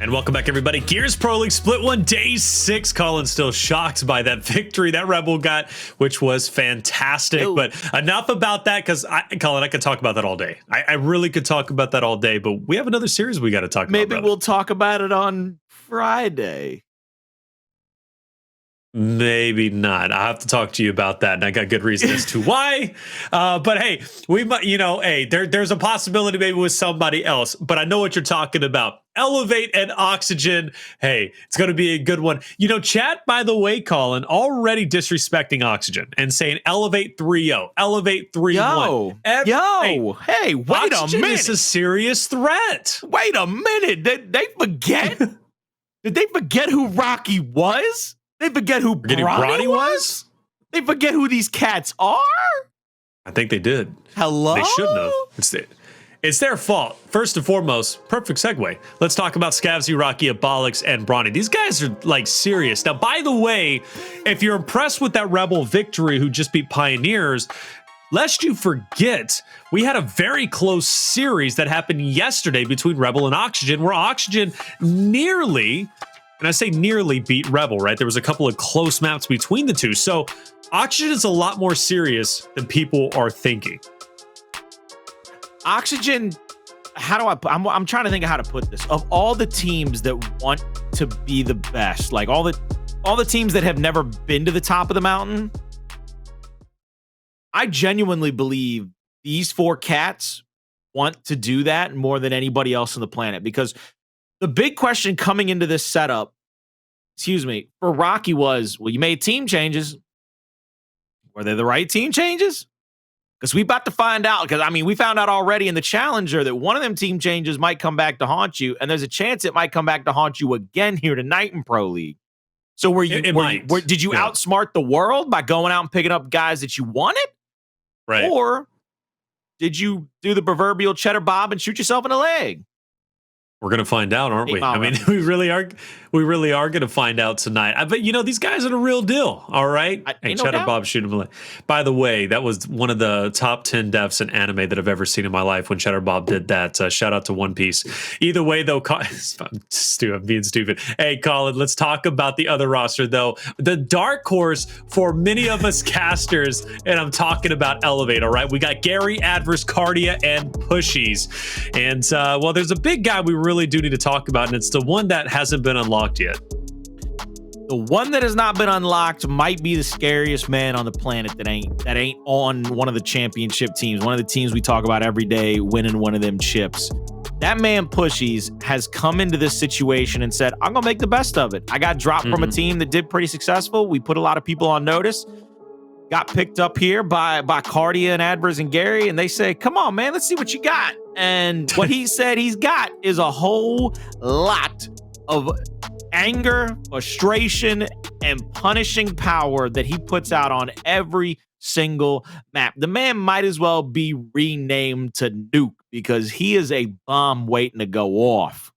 And welcome back, everybody. Gears Pro League Split 1, Day 6. Colin still shocked by that victory that Rebel got, which was fantastic. Ew. But enough about that, because, Colin, I could talk about that all day. I really could talk about that all day, but we have another series we got to talk about. Maybe we'll talk about it on Friday. Maybe not. I'll have to talk to you about that, and I got good reason as to why. But hey, we might, hey, there's a possibility maybe with somebody else, but I know what you're talking about. Elevate and Oxygen. Hey, it's going to be a good one. Chat, by the way, Colin, already disrespecting Oxygen and saying Elevate 3-0, Elevate 3-1. Hey, wait Oxygen a minute. It's a serious threat. Wait a minute. Did they forget? Did they forget who Rocky was? They forget who Bronny was? They forget who these cats are? I think they did. Hello? They shouldn't have. It's their fault. First and foremost, perfect segue. Let's talk about Scavzy, Rocky, Abolics, and Bronny. These guys are serious. Now, by the way, if you're impressed with that Rebel victory who just beat Pioneers, lest you forget, we had a very close series that happened yesterday between Rebel and Oxygen, where Oxygen nearly, and I say nearly, beat Rebel, right? There was a couple of close maps between the two. So Oxygen is a lot more serious than people are thinking. Oxygen, I'm trying to think of how to put this. Of all the teams that want to be the best, like all the teams that have never been to the top of the mountain, I genuinely believe these four cats want to do that more than anybody else on the planet, because the big question coming into this setup, for Rocky was, well, you made team changes. Were they the right team changes? Because we about to find out. Because, we found out already in the Challenger that one of them team changes might come back to haunt you, and there's a chance it might come back to haunt you again here tonight in Pro League. So did you outsmart the world by going out and picking up guys that you wanted? Right. Or did you do the proverbial cheddar bob and shoot yourself in the leg? We're going to find out, aren't we? We really are going to find out tonight. But, these guys are the real deal, all right? Hey, Cheddar Bob, shoot him. By the way, that was one of the top 10 deaths in anime that I've ever seen in my life when Cheddar Bob did that. Shout out to One Piece. Either way, though, I'm being stupid. Hey, Colin, let's talk about the other roster, though. The dark horse for many of us casters, and I'm talking about Elevate, all right? We got Gary, Addvers, Kardia, and Pushyz. And, there's a big guy we really do need to talk about, and it's the one that hasn't been unlocked yet. The one that has not been unlocked might be the scariest man on the planet that ain't on one of the championship teams, one of the teams we talk about every day winning one of them chips. That man Pushyz has come into this situation and said, I'm gonna make the best of it. I got dropped from a team that did pretty successful. We put a lot of people on notice. Got picked up here by Kardia and Addvers and Gary, and they say, come on, man, let's see what you got. And what he said he's got is a whole lot of anger, frustration, and punishing power that he puts out on every single map. The man might as well be renamed to Nuke, because he is a bomb waiting to go off.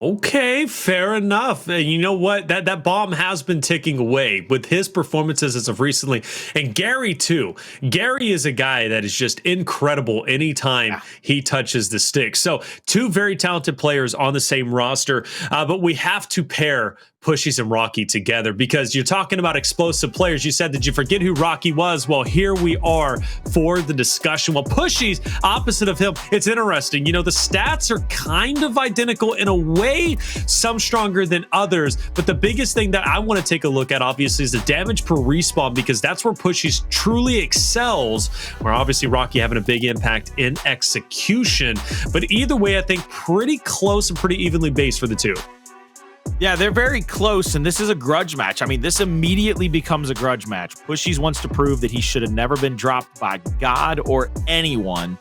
Okay, fair enough. And you know what? That bomb has been ticking away with his performances as of recently. And Gary, too. Gary is a guy that is just incredible anytime he touches the stick. So, two very talented players on the same roster. But we have to pair Pushyz and Rocky together, because you're talking about explosive players. You said, did you forget who Rocky was? Well, here we are for the discussion. Well, Pushyz, opposite of him, it's interesting. The stats are kind of identical in a way, some stronger than others. But the biggest thing that I want to take a look at, obviously, is the damage per respawn, because that's where Pushyz truly excels, where obviously Rocky having a big impact in execution. But either way, I think pretty close and pretty evenly based for the two. Yeah, they're very close, and this is a grudge match. This immediately becomes a grudge match. Pushyz wants to prove that he should have never been dropped by God or anyone,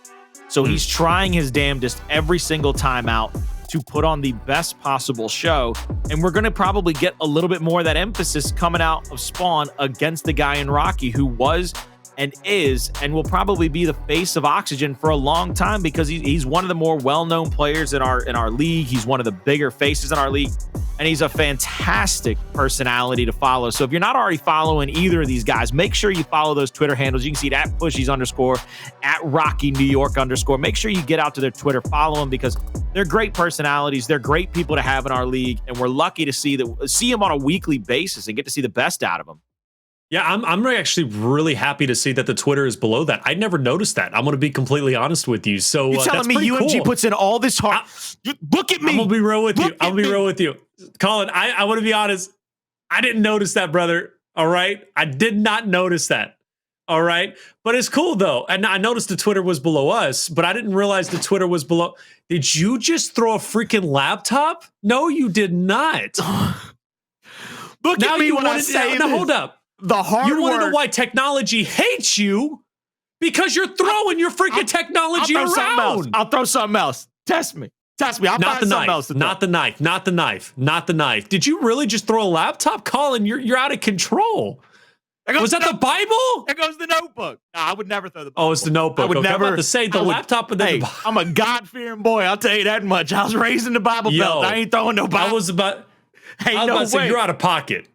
so he's trying his damnedest every single time out to put on the best possible show, and we're going to probably get a little bit more of that emphasis coming out of Spawn against the guy in Rocky who was and is and will probably be the face of Oxygen for a long time, because he's one of the more well-known players in our league. He's one of the bigger faces in our league. and he's a fantastic personality to follow. So if you're not already following either of these guys, make sure you follow those Twitter handles. You can see it at Pushyz _, at Rocky New York _. Make sure you get out to their Twitter, follow them, because they're great personalities. They're great people to have in our league, and we're lucky to see them on a weekly basis and get to see the best out of them. Yeah, I'm actually really happy to see that the Twitter is below that. I never noticed that. I'm going to be completely honest with you. So you're telling me UMG cool. puts in all this heart? Look at me. I'm going to be real with you. I'll be real with you. Colin, I want to be honest. I didn't notice that, brother. All right? I did not notice that. All right? But it's cool, though. And I noticed the Twitter was below us, but I didn't realize the Twitter was below. Did you just throw a freaking laptop? No, you did not. Look now at me you when I say now, hold up. The hard You want to know work. why technology hates you? Because you're throwing your freaking technology around. I'll throw something else. Test me. I'll not find the something knife. else to Not the knife. Not the knife. Not the knife. Did you really just throw a laptop? Colin, you're out of control. Was that the Bible? There goes the notebook. No, I would never throw the Bible. Oh, it's the notebook. I would never. I'm about to say the laptop, but then I'm a God-fearing boy. I'll tell you that much. I was raised in the Bible Belt. I ain't throwing no Bible. I was about no to way. say you're out of pocket.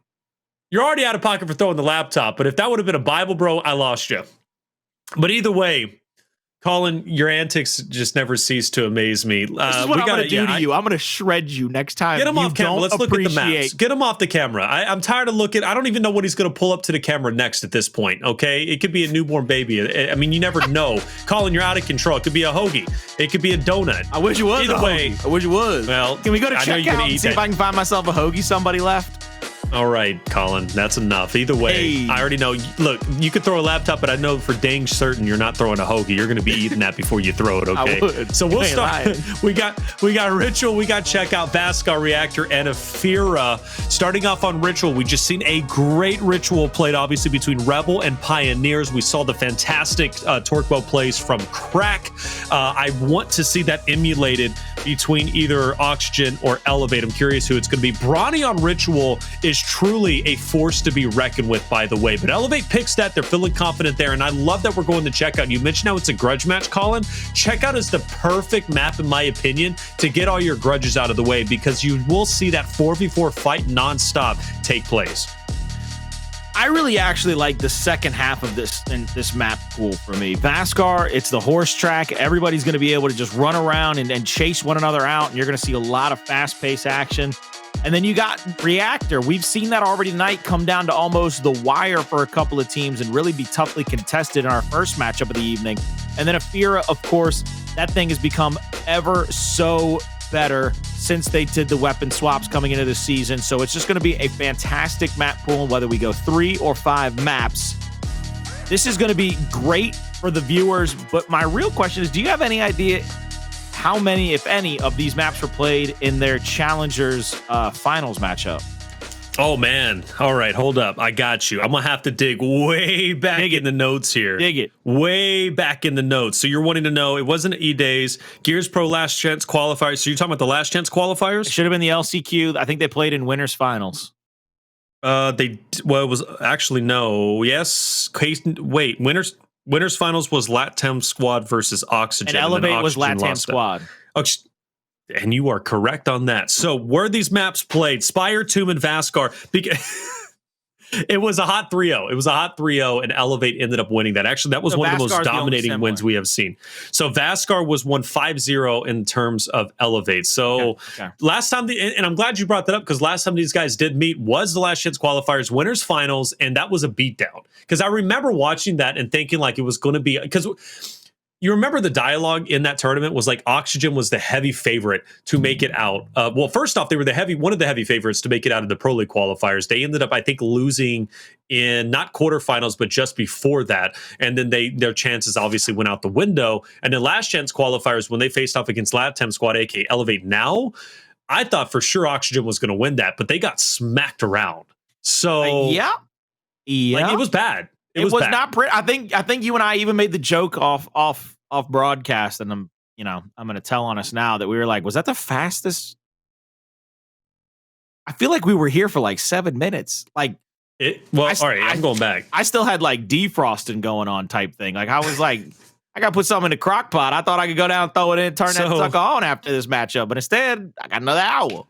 You're already out of pocket for throwing the laptop, but if that would have been a Bible, bro, I lost you. But either way, Colin, your antics just never cease to amaze me. This is what I'm going to do to you. I'm going to shred you next time. Get him off camera. Let's look at the maps. Get him off the camera. I'm tired of looking. I don't even know what he's going to pull up to the camera next at this point, okay? It could be a newborn baby. I mean, you never know. Colin, you're out of control. It could be a hoagie. It could be a donut. I wish it was. Either way. I wish it was. Well, can we go to checkout and see if I can find myself a hoagie somebody left? All right, Colin, that's enough. Either way, I already know. Look, you could throw a laptop, but I know for dang certain you're not throwing a hoagie. You're going to be eating that before you throw it, okay? I would. So we'll start. We got Ritual, we got Checkout, Vasgar, Reactor, and Ephyra. Starting off on Ritual, we just seen a great Ritual played, obviously, between Rebel and Pioneers. We saw the fantastic torque bow plays from Crack. I want to see that emulated between either Oxygen or Elevate. I'm curious who it's going to be. Bronny on Ritual is truly a force to be reckoned with, by the way. But Elevate picks that. They're feeling confident there. And I love that we're going to Checkout. You mentioned how it's a grudge match, Colin. Checkout is the perfect map, in my opinion, to get all your grudges out of the way, because you will see that 4v4 fight nonstop take place. I really actually like the second half of this map pool for me. Vasgar, it's the horse track. Everybody's going to be able to just run around and chase one another out, and you're going to see a lot of fast-paced action. And then you got Reactor. We've seen that already tonight come down to almost the wire for a couple of teams and really be toughly contested in our first matchup of the evening. And then Ephyra, of course, that thing has become ever so better since they did the weapon swaps coming into the season. So it's just going to be a fantastic map pool, whether we go 3 or 5 maps. This is going to be great for the viewers. But my real question is, do you have any idea how many, if any, of these maps were played in their Challengers finals matchup? Oh, man. All right, hold up. I got you. I'm going to have to dig way back in the notes here. Dig it. Way back in the notes. So you're wanting to know, it wasn't E-Days, Gears Pro Last Chance qualifiers. So you're talking about the Last Chance qualifiers? It should have been the LCQ. I think they played in Winners Finals. Well, it was actually no. Yes. Wait, Winners Finals was Latam Squad versus Oxygen. And Elevate was Oxygen Latam Squad. And you are correct on that. So were these maps played? Spire, Tomb, and Vasgar. It was a hot 3-0. It was a hot 3-0, and Elevate ended up winning that. Actually, that was one of the most dominating wins we have seen. So Vasgar was won 5-0 in terms of Elevate. So last time, and I'm glad you brought that up, because last time these guys did meet was the Last Chance qualifiers, Winners Finals, and that was a beatdown. Because I remember watching that and thinking like it was going to be, because you remember the dialogue in that tournament was like Oxygen was the heavy favorite to make it out. Well, first off, they were one of the heavy favorites to make it out of the Pro League qualifiers. They ended up, I think, losing in not quarterfinals, but just before that. And then their chances obviously went out the window. And then Last Chance qualifiers, when they faced off against Latam Squad, aka Elevate Now, I thought for sure Oxygen was going to win that, but they got smacked around. So yeah, like, it was bad. It was not pretty. I think you and I even made the joke off broadcast, and I'm going to tell on us now that we were like, was that the fastest? I feel like we were here for like 7 minutes. Like all right, I'm going back. I still had like defrosting going on type thing. Like I was like, I got to put something in the crock pot. I thought I could go down, throw it in, turn that sucker on after this matchup, but instead I got another hour.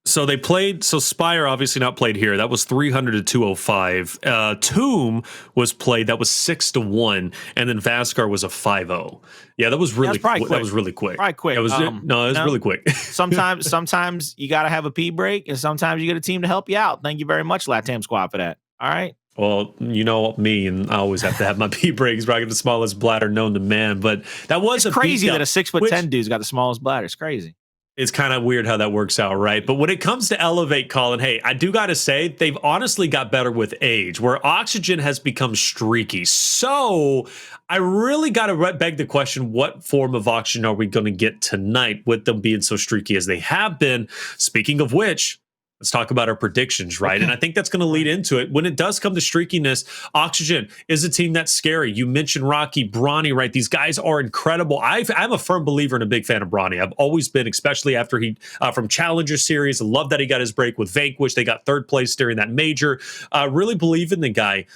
So they played. So Spire obviously not played here. That was 300 to 205. Tomb was played. That was 6-1, and then Vasgar was a 5-0. Yeah, that was really quick. That was really quick. Probably quick. It was no, it was really quick. sometimes you got to have a pee break, and sometimes you get a team to help you out. Thank you very much, Latam Squad, for that. All right. Well, you know me, and I always have to have my pee breaks. But I got the smallest bladder known to man. But that was crazy that a 6'10" dude's got the smallest bladder. It's crazy. It's kind of weird how that works out, right? But when it comes to Elevate, Colin, hey, I do got to say, they've honestly got better with age, where Oxygen has become streaky. So I really got to beg the question, what form of Oxygen are we going to get tonight with them being so streaky as they have been? Speaking of which, let's talk about our predictions, right? Okay. And I think that's going to lead into it. When it does come to streakiness, Oxygen is a team that's scary. You mentioned Rocky, Bronny, right? These guys are incredible. I'm a firm believer and a big fan of Bronny. I've always been, especially after he, from Challenger Series. I love that he got his break with Vanquish. They got third place during that major. Really believe in the guy.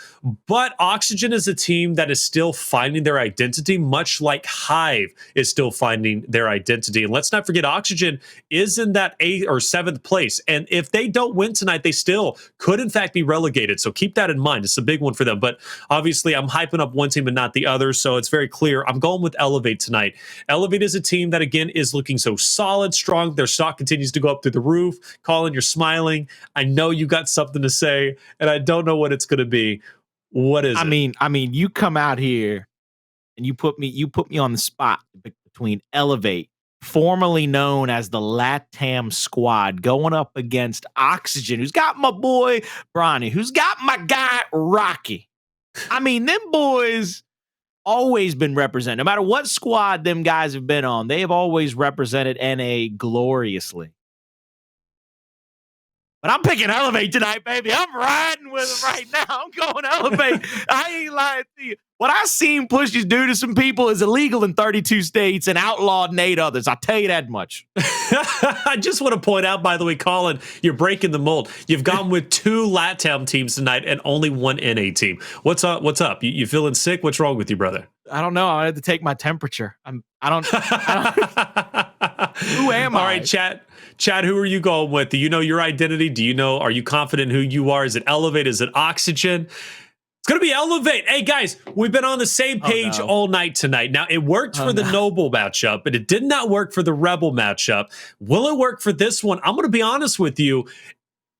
But Oxygen is a team that is still finding their identity, much like Hive is still finding their identity. And let's not forget, Oxygen is in that 8th or 7th place. And if they don't win tonight, they still could in fact be relegated. So keep that in mind. It's a big one for them. But obviously I'm hyping up one team and not the other. So it's very clear. I'm going with Elevate tonight. Elevate is a team that again is looking so solid, strong. Their stock continues to go up through the roof. Colin, you're smiling. I know you got something to say, and I don't know what it's going to be. What is it? I mean, you come out here and you put me on the spot between Elevate, formerly known as the Latam Squad, going up against Oxygen, who's got my boy Bronny, who's got my guy Rocky. I mean, them boys always been represented. No matter what squad them guys have been on, they have always represented NA gloriously. But I'm picking Elevate tonight, baby. I'm riding with them right now. I'm going Elevate. I ain't lying to you. What I seen Pushyz do to some people is illegal in 32 states and outlawed in 8 others. I'll tell you that much. I just want to point out, by the way, Colin, you're breaking the mold. You've gone with 2 LATAM teams tonight and only 1 NA team. What's up? What's up? You feeling sick? What's wrong with you, brother? I don't know. I had to take my temperature. I don't Who am I? All right, Chad, who are you going with? Do you know your identity? Are you confident who you are? Is it Elevate? Is it Oxygen? It's going to be Elevate. Hey, guys, we've been on the same page all night tonight. Now, it worked for the Noble matchup, but it did not work for the Rebel matchup. Will it work for this one? I'm going to be honest with you.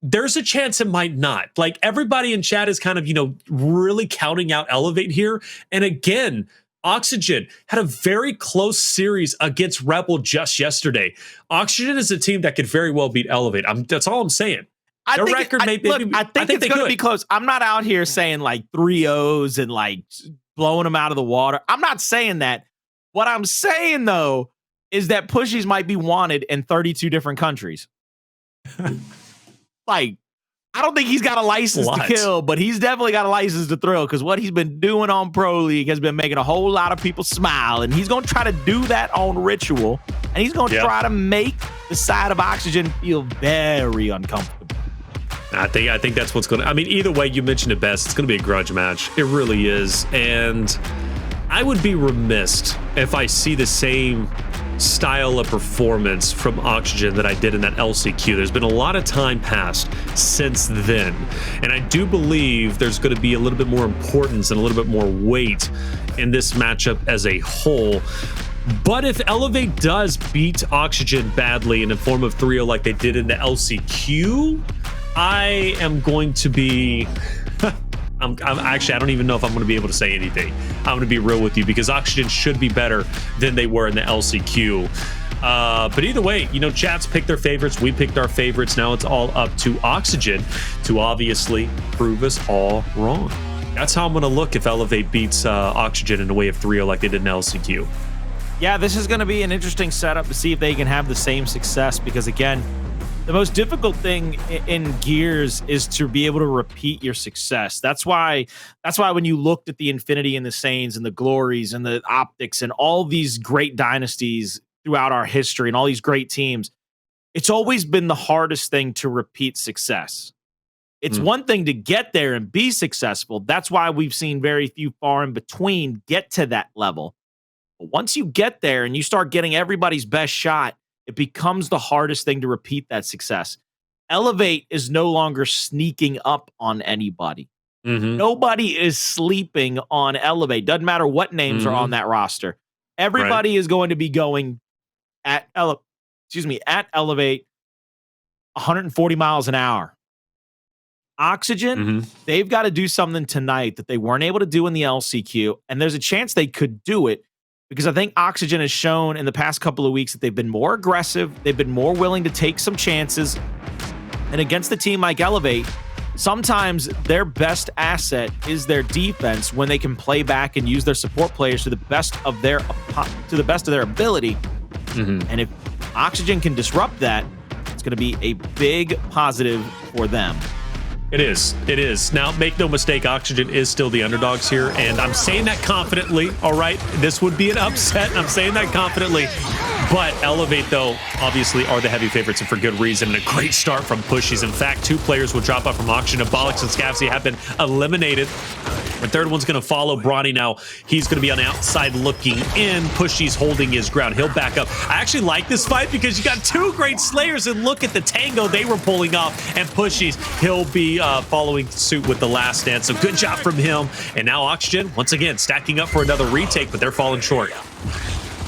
There's a chance it might not. Like, everybody in chat is kind of, really counting out Elevate here. And again, Oxygen had a very close series against Rebel just yesterday. Oxygen is a team that could very well beat Elevate. That's all I'm saying. I think it's going to be close. I'm not out here saying like 3-0s and like blowing them out of the water. I'm not saying that. What I'm saying, though, is that Pushyz might be wanted in 32 different countries. Like, I don't think he's got a license to kill, but he's definitely got a license to thrill, because what he's been doing on Pro League has been making a whole lot of people smile, and he's going to try to do that on Ritual, and he's going to try to make the side of Oxygen feel very uncomfortable. I think that's what's going to... I mean, either way, you mentioned it best. It's going to be a grudge match. It really is. And I would be remiss if I see the same style of performance from Oxygen that I did in that LCQ. There's been a lot of time passed since then. And I do believe there's going to be a little bit more importance and a little bit more weight in this matchup as a whole. But if Elevate does beat Oxygen badly in the form of 3-0 like they did in the LCQ... I am going to be... I'm actually, I don't even know if I'm going to be able to say anything. I'm going to be real with you, because Oxygen should be better than they were in the LCQ. But either way, chat's picked their favorites. We picked our favorites. Now it's all up to Oxygen to obviously prove us all wrong. That's how I'm going to look if Elevate beats Oxygen in the way of 3-0 like they did in LCQ. Yeah, this is going to be an interesting setup to see if they can have the same success, because again, the most difficult thing in Gears is to be able to repeat your success. That's why when you looked at the Infinity and the Saints and the Glories and the Optics and all these great dynasties throughout our history and all these great teams, it's always been the hardest thing to repeat success. It's one thing to get there and be successful. That's why we've seen very few far in between get to that level. But once you get there and you start getting everybody's best shot, it becomes the hardest thing to repeat that success. Elevate is no longer sneaking up on anybody. Mm-hmm. Nobody is sleeping on Elevate. Doesn't matter what names are on that roster. Everybody is going to be going at Elevate 140 miles an hour. Oxygen, they've got to do something tonight that they weren't able to do in the LCQ, and there's a chance they could do it because I think Oxygen has shown in the past couple of weeks that they've been more aggressive, they've been more willing to take some chances, and against a team like Elevate, sometimes their best asset is their defense when they can play back and use their support players to the best of their ability. And if Oxygen can disrupt that, it's going to be a big positive for them. It is. It is. Now, make no mistake, Oxygen is still the underdogs here, and I'm saying that confidently, all right? This would be an upset, and I'm saying that confidently. But Elevate, though, obviously are the heavy favorites, and for good reason, and a great start from Pushyz. In fact, 2 players will drop out from Oxygen. Abolics and Scavzy have been eliminated. The third one's going to follow Bronny now. He's going to be on the outside looking in. Pushyz holding his ground. He'll back up. I actually like this fight because you got 2 great Slayers, and look at the tango they were pulling off. And Pushyz, he'll be following suit with the last stand. So good job from him. And now Oxygen, once again, stacking up for another retake, but they're falling short.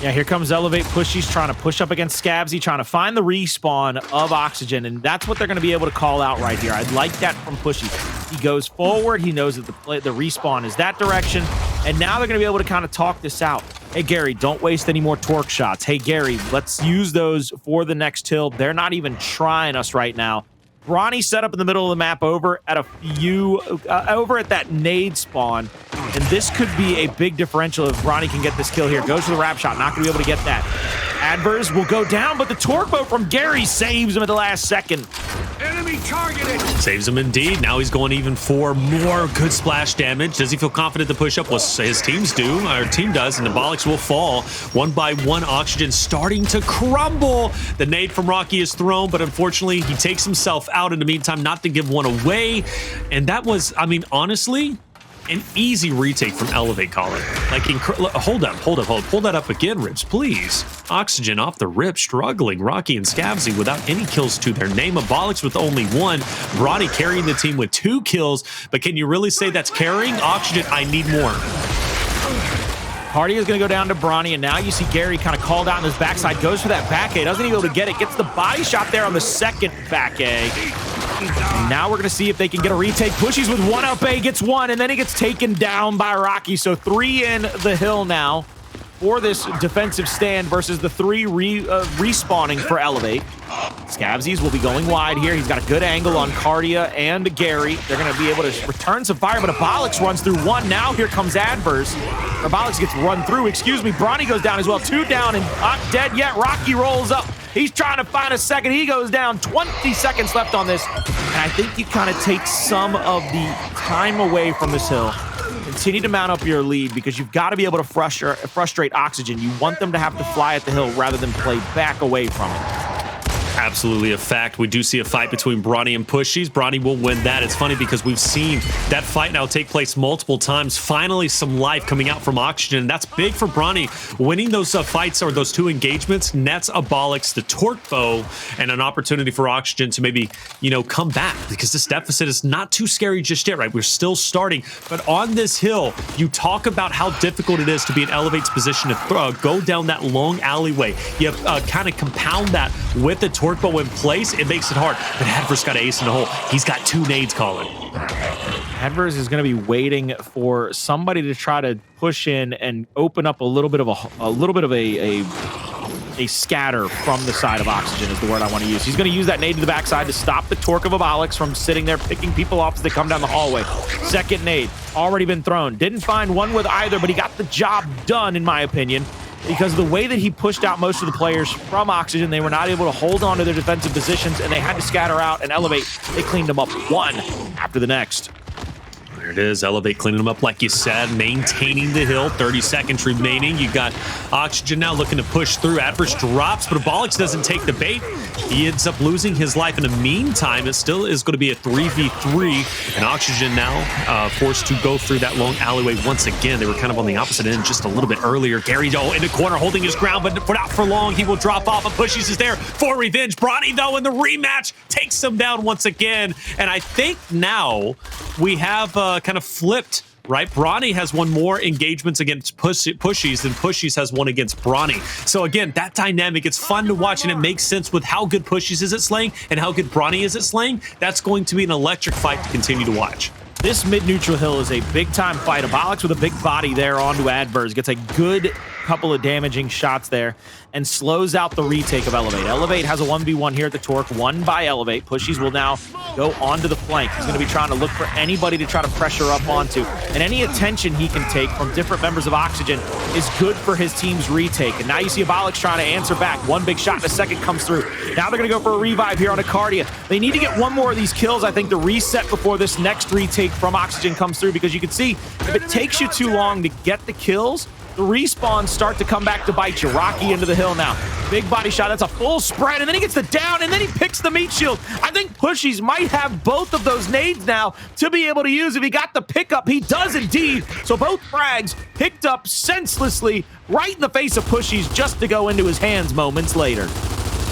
Yeah, here comes Elevate. Pushyz trying to push up against Scavzy, trying to find the respawn of Oxygen, and that's what they're going to be able to call out right here. I like that from Pushyz. He goes forward. He knows that the respawn is that direction, and now they're going to be able to kind of talk this out. Hey, Gary, don't waste any more torque shots. Hey, Gary, let's use those for the next hill. They're not even trying us right now. Bronny set up in the middle of the map over at that nade spawn, and this could be a big differential if Bronny can get this kill here. Goes for the wrap shot, not going to be able to get that. Addvers will go down, but the torque boat from Gary saves him at the last second. Enemy targeted. Saves him indeed. Now he's going even for more good splash damage. Does he feel confident to push up? Well, his teams do. Our team does, and the Abolics will fall. 1 by 1, Oxygen starting to crumble. The nade from Rocky is thrown, but unfortunately, he takes himself out in the meantime, not to give one away. And that was, I mean, honestly, an easy retake from Elevate, Colin. Like, hold that up again, Ribs, please. Oxygen off the rip, struggling. Rocky and Scavzy without any kills to their name. Abolics with only 1. Bronny carrying the team with 2 kills. But can you really say that's carrying? Oxygen, I need more. Kardia is going to go down to Bronny, and now you see Gary kind of called out on his backside, goes for that back A, doesn't even be able to get it, gets the body shot there on the second back A. And now we're going to see if they can get a retake. Pushyz with 1 up A, gets 1, and then he gets taken down by Rocky. So 3 in the hill now for this defensive stand versus the 3 respawning for Elevate. Scavzy's will be going wide here. He's got a good angle on Kardia and Gary. They're going to be able to return some fire, but Abolics runs through 1. Now here comes Addvers. Abolics gets run through, excuse me. Bronny goes down as well. 2 down and not dead yet. Rocky rolls up. He's trying to find a second. He goes down. 20 seconds left on this. And I think you kind of take some of the time away from this hill. Continue to mount up your lead because you've got to be able to frustrate Oxygen. You want them to have to fly at the hill rather than play back away from it. Absolutely a fact. We do see a fight between Bronny and Pushyz. Bronny will win that. It's funny because we've seen that fight now take place multiple times. Finally, some life coming out from Oxygen. That's big for Bronny. Winning those fights or those 2 engagements nets Abolics the torque bow and an opportunity for Oxygen to maybe, you know, come back because this deficit is not too scary just yet, right? We're still starting. But on this hill, you talk about how difficult it is to be in Elevate's position to go down that long alleyway. You kind of compound that with the torque bow in place, it makes it hard. But Addvers got an ace in the hole. He's got 2 nades, Colin. Addvers is going to be waiting for somebody to try to push in and open up a little bit of a scatter from the side of Oxygen is the word I want to use. He's going to use that nade to the backside to stop the torque of Abolics from sitting there picking people off as they come down the hallway. Second nade already been thrown. Didn't find one with either, but he got the job done, in my opinion. Because of the way that he pushed out most of the players from Oxygen, they were not able to hold on to their defensive positions, and they had to scatter out and Elevate. They cleaned them up 1 after the next. There it is. Elevate cleaning them up like you said, maintaining the hill. 30 seconds remaining. You got Oxygen now looking to push through. Addvers drops, but Abolics doesn't take the bait. He ends up losing his life. In the meantime, it still is going to be a 3v3, and Oxygen now forced to go through that long alleyway once again. They were kind of on the opposite end just a little bit earlier. Gary, though, in the corner holding his ground, but not for long. He will drop off, and Pushyz is there for revenge. Bronny, though, in the rematch, takes him down once again, and I think now we have kind of flipped, right? Bronny has won more engagements against Pushyz than Pushyz has won against Bronny. So again, that dynamic, it's fun to watch, and it makes sense with how good Pushyz is at slaying and how good Bronny is at slaying. That's going to be an electric fight to continue to watch. This mid-neutral hill is a big-time fight. Abolics with a big body there onto Addvers. Gets a good couple of damaging shots there and slows out the retake of Elevate. Elevate has a 1v1 here at the Torque, won by Elevate. Pushyz will now go onto the flank. He's going to be trying to look for anybody to try to pressure up onto. And any attention he can take from different members of Oxygen is good for his team's retake. And now you see Abolics trying to answer back. One big shot in a second comes through. Now they're going to go for a revive here on a Kardia. They need to get one more of these kills, I think, to reset before this next retake from Oxygen comes through, because you can see if it takes you too long to get the kills, the respawns start to come back to bite you. Rocky into the hill now. Big body shot. That's a full spread, and then he gets the down, and then he picks the meat shield. I think Pushyz might have both of those nades now to be able to use. If he got the pickup, he does indeed. So both frags picked up senselessly right in the face of Pushyz just to go into his hands moments later.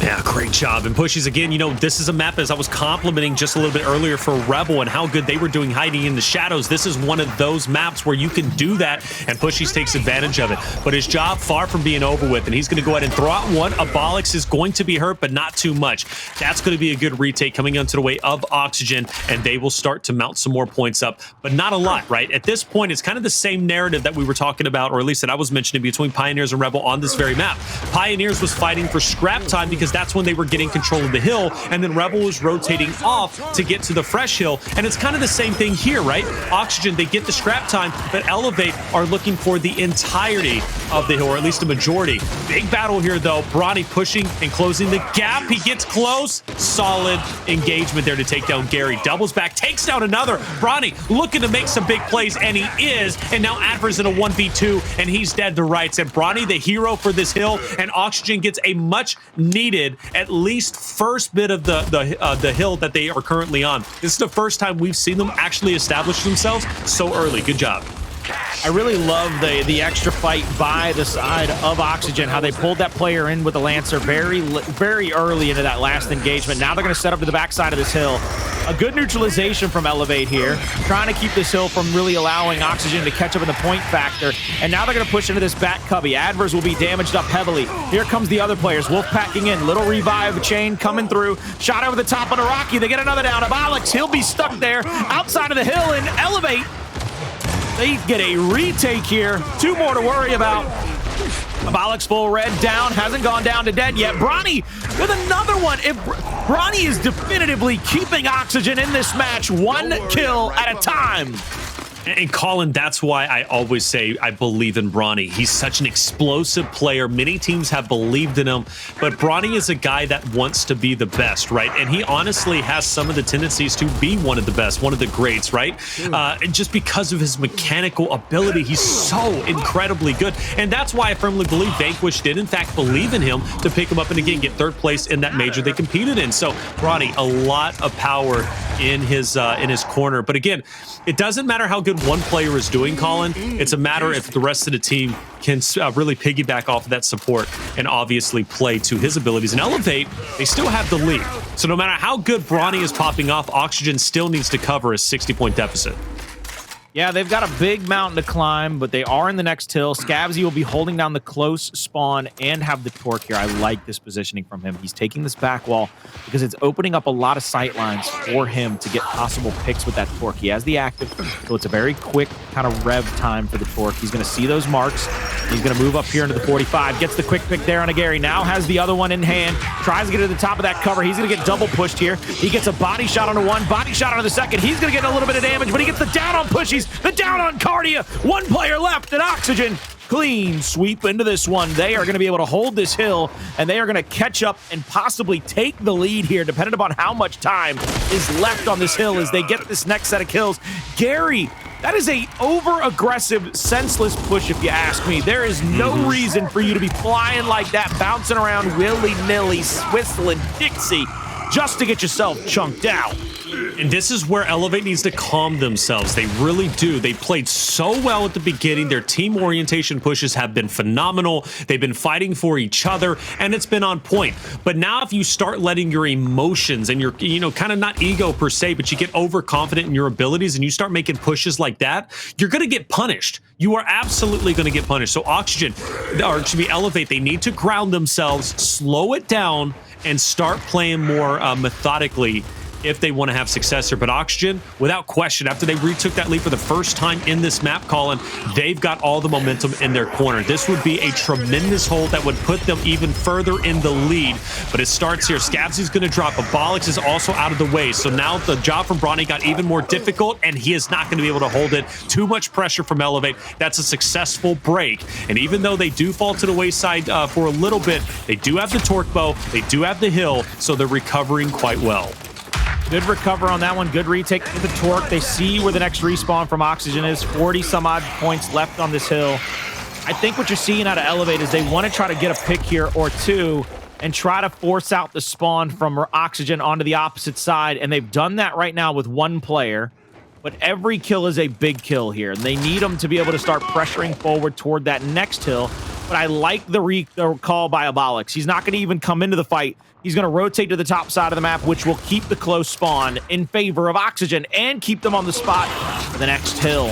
Yeah, great job. And Pushyz, again, you know, this is a map, as I was complimenting just a little bit earlier for Rebel and how good they were doing hiding in the shadows. This is one of those maps where you can do that, and Pushyz takes advantage of it. But his job far from being over with, and he's going to go ahead and throw out one. Abolics is going to be hurt, but not too much. That's going to be a good retake coming onto the way of Oxygen, and they will start to mount some more points up, but not a lot, right? At this point, it's kind of the same narrative that we were talking about, or at least that I was mentioning, between Pioneers and Rebel on this very map. Pioneers was fighting for scrap time because that's when they were getting control of the hill, and then Rebel was rotating off to get to the fresh hill. And it's kind of the same thing here, right? Oxygen, they get the scrap time, but Elevate are looking for the entirety of the hill, or at least a majority. Big battle here, though. Bronny pushing and closing the gap. He gets close. Solid engagement there to take down Gary. Doubles back, takes down another. Bronny looking to make some big plays, and he is. And now Addvers in a 1v2, and he's dead to rights. And Bronny, the hero for this hill, and Oxygen gets a much needed, at least first bit of the hill that they are currently on. This is the first time we've seen them actually establish themselves so early. Good job. I really love the extra fight by the side of Oxygen, how they pulled that player in with the Lancer very early into that last engagement. Now they're going to set up to the backside of this hill. A good neutralization from Elevate here, trying to keep this hill from really allowing Oxygen to catch up in the point factor. And now they're going to push into this back cubby. Addvers will be damaged up heavily. Here comes the other players. Wolf packing in. Little revive chain coming through. Shot over the top on a Rocky. They get another down. Abolics, he'll be stuck there outside of the hill, and Elevate, they get a retake here. Two more to worry about. Abolics full red down, hasn't gone down to dead yet. Bronny with another one. If Bronny is definitively keeping Oxygen in this match, one kill at a time. And Colin, that's why I always say I believe in Bronny. He's such an explosive player. Many teams have believed in him, but Bronny is a guy that wants to be the best, right? And he honestly has some of the tendencies to be one of the best, one of the greats, right? And just because of his mechanical ability, he's so incredibly good. And that's why I firmly believe Vanquish did, in fact, believe in him to pick him up and, again, get third place in that major they competed in. So Bronny, a lot of power in his corner. But again, it doesn't matter how good one player is doing, Colin. It's a matter if the rest of the team can really piggyback off of that support and obviously play to his abilities and Elevate. They still have the lead. So no matter how good Bronny is popping off, Oxygen still needs to cover a 60-point deficit. Yeah, they've got a big mountain to climb, but they are in the next hill. Scavzy will be holding down the close spawn and have the torque here. I like this positioning from him. He's taking this back wall because it's opening up a lot of sight lines for him to get possible picks with that torque. He has the active, so it's a very quick kind of rev time for the torque. He's going to see those marks. He's going to move up here into the 45, gets the quick pick there on a Gary. Now has the other one in hand, tries to get to the top of that cover. He's going to get double pushed here. He gets a body shot onto one, body shot onto the second. He's going to get a little bit of damage, but he gets the down on Pushyz, the down on Kardia. One player left, and Oxygen Clean sweep into this one. They are going to be able to hold this hill, and they are going to catch up and possibly take the lead here, depending upon how much time is left on this hill as they get this next set of kills. Gary, that is a over-aggressive, senseless push, if you ask me. There is no reason for you to be flying like that, bouncing around willy-nilly, whistling Dixie, just to get yourself chunked out. And this is where Elevate needs to calm themselves. They really do. They played so well at the beginning. Their team orientation pushes have been phenomenal. They've been fighting for each other, and it's been on point. But now if you start letting your emotions and your, kind of not ego per se, but you get overconfident in your abilities and you start making pushes like that, you're going to get punished. You are absolutely going to get punished. So Oxygen, or excuse me, Elevate, they need to ground themselves, slow it down, and start playing more methodically if they want to have success here. But Oxygen, without question, after they retook that lead for the first time in this map, Colin, they've got all the momentum in their corner. This would be a tremendous hold that would put them even further in the lead. But it starts here. Scavzy's going to drop. Abolics is also out of the way. So now the job from Bronny got even more difficult, and he is not going to be able to hold it. Too much pressure from Elevate. That's a successful break. And even though they do fall to the wayside for a little bit, they do have the torque bow. They do have the hill, so they're recovering quite well. Good recover on that one. Good retake with the torque. They see where the next respawn from Oxygen is. 40 some odd points left on this hill. I think what you're seeing out of Elevate is they want to try to get a pick here or two and try to force out the spawn from Oxygen onto the opposite side. And they've done that right now with one player. But every kill is a big kill here. And they need them to be able to start pressuring forward toward that next hill. But I like the call by Abolics. He's not going to even come into the fight. He's going to rotate to the top side of the map, which will keep the close spawn in favor of Oxygen and keep them on the spot for the next hill.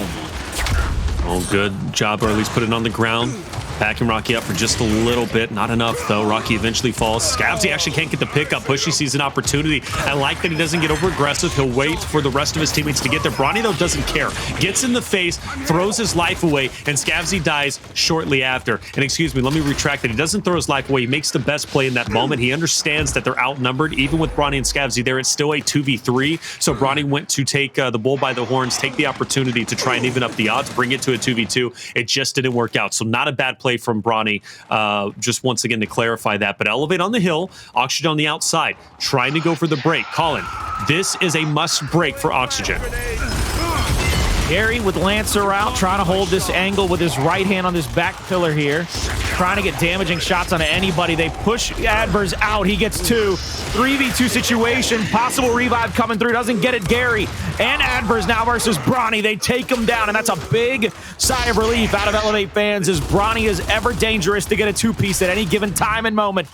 Oh, good job, or at least put it on the ground. Backing Rocky up for just a little bit. Not enough, though. Rocky eventually falls. Scavzy actually can't get the pick up. Pushy sees an opportunity. I like that he doesn't get over aggressive. He'll wait for the rest of his teammates to get there. Bronny, though, doesn't care. Gets in the face, throws his life away, and Scavzy dies shortly after. And excuse me, let me retract that. He doesn't throw his life away. He makes the best play in that moment. He understands that they're outnumbered. Even with Bronny and Scavzy there, it's still a 2v3. So Bronny went to take the bull by the horns, take the opportunity to try and even up the odds, bring it to a 2v2. It just didn't work out. So not a bad play from Bronny, just once again to clarify that. But Elevate on the hill, Oxygen on the outside, trying to go for the break. Colin, this is a must break for Oxygen. Gary with Lancer out, trying to hold this angle with his right hand on this back pillar here. Trying to get damaging shots onto anybody. They push Addvers out. He gets two. 3v2 situation. Possible revive coming through. Doesn't get it. Gary and Addvers now versus Bronny. They take him down, and that's a big sigh of relief out of Elevate fans, as Bronny is ever dangerous to get a two-piece at any given time and moment.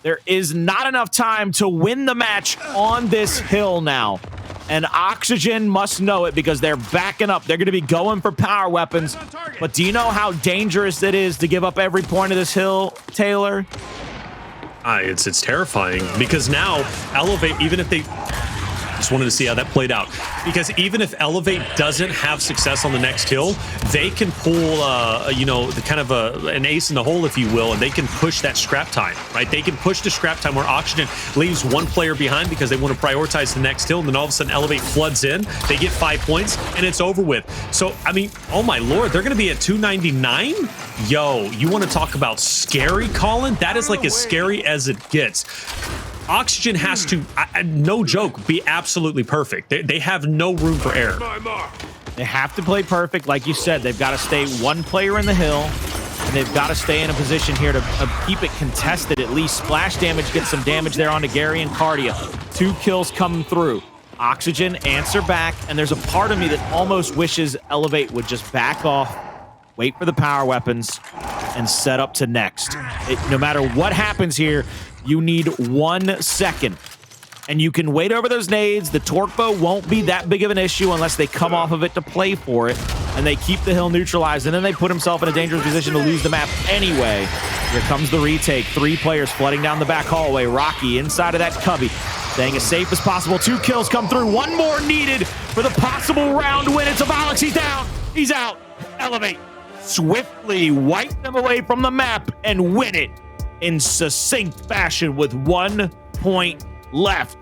There is not enough time to win the match on this hill now. And Oxygen must know it because they're backing up. They're going to be going for power weapons. But do you know how dangerous it is to give up every point of this hill, Taylor? It's terrifying because now Elevate, even if they... Just wanted to see how that played out, because even if Elevate doesn't have success on the next hill, they can pull, the kind of an ace in the hole, if you will, and they can push that scrap time, right? They can push the scrap time where Oxygen leaves one player behind because they want to prioritize the next hill, and then all of a sudden Elevate floods in, they get 5 points, and it's over with. So, I mean, oh my lord, they're going to be at 299? Yo, you want to talk about scary, Colin? That is like as scary as it gets. Oxygen has to, no joke, be absolutely perfect. They have no room for error. They have to play perfect. Like you said, they've got to stay one player in the hill, and they've got to stay in a position here to keep it contested at least. Splash damage, get some damage there onto Gary and Kardia. 2 kills coming through. Oxygen answer back, and there's a part of me that almost wishes Elevate would just back off, wait for the power weapons, and set up to next. No matter what happens here, you need 1 second. And you can wait over those nades. The torque bow won't be that big of an issue unless they come off of it to play for it. And they keep the hill neutralized. And then they put himself in a dangerous position to lose the map anyway. Here comes the retake. 3 players flooding down the back hallway. Rocky inside of that cubby, staying as safe as possible. 2 kills come through. 1 more needed for the possible round win. It's Abolics. He's down. He's out. Elevate swiftly wipe them away from the map and win it in succinct fashion with 1 point left.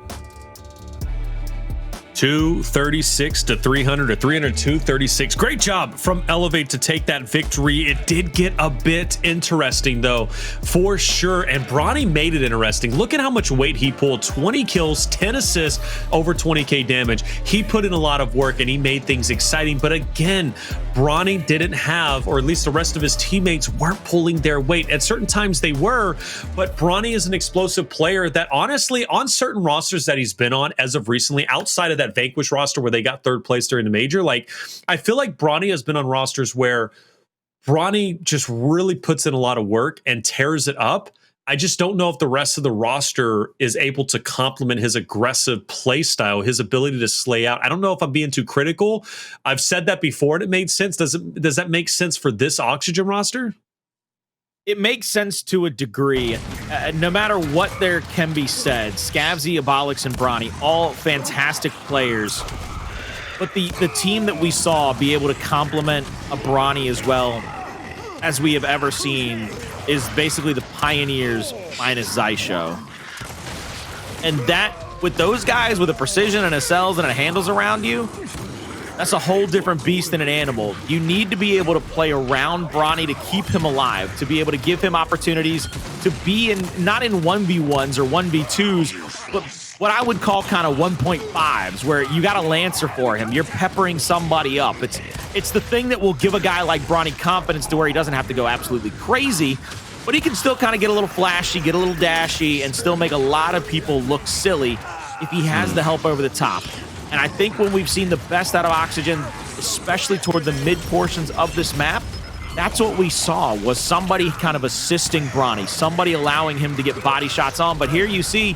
236 to 300 or 302-36. Great job from Elevate to take that victory. It did get a bit interesting though, for sure. And Bronny made it interesting. Look at how much weight he pulled. 20 kills, 10 assists, over 20k damage. He put in a lot of work and he made things exciting. But again, Bronny didn't have, or at least the rest of his teammates weren't pulling their weight. At certain times they were, but Bronny is an explosive player that honestly, on certain rosters that he's been on as of recently, outside of that Vanquish roster where they got third place during the major, like I feel like Bronny has been on rosters where Bronny just really puts in a lot of work and tears it up. I just don't know if the rest of the roster is able to complement his aggressive play style, his ability to slay out. I don't know if I'm being too critical. I've said that before and it made sense. Does that make sense for this Oxygen roster? It makes sense to a degree. No matter what there can be said, Scavzy, Abolics, and Bronny, all fantastic players. But the team that we saw be able to complement a Bronny as well as we have ever seen is basically the Pioneers minus Zysho. And that, with those guys with a precision and a cells and a handles around you, that's a whole different beast than an animal. You need to be able to play around Bronny to keep him alive, to be able to give him opportunities to be in, not in 1v1s or 1v2s, but what I would call kind of 1.5s, where you got a Lancer for him. You're peppering somebody up. It's the thing that will give a guy like Bronny confidence to where he doesn't have to go absolutely crazy, but he can still kind of get a little flashy, get a little dashy, and still make a lot of people look silly if he has the help over the top. And I think when we've seen the best out of Oxygen, especially toward the mid portions of this map, that's what we saw, was somebody kind of assisting Bronny, somebody allowing him to get body shots on. But here you see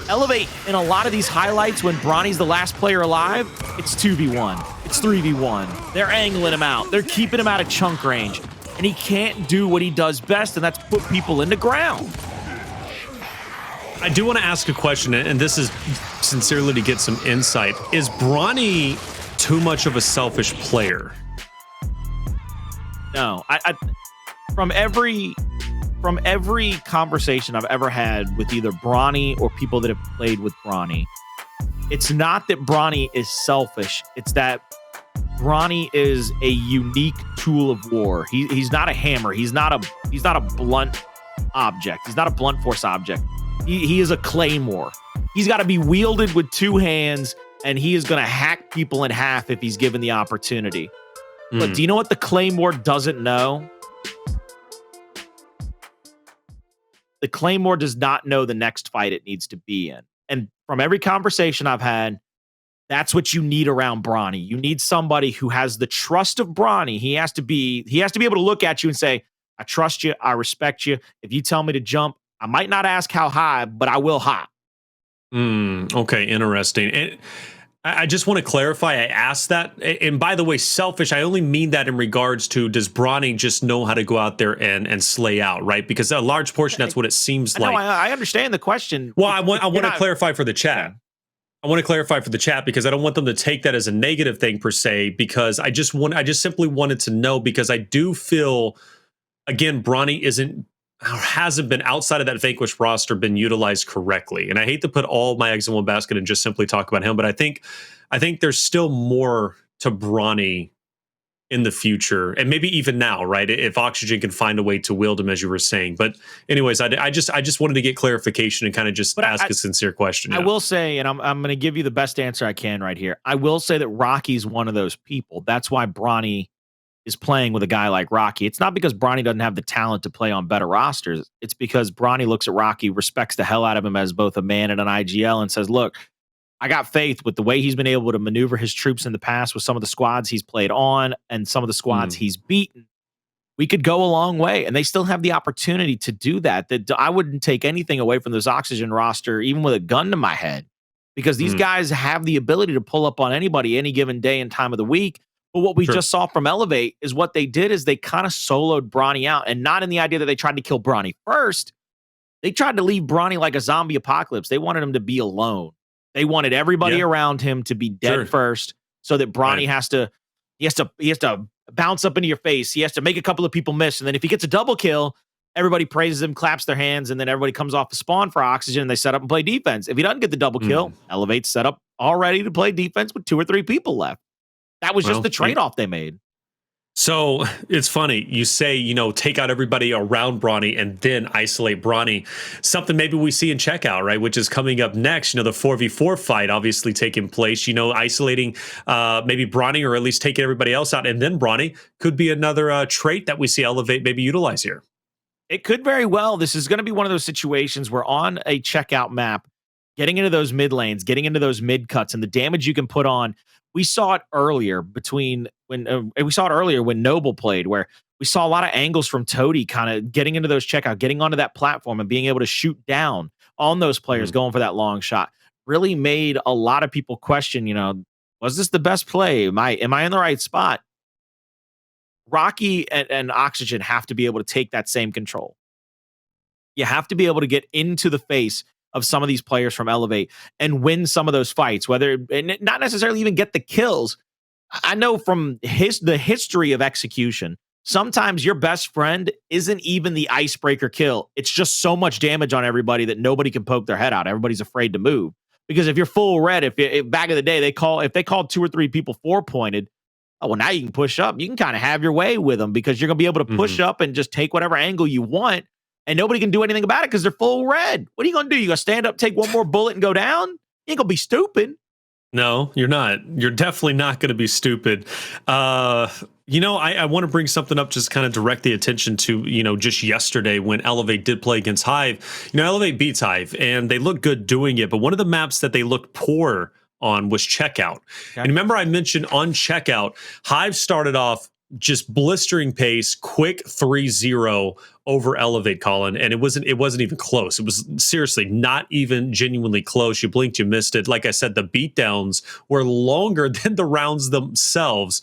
Elevate in a lot of these highlights when Bronny's the last player alive, it's 2v1, it's 3v1. They're angling him out. They're keeping him out of chunk range. And he can't do what he does best, and that's put people in the ground. I do want to ask a question, and this is sincerely to get some insight. Is Bronny too much of a selfish player? No, from every conversation I've ever had with either Bronny or people that have played with Bronny, it's not that Bronny is selfish. It's that Bronny is a unique tool of war. He's not a hammer. He's not a blunt object. He's not a blunt force object. He is a claymore. He's got to be wielded with two hands, and he is going to hack people in half if he's given the opportunity. But do you know what the claymore doesn't know? The claymore does not know the next fight it needs to be in. And from every conversation I've had, that's what you need around Bronny. You need somebody who has the trust of Bronny. He has to be able to look at you and say, I trust you, I respect you. If you tell me to jump, I might not ask how high, but I will hop. Okay, interesting. And I just want to clarify, I asked that. And by the way, selfish, I only mean that in regards to, does Bronny just know how to go out there and slay out, right? Because a large portion, that's what it seems like. No, I understand the question. Well, I want to clarify for the chat. Yeah. I want to clarify for the chat because I don't want them to take that as a negative thing per se, because I just simply wanted to know, because I do feel, again, Bronny hasn't been, outside of that Vanquish roster, been utilized correctly. And I hate to put all my eggs in one basket and just simply talk about him, but I think there's still more to Bronny in the future, and maybe even now, right? If Oxygen can find a way to wield him, as you were saying. But anyways, I just wanted to get clarification and kind of just ask a sincere question. I will say, and I'm going to give you the best answer I can right here. I will say that Rocky's one of those people. That's why Bronny is playing with a guy like Rocky. It's not because Bronny doesn't have the talent to play on better rosters. It's because Bronny looks at Rocky, respects the hell out of him as both a man and an IGL, and says, look, I got faith with the way he's been able to maneuver his troops in the past with some of the squads he's played on and some of the squads he's beaten. We could go a long way, and they still have the opportunity to do that. That I wouldn't take anything away from this Oxygen roster, even with a gun to my head, because these guys have the ability to pull up on anybody any given day and time of the week. But what we just saw from Elevate is what they did is they kind of soloed Bronny out, and not in the idea that they tried to kill Bronny first. They tried to leave Bronny like a zombie apocalypse. They wanted him to be alone. They wanted everybody around him to be dead first, so that Bronny has to bounce up into your face. He has to make a couple of people miss, and then if he gets a double kill, everybody praises him, claps their hands, and then everybody comes off the spawn for Oxygen, and they set up and play defense. If he doesn't get the double kill, Elevate set up all ready to play defense with 2 or 3 people left. That was just the trade-off they made. So it's funny, you say, take out everybody around Bronny and then isolate Bronny. Something maybe we see in Checkout, right? Which is coming up next, the 4v4 fight obviously taking place, isolating maybe Bronny, or at least taking everybody else out. And then Bronny could be another trait that we see Elevate maybe utilize here. It could very well. This is going to be one of those situations where on a Checkout map, getting into those mid lanes, getting into those mid cuts, and the damage you can put on. We saw it earlier when Noble played, where we saw a lot of angles from Toady kind of getting into those Checkout, getting onto that platform and being able to shoot down on those players going for that long shot. Really made a lot of people question, was this the best play? Am I in the right spot? Rocky and Oxygen have to be able to take that same control. You have to be able to get into the face of some of these players from Elevate and win some of those fights, and not necessarily even get the kills. I know from the history of execution, sometimes your best friend isn't even the icebreaker kill. It's just so much damage on everybody that nobody can poke their head out. Everybody's afraid to move. Because if you're full red, if back in the day if they called 2 or 3 people 4-pointed, now you can push up. You can kind of have your way with them because you're going to be able to push up and just take whatever angle you want. And nobody can do anything about it because they're full red. What are you going to do? You going to stand up, take one more bullet, and go down? You ain't going to be stupid. No, you're not. You're definitely not going to be stupid. I want to bring something up, just kind of direct the attention to, just yesterday when Elevate did play against Hive. Elevate beats Hive, and they look good doing it. But one of the maps that they looked poor on was Checkout. Okay. And remember I mentioned on Checkout, Hive started off just blistering pace, quick 3-0 over Elevate, Colin, and it wasn't even close. It was seriously not even genuinely close. You blinked, you missed it. Like I said, the beatdowns were longer than the rounds themselves.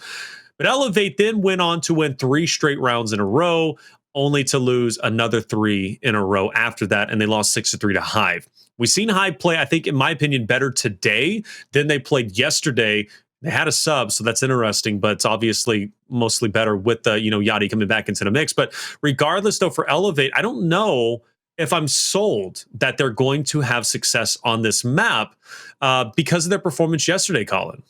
But Elevate then went on to win 3 straight rounds in a row, only to lose another 3 in a row after that, and they lost 6-3 to Hive. We've seen Hive play, I think, in my opinion, better today than they played yesterday. They had a sub, so that's interesting, but it's obviously mostly better with the, Yachty coming back into the mix. But regardless, though, for Elevate, I don't know if I'm sold that they're going to have success on this map because of their performance yesterday, Colin.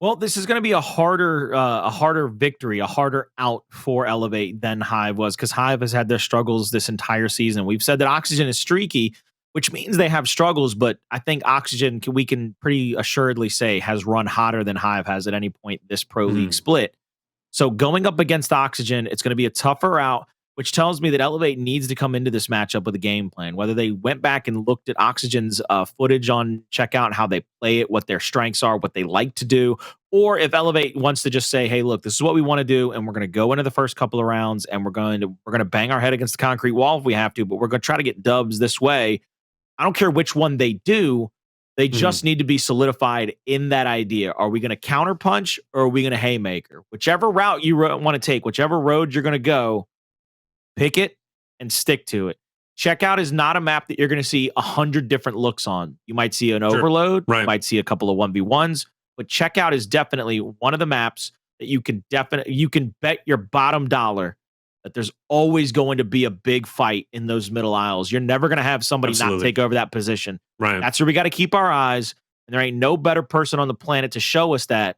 Well, this is going to be a harder victory, a harder out for Elevate than Hive was, because Hive has had their struggles this entire season. We've said that Oxygen is streaky, which means they have struggles, but I think Oxygen, we can pretty assuredly say, has run hotter than Hive has at any point this Pro League split. So going up against Oxygen, it's going to be a tougher out, which tells me that Elevate needs to come into this matchup with a game plan. Whether they went back and looked at Oxygen's footage on Checkout and how they play it, what their strengths are, what they like to do, or if Elevate wants to just say, hey, look, this is what we want to do, and we're going to go into the first couple of rounds, and we're going to bang our head against the concrete wall if we have to, but we're going to try to get dubs this way. I don't care which one they do. They just need to be solidified in that idea. Are we going to counterpunch or are we going to haymaker? Whichever route you want to take, whichever road you're going to go, pick it and stick to it. Checkout is not a map that you're going to see 100 different looks on. You might see an overload. Right. You might see a couple of 1v1s. But Checkout is definitely one of the maps that you can bet your bottom dollar that there's always going to be a big fight in those middle aisles. You're never going to have somebody not take over that position. Right. That's where we got to keep our eyes. And there ain't no better person on the planet to show us that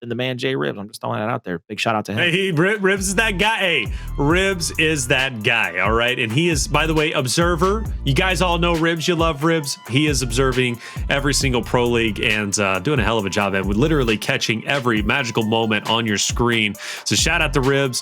than the man Jay Ribs. I'm just throwing that out there. Big shout out to him. Hey, Ribs is that guy. Hey, Ribs is that guy. All right. And he is, by the way, observer. You guys all know Ribs. You love Ribs. He is observing every single Pro League and doing a hell of a job. And we're literally catching every magical moment on your screen. So shout out to Ribs.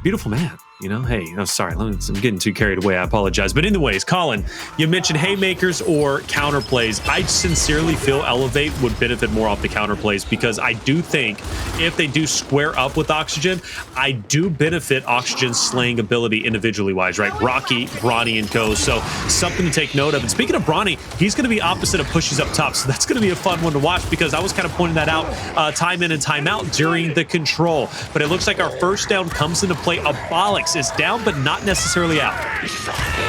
Beautiful man. Hey, I'm sorry, I'm getting too carried away. I apologize. But anyways, Colin, you mentioned haymakers or counterplays. I sincerely feel Elevate would benefit more off the counterplays because I do think if they do square up with Oxygen, I do benefit Oxygen's slaying ability individually wise, right? Rocky, Bronny, and Co. So something to take note of. And speaking of Bronny, he's going to be opposite of Pushyz up top. So that's going to be a fun one to watch because I was kind of pointing that out time in and time out during the control. But it looks like our first down comes into play. Abolics is down, but not necessarily out.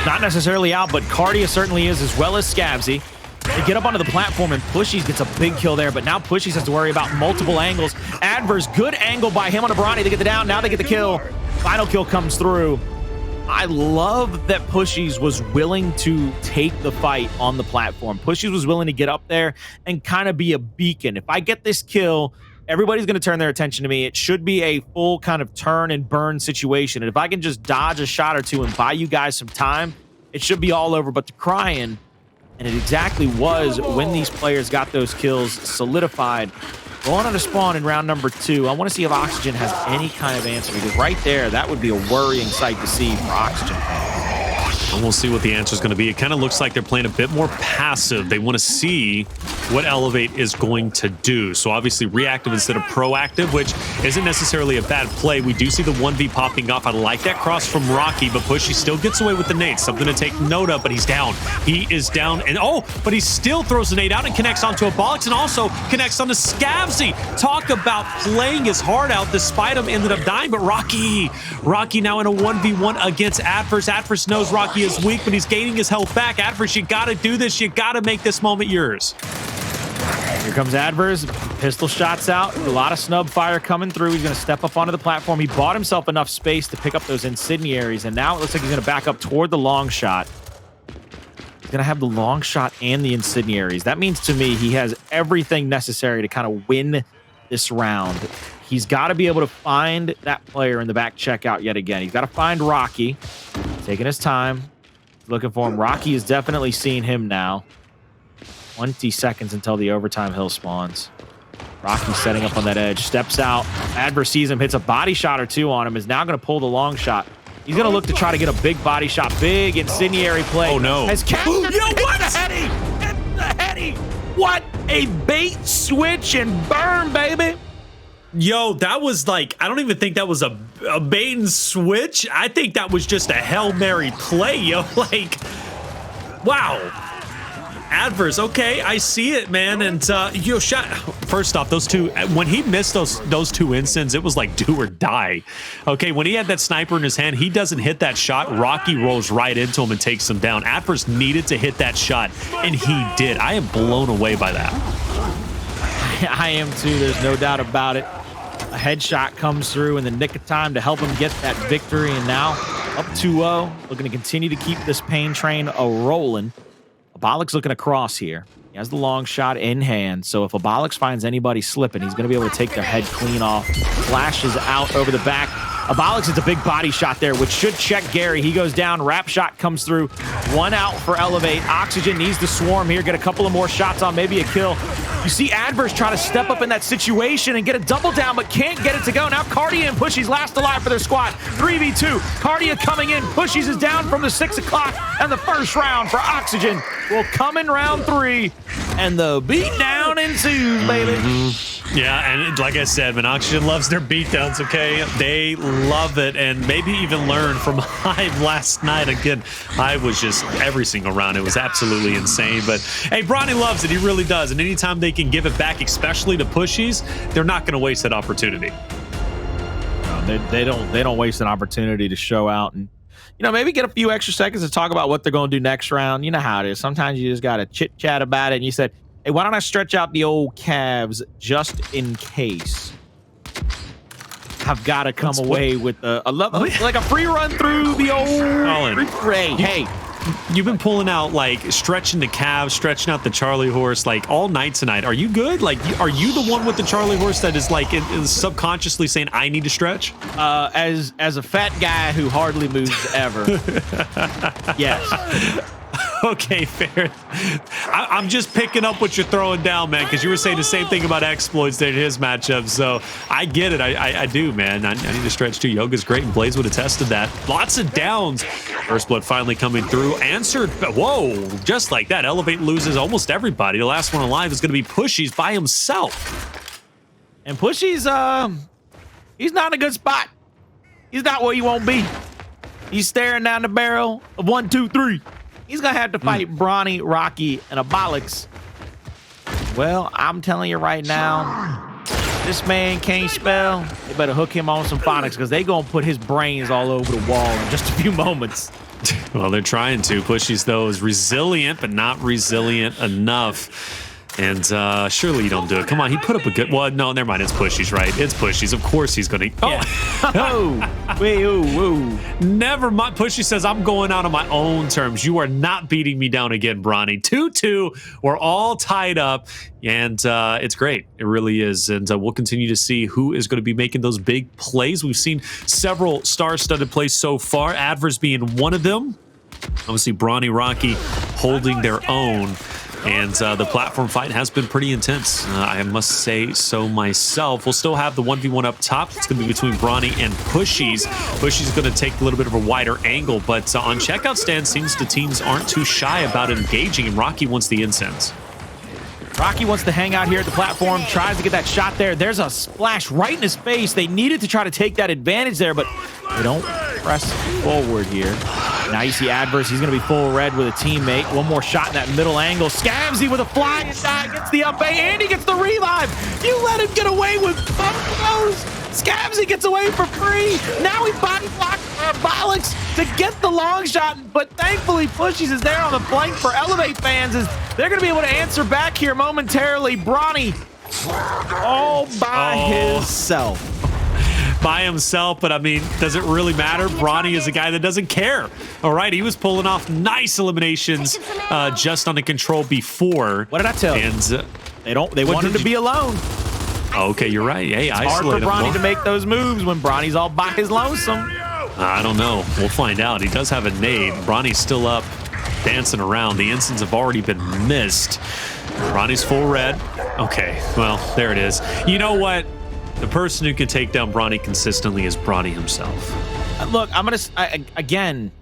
Not necessarily out, but Kardia certainly is, as well as Scavzy. They get up onto the platform, and Pushyz gets a big kill there, but now Pushyz has to worry about multiple angles. Addvers, good angle by him on a Bronny. They get the down, now they get the kill. Final kill comes through. I love that Pushyz was willing to take the fight on the platform. Pushyz was willing to get up there and kind of be a beacon. If I get this kill, everybody's going to turn their attention to me. It should be a full kind of turn and burn situation. And if I can just dodge a shot or two and buy you guys some time, it should be all over. But the crying, and it exactly was when these players got those kills solidified. Going on to spawn in round number 2. I want to see if Oxygen has any kind of answer, because right there, that would be a worrying sight to see for Oxygen fans. And we'll see what the answer is going to be. It kind of looks like they're playing a bit more passive. They want to see what Elevate is going to do. So obviously reactive instead of proactive, which isn't necessarily a bad play. We do see the 1v popping off. I like that cross from Rocky, but Pushy still gets away with the nade. Something to take note of, but he's down. He is down. And but he still throws the nade out and connects onto Abolics and also connects onto Scavzy. Talk about playing his heart out despite him ended up dying. But Rocky now in a 1v1 against Addvers. Addvers knows Rocky is weak, but he's gaining his health back. Addvers, you got to do this. You got to make this moment yours. Here comes Addvers. Pistol shots out. A lot of snub fire coming through. He's going to step up onto the platform. He bought himself enough space to pick up those incendiaries, and now it looks like he's going to back up toward the long shot. He's going to have the long shot and the incendiaries. That means to me he has everything necessary to kind of win this round. He's got to be able to find that player in the back checkout yet again. He's got to find Rocky. Taking his time. Looking for him. Rocky is definitely seeing him now. 20 seconds until the overtime hill spawns. Rocky setting up on that edge. Steps out. Addvers sees him. Hits a body shot or two on him. Is now going to pull the long shot. He's going to look to try to get a big body shot. Big incendiary play. Oh, no. Has captured what? the heady. Hit the heady. What a bait switch and burn, baby. Yo, that was like, I don't even think that was a bait and switch. I think that was just a Hail Mary play, yo. Like, wow. Addvers, okay, I see it, man. And yo, first off, those two, when he missed those two instants, it was like do or die. Okay, when he had that sniper in his hand, he doesn't hit that shot. Rocky rolls right into him and takes him down. Addvers needed to hit that shot, and he did. I am blown away by that. I am too, there's no doubt about it. A headshot comes through in the nick of time to help him get that victory, and now up 2-0, looking to continue to keep this pain train a-rolling. Abolics looking across here. He has the long shot in hand, so if Abolics finds anybody slipping, he's going to be able to take their head clean off. Flashes out over the back. Abolics hits a big body shot there, which should check Gary. He goes down. Wrap shot comes through. One out for Elevate. Oxygen needs to swarm here, get a couple of more shots on, maybe a kill. You see Addvers try to step up in that situation and get a double down, but can't get it to go. Now Kardia and Pushyz last alive for their squad. 3v2. Kardia coming in. Pushyz is down from the 6 o'clock, and the first round for Oxygen will come in round 3. And the beat down ensues, baby. Yeah, and like I said, man, Oxygen loves their beatdowns, okay? They love it, and maybe even learned from Hive last night. Again, Hive was just every single round. It was absolutely insane. But, hey, Bronny loves it. He really does. And anytime they can give it back, especially to Pushyz, they're not going to waste that opportunity. No, they don't waste an opportunity to show out and, you know, maybe get a few extra seconds to talk about what they're going to do next round. You know how it is. Sometimes you just got to chit-chat about it. And you said, hey, why don't I stretch out the old calves just in case? I've got to come away with like a free run through the old Colin. Hey, you've been pulling out, like, stretching the calves, stretching out the Charlie horse, like, all night tonight. Are you good? Like, are you the one with the Charlie horse that is, like, is subconsciously saying, I need to stretch? As a fat guy who hardly moves ever, yes. Okay, fair. I'm just picking up what you're throwing down, man, because you were saying the same thing about exploits there in his matchup. So I get it. I do, man. I need to stretch too. Yoga's great, and Blaze would have tested that. Lots of downs. First blood finally coming through. Answered. Whoa, just like that. Elevate loses almost everybody. The last one alive is going to be Pushyz by himself. And Pushyz, he's not in a good spot. He's not where he won't be. He's staring down the barrel of 1, 2, 3. He's going to have to fight Bronny, Rocky, and Abolics. Well, I'm telling you right now, this man can't spell. You better hook him on some phonics because they're going to put his brains all over the wall in just a few moments. Well, they're trying to. Pushyz, though, is resilient, but not resilient enough. And surely you don't do it. Come on, he put up a good... Well, no, never mind. It's Pushyz, right? It's Pushyz. Of course he's going to... Oh! Yeah. Oh! Wait, ooh. Never mind. Pushyz says, I'm going out on my own terms. You are not beating me down again, Bronny. 2-2. We're all tied up. And it's great. It really is. And we'll continue to see who is going to be making those big plays. We've seen several star-studded plays so far. Addvers being one of them. Obviously, Bronny, Rocky holding their own. And the platform fight has been pretty intense. I must say so myself. We'll still have the 1v1 up top. It's going to be between Bronny and Pushyz. Pushyz is going to take a little bit of a wider angle, but on checkout stand, seems the teams aren't too shy about engaging, and Rocky wants the incense. Rocky wants to hang out here at the platform, tries to get that shot there. There's a splash right in his face. They needed to try to take that advantage there, but they don't press forward here. Now you see Addvers. He's going to be full red with a teammate. One more shot in that middle angle. Scavzy with a flying shot gets the up A, and he gets the revive. You let him get away with both of those. Scavzy gets away for free. Now he body blocks Abolics to get the long shot, but thankfully Pushyz is there on the flank for Elevate fans as they're going to be able to answer back here momentarily. Bronny all by himself. By himself, but I mean, does it really matter? Bronny is a guy that doesn't care. All right, he was pulling off nice eliminations just on the control before. What did I tell you? And they want him to be alone. Okay, you're right. Hey, it's hard for Bronny to make those moves when Bronny's all by his lonesome. I don't know. We'll find out. He does have a nade. Bronny's still up, dancing around. The incense have already been missed. Bronny's full red. Okay, well, there it is. You know what? The person who can take down Bronny consistently is Bronny himself. Look, again,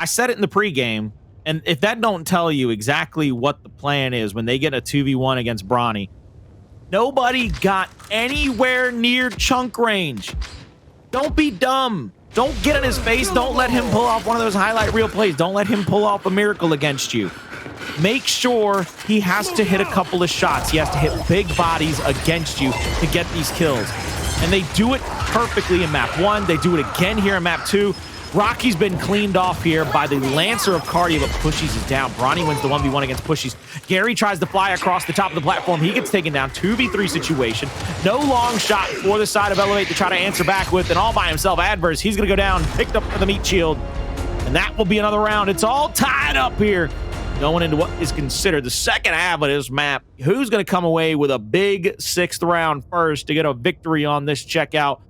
I said it in the pregame, and if that don't tell you exactly what the plan is when they get a 2v1 against Bronny, nobody got anywhere near chunk range. Don't be dumb. Don't get in his face. Don't let him pull off one of those highlight reel plays. Don't let him pull off a miracle against you. Make sure he has to hit a couple of shots. He has to hit big bodies against you to get these kills. And they do it perfectly in map 1. They do it again here in map 2. Rocky's been cleaned off here by the Lancer of Kardia, but Pushyz is down. Bronny wins the 1v1 against Pushyz. Gary tries to fly across the top of the platform. He gets taken down. 2v3 situation. No long shot for the side of Elevate to try to answer back with, and all by himself, Addvers. He's going to go down, picked up for the meat shield. And that will be another round. It's all tied up here. Going into what is considered the second half of this map. Who's going to come away with a big 6th round first to get a victory on this checkout?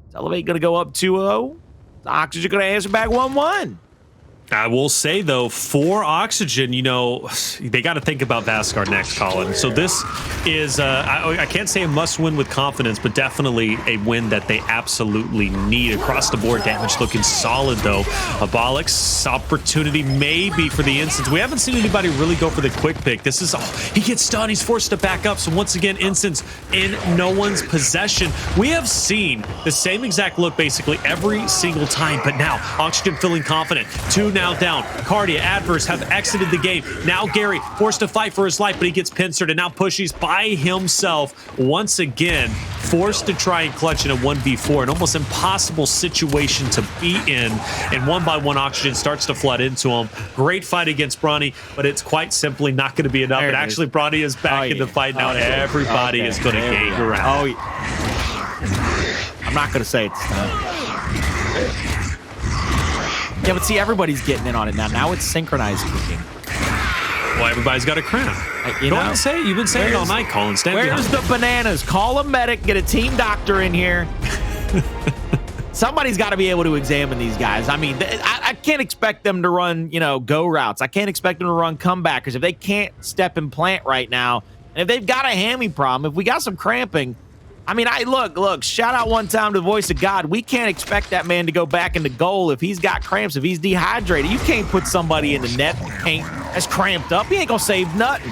Is Elevate going to go up 2-0? Oxygen going to answer back 1-1. I will say, though, for Oxygen, you know, they got to think about Vasgar next, Colin. So this is, I can't say a must-win with confidence, but definitely a win that they absolutely need. Across the board, damage looking solid, though. Abolics, opportunity maybe for the instance. We haven't seen anybody really go for the quick pick. This is, he gets stunned. He's forced to back up. So once again, instance in no one's possession. We have seen the same exact look basically every single time, but now Oxygen feeling confident. 2 now down. Kardia, Addvers have exited the game. Now Gary forced to fight for his life, but he gets pincered, and now Pushyz by himself once again, forced to try and clutch in a 1v4, an almost impossible situation to be in, and 1-by-1 Oxygen starts to flood into him. Great fight against Bronny, but it's quite simply not going to be enough, and actually Bronny is back in the fight now. Everybody is going to gang around. I'm not going to say it's yeah, but see, everybody's getting in on it now. Now it's synchronized kicking. Well, everybody's got a crown. You know, say it. You've been saying it all night, Colin. Where's the bananas? Call a medic, get a team doctor in here. Somebody's got to be able to examine these guys. I mean, I can't expect them to run, you know, go routes. I can't expect them to run comebackers if they can't step and plant right now. And if they've got a hammy problem, if we got some cramping, I mean, look, shout out one time to the voice of God. We can't expect that man to go back into goal if he's got cramps, if he's dehydrated. You can't put somebody in the net that's cramped up. He ain't going to save nothing.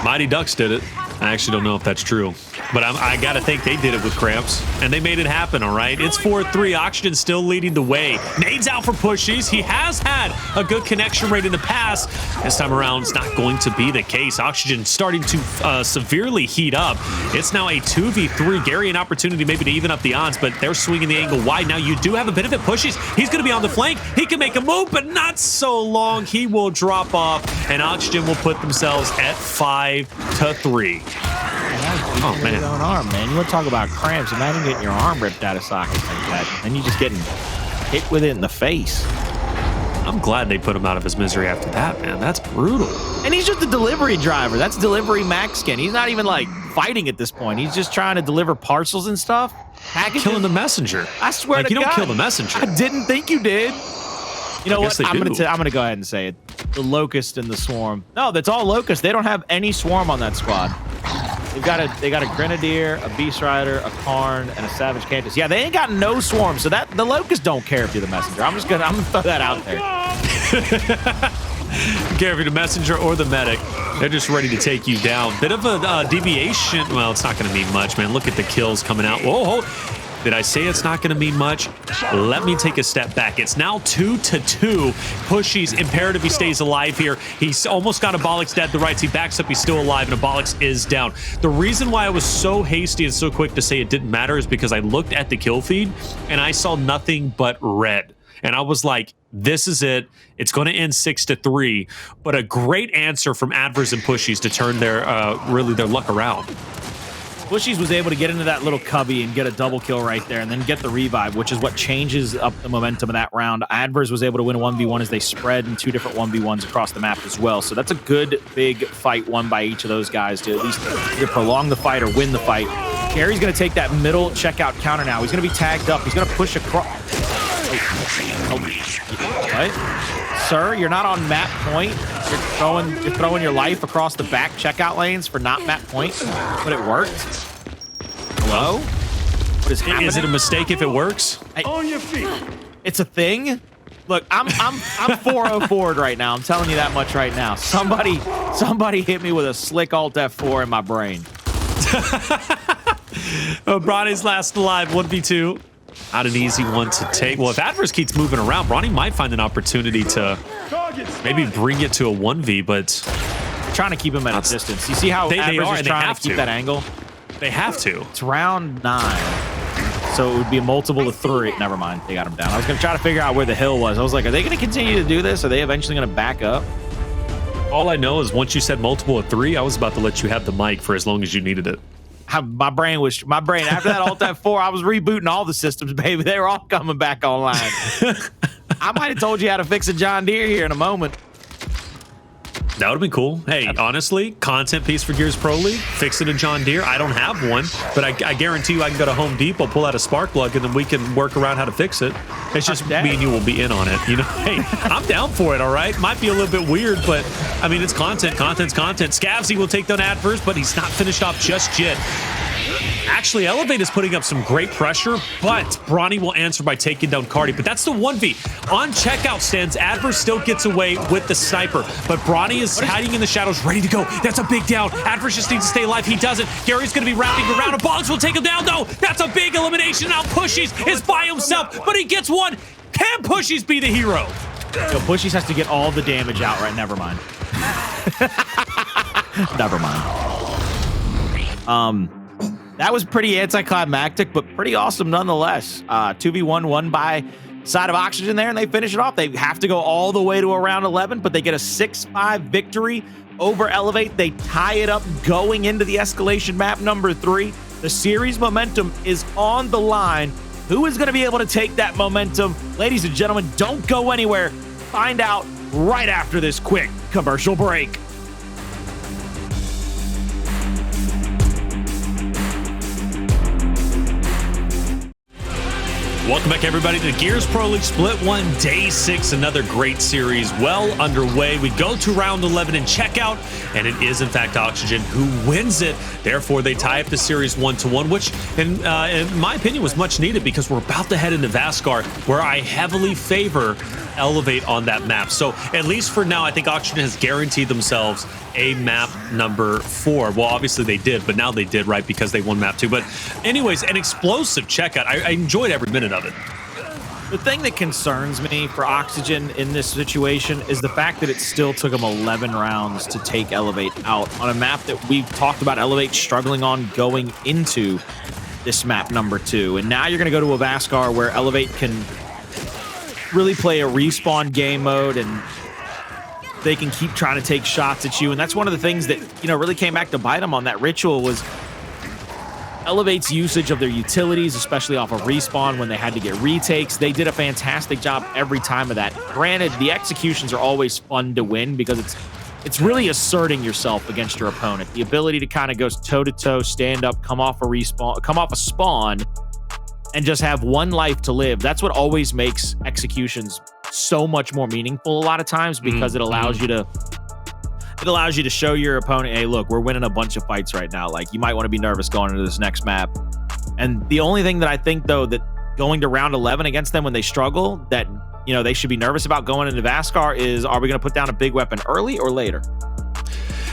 Mighty Ducks did it. I actually don't know if that's true, but I got to think they did it with cramps, and they made it happen, all right? It's 4-3. Oxygen still leading the way. Nades out for Pushyz. He has had a good connection rate in the past. This time around, it's not going to be the case. Oxygen starting to severely heat up. It's now a 2v3. Gary, an opportunity maybe to even up the odds, but they're swinging the angle wide. Now you do have a benefit. Pushyz, he's going to be on the flank. He can make a move, but not so long. He will drop off, and Oxygen will put themselves at 5-3. Oh, man. Your own arm, man. You want to talk about cramps. Imagine getting your arm ripped out of socket like that. And you just getting hit with it in the face. I'm glad they put him out of his misery after that, man. That's brutal. And he's just a delivery driver. That's delivery max skin. He's not even, like, fighting at this point. He's just trying to deliver parcels and stuff. Killing the messenger. I swear to God. You don't kill the messenger. I didn't think you did. You know what? I'm gonna go ahead and say it. The Locust and the Swarm. No, that's all Locust. They don't have any Swarm on that squad. They got a Grenadier, a Beast Rider, a Karn, and a Savage Cantus. Yeah, they ain't got no Swarm, so that the Locusts don't care if you're the messenger. I'm gonna throw that out there. Care if you're the messenger or the medic. They're just ready to take you down. Bit of a deviation. Well, it's not gonna mean much, man. Look at the kills coming out. Whoa. Did I say it's not going to mean much? Let me take a step back. It's now 2-2. Pushyz, imperative he stays alive here. He's almost got Abolics dead. The rights, he backs up, he's still alive, and Abolics is down. The reason why I was so hasty and so quick to say it didn't matter is because I looked at the kill feed, and I saw nothing but red. And I was like, this is it. It's going to end 6-3. But a great answer from Addvers and Pushyz to turn their really their luck around. Pushyz was able to get into that little cubby and get a double kill right there and then get the revive, which is what changes up the momentum of that round. Addvers was able to win a 1v1 as they spread in 2 different 1v1s across the map as well. So that's a good, big fight won by each of those guys to at least either prolong the fight or win the fight. Gary's going to take that middle checkout counter now. He's going to be tagged up. He's going to push across. What? Sir, you're not on map point. You're throwing your life across the back checkout lanes for not map point, but it worked. Hello? What is happening? Is it a mistake if it works? On your feet. It's a thing. Look, I'm 4-0 forward right now. I'm telling you that much right now. Somebody hit me with a slick Alt F4 in my brain. Bronny's last alive, 1v2. Not an easy one to take. Well, if Addvers keeps moving around, Bronny might find an opportunity to maybe bring it to a 1v, but trying to keep him at a distance. You see how Addvers is trying to keep that angle? They have to. It's round 9. So it would be a multiple of 3. Never mind. They got him down. I was going to try to figure out where the hill was. I was like, are they going to continue to do this? Are they eventually going to back up? All I know is once you said multiple of 3, I was about to let you have the mic for as long as you needed it. My brain after that Alt F4, I was rebooting all the systems, baby. They were all coming back online. I might have told you how to fix a John Deere here in a moment. That would have been cool. Hey, honestly, content piece for Gears Pro League, fix it in John Deere. I don't have one, but I guarantee you I can go to Home Depot, pull out a spark plug, and then we can work around how to fix it. It's just me and you will be in on it. You know, hey, I'm down for it, all right? Might be a little bit weird, but, I mean, it's content. Content's content. Scavzy will take down Addvers, but he's not finished off just yet. Actually, Elevate is putting up some great pressure, but Bronny will answer by taking down Kardia. But that's the 1v. On checkout stands, Addvers still gets away with the sniper, but Bronny is hiding in the shadows, ready to go. That's a big down. Addvers just needs to stay alive. He doesn't. Gary's going to be wrapping around. Abolics will take him down, though. That's a big elimination. Now Pushyz is by himself, but he gets one. Can Pushyz be the hero? So Pushyz has to get all the damage out, right? Never mind. Never mind. That was pretty anticlimactic, but pretty awesome nonetheless. 2v1 won by side of Oxygen there, and they finish it off. They have to go all the way to around 11, but they get a 6-5 victory over Elevate. They tie it up going into the Escalation map number 3. The series momentum is on the line. Who is going to be able to take that momentum? Ladies and gentlemen, don't go anywhere. Find out right after this quick commercial break. Welcome back, everybody, to the Gears Pro League Split 1, Day 6. Another great series well underway. We go to round 11 and check out, and it is, in fact, Oxygen who wins it. Therefore, they tie up the series 1-1, which, in my opinion, was much needed because we're about to head into Vasgar, where I heavily favor Elevate on that map. So at least for now, I think Oxygen has guaranteed themselves a map number 4. Well, obviously they did, but now they did, right? Because they won map 2. But anyways, an explosive checkout. I enjoyed every minute of it. The thing that concerns me for Oxygen in this situation is the fact that it still took them 11 rounds to take Elevate out on a map that we've talked about Elevate struggling on going into this map number 2. And now you're going to go to a Vasgar where Elevate can really play a respawn game mode and they can keep trying to take shots at you. And that's one of the things that, you know, really came back to bite them on that ritual was Elevate's usage of their utilities, especially off of respawn when they had to get retakes. They did a fantastic job every time of that. Granted, the executions are always fun to win because it's really asserting yourself against your opponent. The ability to kind of go toe-to-toe, stand up, come off a spawn, and just have one life to live. That's what always makes executions so much more meaningful a lot of times because it allows you to show your opponent, hey, look, we're winning a bunch of fights right now. Like, you might want to be nervous going into this next map. And the only thing that I think, though, that going to round 11 against them when they struggle, that, you know, they should be nervous about going into Vasgar is, are we going to put down a big weapon early or later?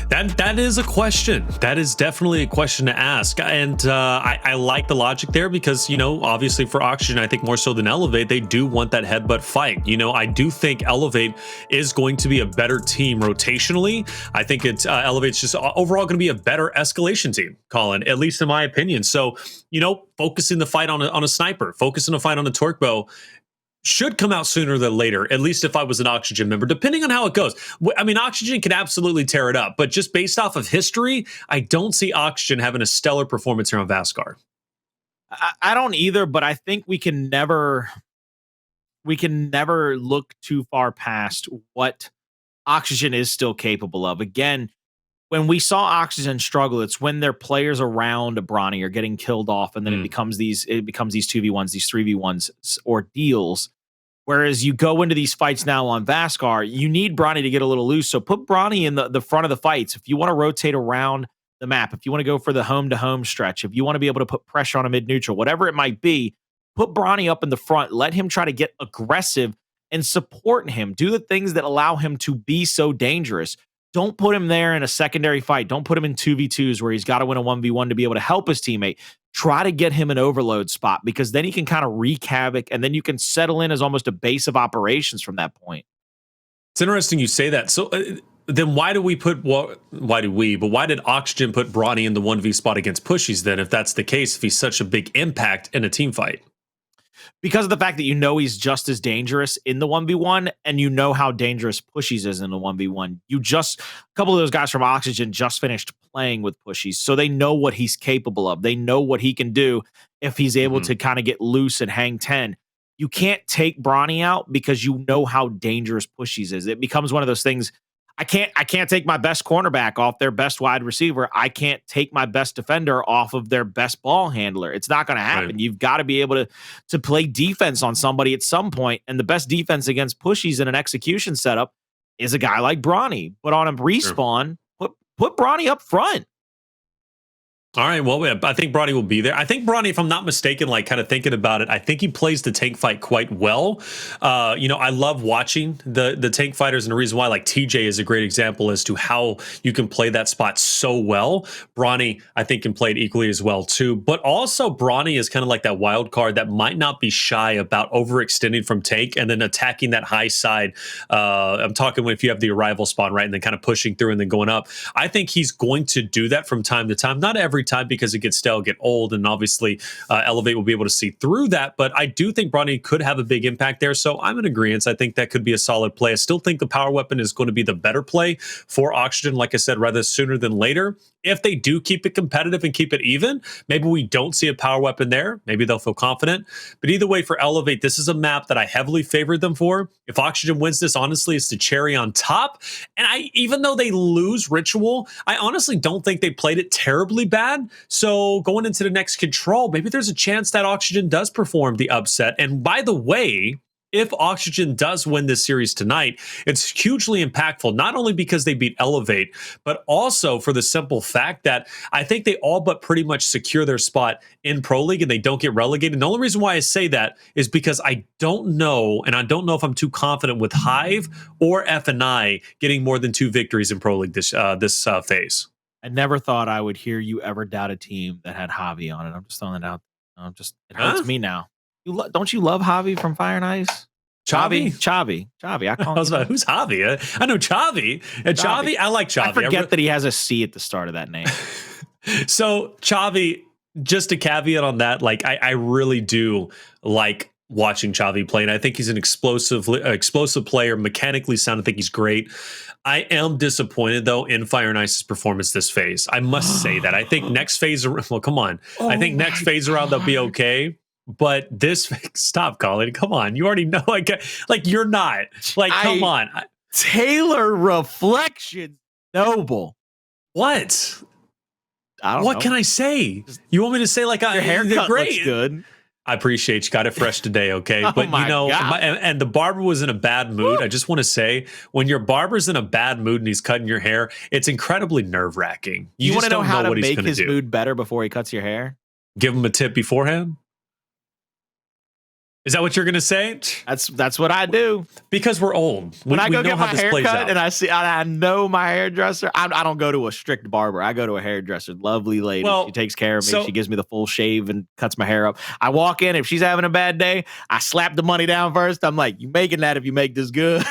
That is a question. That is definitely a question to ask. And I like the logic there because, you know, obviously for Oxygen, I think more so than Elevate, they do want that headbutt fight. You know, I do think Elevate is going to be a better team rotationally. I think it's Elevate's just overall going to be a better escalation team, Colin, at least in my opinion. So, you know, focusing the fight on a sniper, focusing the fight on a torque bow, should come out sooner than later, at least if I was an Oxygen member, depending on how it goes. I mean, Oxygen can absolutely tear it up, but just based off of history, I don't see Oxygen having a stellar performance here on Vasgar. I don't either, but I think we can never look too far past what Oxygen is still capable of. Again, when we saw Oxygen struggle, it's when their players around Bronny are getting killed off, and then it becomes these 2v1s, these 3v1s ordeals. Whereas you go into these fights now on Vasgar, you need Bronny to get a little loose. So put Bronny in the front of the fights. If you want to rotate around the map, if you want to go for the home-to-home stretch, if you want to be able to put pressure on a mid-neutral, whatever it might be, put Bronny up in the front. Let him try to get aggressive and support him. Do the things that allow him to be so dangerous. Don't put him there in a secondary fight. Don't put him in 2v2s where he's got to win a 1v1 to be able to help his teammate. Try to get him an overload spot because then he can kind of wreak havoc and then you can settle in as almost a base of operations from that point. It's interesting you say that. So then why did Oxygen put Bronny in the 1v spot against Pushyz then, if that's the case, if he's such a big impact in a team fight? Because of the fact that you know he's just as dangerous in the 1v1 and you know how dangerous Pushyz is in the 1v1. A couple of those guys from Oxygen just finished playing with Pushyz, so they know what he's capable of. They know what he can do if he's able to kind of get loose and hang 10. You can't take Bronny out because you know how dangerous Pushyz is. It becomes one of those things. I can't take my best cornerback off their best wide receiver. I can't take my best defender off of their best ball handler. It's not going to happen. Right. You've got to be able to play defense on somebody at some point, and the best defense against Pushyz in an execution setup is a guy like Bronny. But on a respawn, put Bronny up front. All right, well, I think Bronny will be there. I think Bronny, if I'm not mistaken, like kind of thinking about it, I think he plays the tank fight quite well. You know, I love watching the tank fighters, and the reason why, like TJ is a great example as to how you can play that spot so well. Bronny, I think, can play it equally as well too. But also, Bronny is kind of like that wild card that might not be shy about overextending from tank and then attacking that high side. I'm talking if you have the arrival spawn, right, and then kind of pushing through and then going up. I think he's going to do that from time to time. Not every time because it gets stale, get old, and obviously Elevate will be able to see through that. But I do think Bronny could have a big impact there. So I'm in agreement. I think that could be a solid play. I still think the power weapon is going to be the better play for Oxygen, like I said, rather sooner than later. If they do keep it competitive and keep it even, maybe we don't see a power weapon there. Maybe they'll feel confident. But either way, for Elevate, this is a map that I heavily favored them for. If Oxygen wins this, honestly, it's the cherry on top. And even though they lose Ritual, I honestly don't think they played it terribly bad. So going into the next control, maybe there's a chance that Oxygen does perform the upset. And by the way, if Oxygen does win this series tonight, it's hugely impactful, not only because they beat Elevate, but also for the simple fact that I think they all but pretty much secure their spot in Pro League and they don't get relegated. And the only reason why I say that is because I don't know, and I don't know if I'm too confident with Hive or F&I getting more than 2 victories in Pro League this phase. I never thought I would hear you ever doubt a team that had Javi on it. I'm just throwing it out. It hurts me now. Don't you love Javi from Fire and Ice? Chavi. I call him. Who's Javi? I know Chavi. And Chavi, I like Chavi. I forget that he has a C at the start of that name. So Chavi, just a caveat on that, like I really do like watching Chavi play, and I think he's an explosive player, mechanically sound. I think he's great. I am disappointed though in Fire and Ice's performance this phase. I must say that. I think next phase, well, come on. I think next phase around they'll be okay. But this, stop, Colin. Come on, you already know. Like you're not. Like, come on. Taylor Reflection Noble. What? I don't know. What can I say? You want me to say like your haircut great? Looks good. I appreciate you got it fresh today, okay? But you know, and the barber was in a bad mood. I just want to say, when your barber's in a bad mood and he's cutting your hair, it's incredibly nerve-wracking. You want to know how to make his do. mood better before he cuts your hair? Give him a tip beforehand? Is that what you're going to say? That's what I do. Because we're old. When I go get my hair cut and I know my hairdresser, I don't go to a strict barber. I go to a hairdresser. Lovely lady. Well, she takes care of me. She gives me the full shave and cuts my hair up. I walk in. If she's having a bad day, I slap the money down first. I'm like, you making that if you make this good.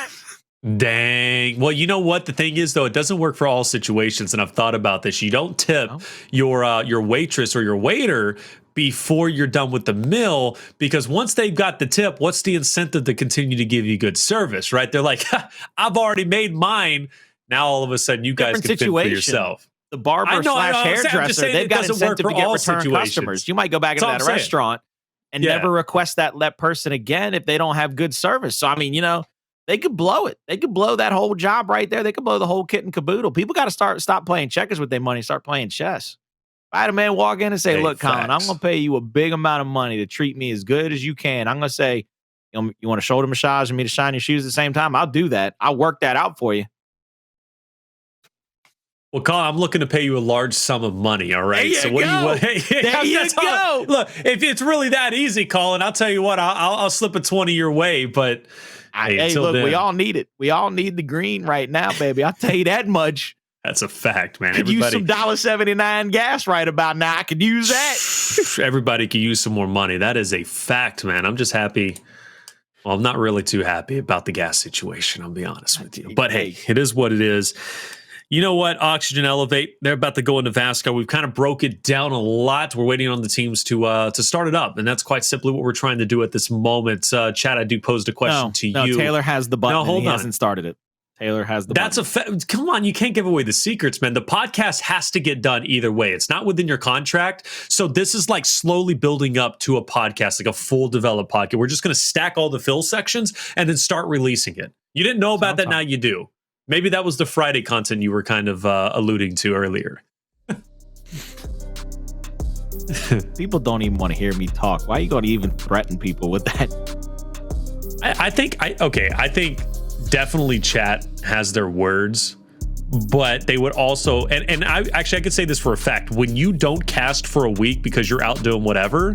Dang. Well, you know what? The thing is, though, it doesn't work for all situations. And I've thought about this. You don't tip your waitress or your waiter before you're done with the meal, because once they've got the tip, what's the incentive to continue to give you good service, right? They're like, I've already made mine. Now all of a sudden you guys can fend for yourself. The barber slash hairdresser, they've got incentive to get return customers. You might go back into that restaurant and never request that person again if they don't have good service. So, I mean, you know, they could blow it. They could blow that whole job right there. They could blow the whole kit and caboodle. People got to stop playing checkers with their money, start playing chess. I had a man walk in and say, look, Colin, I'm going to pay you a big amount of money to treat me as good as you can. I'm going to say, you want a shoulder massage and me to shine your shoes at the same time? I'll do that. I'll work that out for you. Well, Colin, I'm looking to pay you a large sum of money, all right? There you go. Look, if it's really that easy, Colin, I'll tell you what, I'll slip a 20 your way, but hey, look, we all need it. We all need the green right now, baby. I'll tell you that much. That's a fact, man. Could use some $1.79 gas right about now. I could use that. Everybody could use some more money. That is a fact, man. I'm just happy. Well, I'm not really too happy about the gas situation, I'll be honest with you. But hey, it is what it is. You know what? Oxygen Elevate, they're about to go into Vasgar. We've kind of broke it down a lot. We're waiting on the teams to start it up, and that's quite simply what we're trying to do at this moment. Chad, I do pose a question to you. No, Taylor has the button. No, hold on. He hasn't started it. Taylor has the That's button. Come on, you can't give away the secrets, man. The podcast has to get done either way. It's not within your contract. So this is like slowly building up to a podcast, like a full developed podcast. We're just going to stack all the fill sections and then start releasing it. You didn't know about that, now you do. Maybe that was the Friday content you were kind of alluding to earlier. People don't even want to hear me talk. Why are you going to even threaten people with that? I think definitely chat has their words, but they would also, and I could say this for a fact, when you don't cast for a week because you're out doing whatever,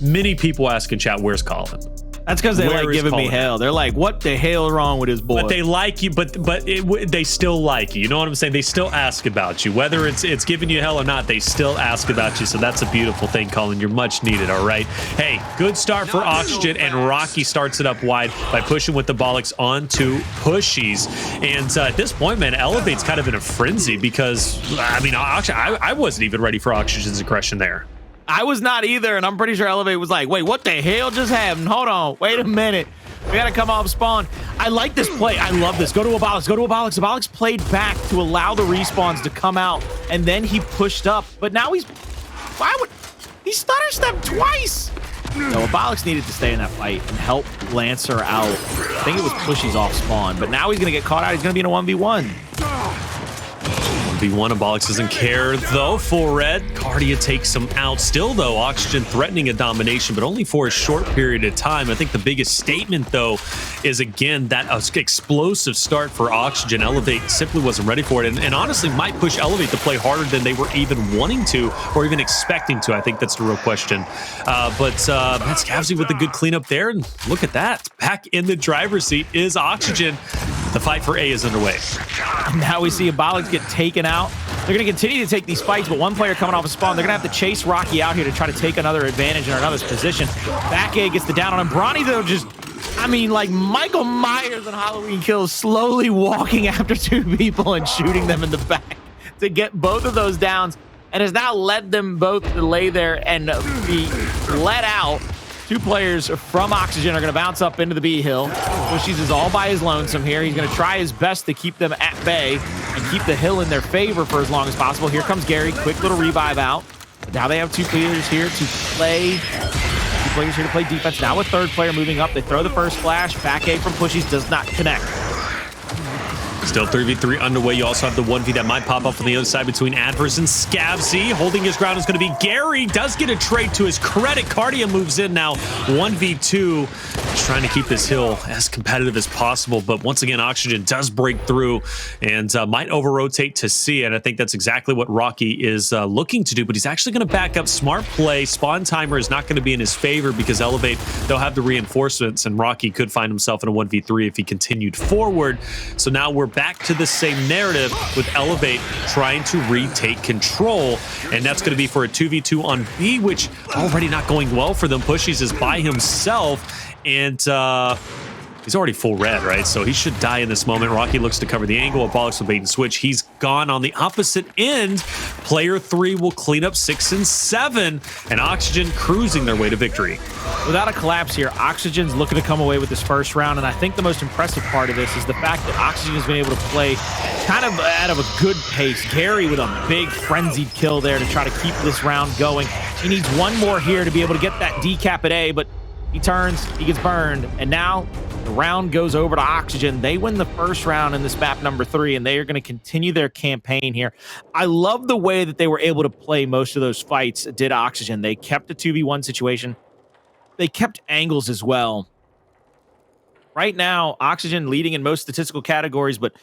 many people ask in chat, where's Colin? That's because they like giving me hell. They're like, what the hell is wrong with his boy? But they like you, but they still like you. You know what I'm saying? They still ask about you. Whether it's giving you hell or not, they still ask about you. So that's a beautiful thing, Colin. You're much needed, all right? Hey, good start for Oxygen, and Rocky starts it up wide by pushing with the Abolics onto Pushyz. And at this point, man, Elevate's kind of in a frenzy because, I mean, I wasn't even ready for Oxygen's aggression there. I was not either, and I'm pretty sure Elevate was like, wait, what the hell just happened? Hold on, wait a minute. We gotta come off spawn. I like this play. I love this. Go to Abolics, go to Abolics. Abolics played back to allow the respawns to come out, and then he pushed up. But now he stutter stepped twice. No, Abolics needed to stay in that fight and help Lancer out. I think it was Pushyz off spawn, but now he's gonna get caught out. He's gonna be in a 1v1. 1v1. Abolics doesn't care, though. Full red. Kardia takes him out. Still, though, Oxygen threatening a domination, but only for a short period of time. I think the biggest statement, though, is, again, that explosive start for Oxygen. Elevate simply wasn't ready for it, and honestly might push Elevate to play harder than they were even wanting to or even expecting to. I think that's the real question. But that's Scavzy with the good cleanup there, and look at that. Back in the driver's seat is Oxygen. The fight for A is underway. Now we see Abolics get taken out. They're going to continue to take these fights, but one player coming off a spawn. They're going to have to chase Rocky out here to try to take another advantage in another position. Back A gets the down on him. Bronny, though, just, I mean, like Michael Myers in Halloween Kills, slowly walking after two people and shooting them in the back to get both of those downs, and has now led them both to lay there and be let out. Two players from Oxygen are going to bounce up into the B hill. Pushyz is all by his lonesome here. He's going to try his best to keep them at bay and keep the hill in their favor for as long as possible. Here comes Gary. Quick little revive out. But now they have two players here to play. Two players here to play defense. Now a third player moving up. They throw the first flash. Back A from Pushyz does not connect. Still 3v3 underway. You also have the 1v that might pop up on the other side between Addvers and Scavzy. Holding his ground is going to be Gary. Does get a trade to his credit. Kardia moves in now. 1v2. Just trying to keep this hill as competitive as possible. But once again, Oxygen does break through and might over-rotate to C. And I think that's exactly what Rocky is looking to do. But he's actually going to back up. Smart play. Spawn timer is not going to be in his favor because Elevate, they'll have the reinforcements. And Rocky could find himself in a 1v3 if he continued forward. So now we're back to the same narrative with Elevate trying to retake control, and that's going to be for a 2v2 on B, which already not going well for them. Pushyz is by himself, and he's already full red, right? So he should die in this moment. Rocky looks to cover the angle. Abolics will bait and switch. He's gone on the opposite end. Player 3 will clean up 6 and 7, and Oxygen cruising their way to victory. Without a collapse here, Oxygen's looking to come away with this first round, and I think the most impressive part of this is the fact that Oxygen's been able to play kind of out of a good pace. Gary with a big frenzied kill there to try to keep this round going. He needs one more here to be able to get that decap at A, but he turns, he gets burned, and now the round goes over to Oxygen. They win the first round in this map number 3, and they are going to continue their campaign here. I love the way that they were able to play most of those fights, did Oxygen. They kept a 2v1 situation. They kept angles as well. Right now, Oxygen leading in most statistical categories, but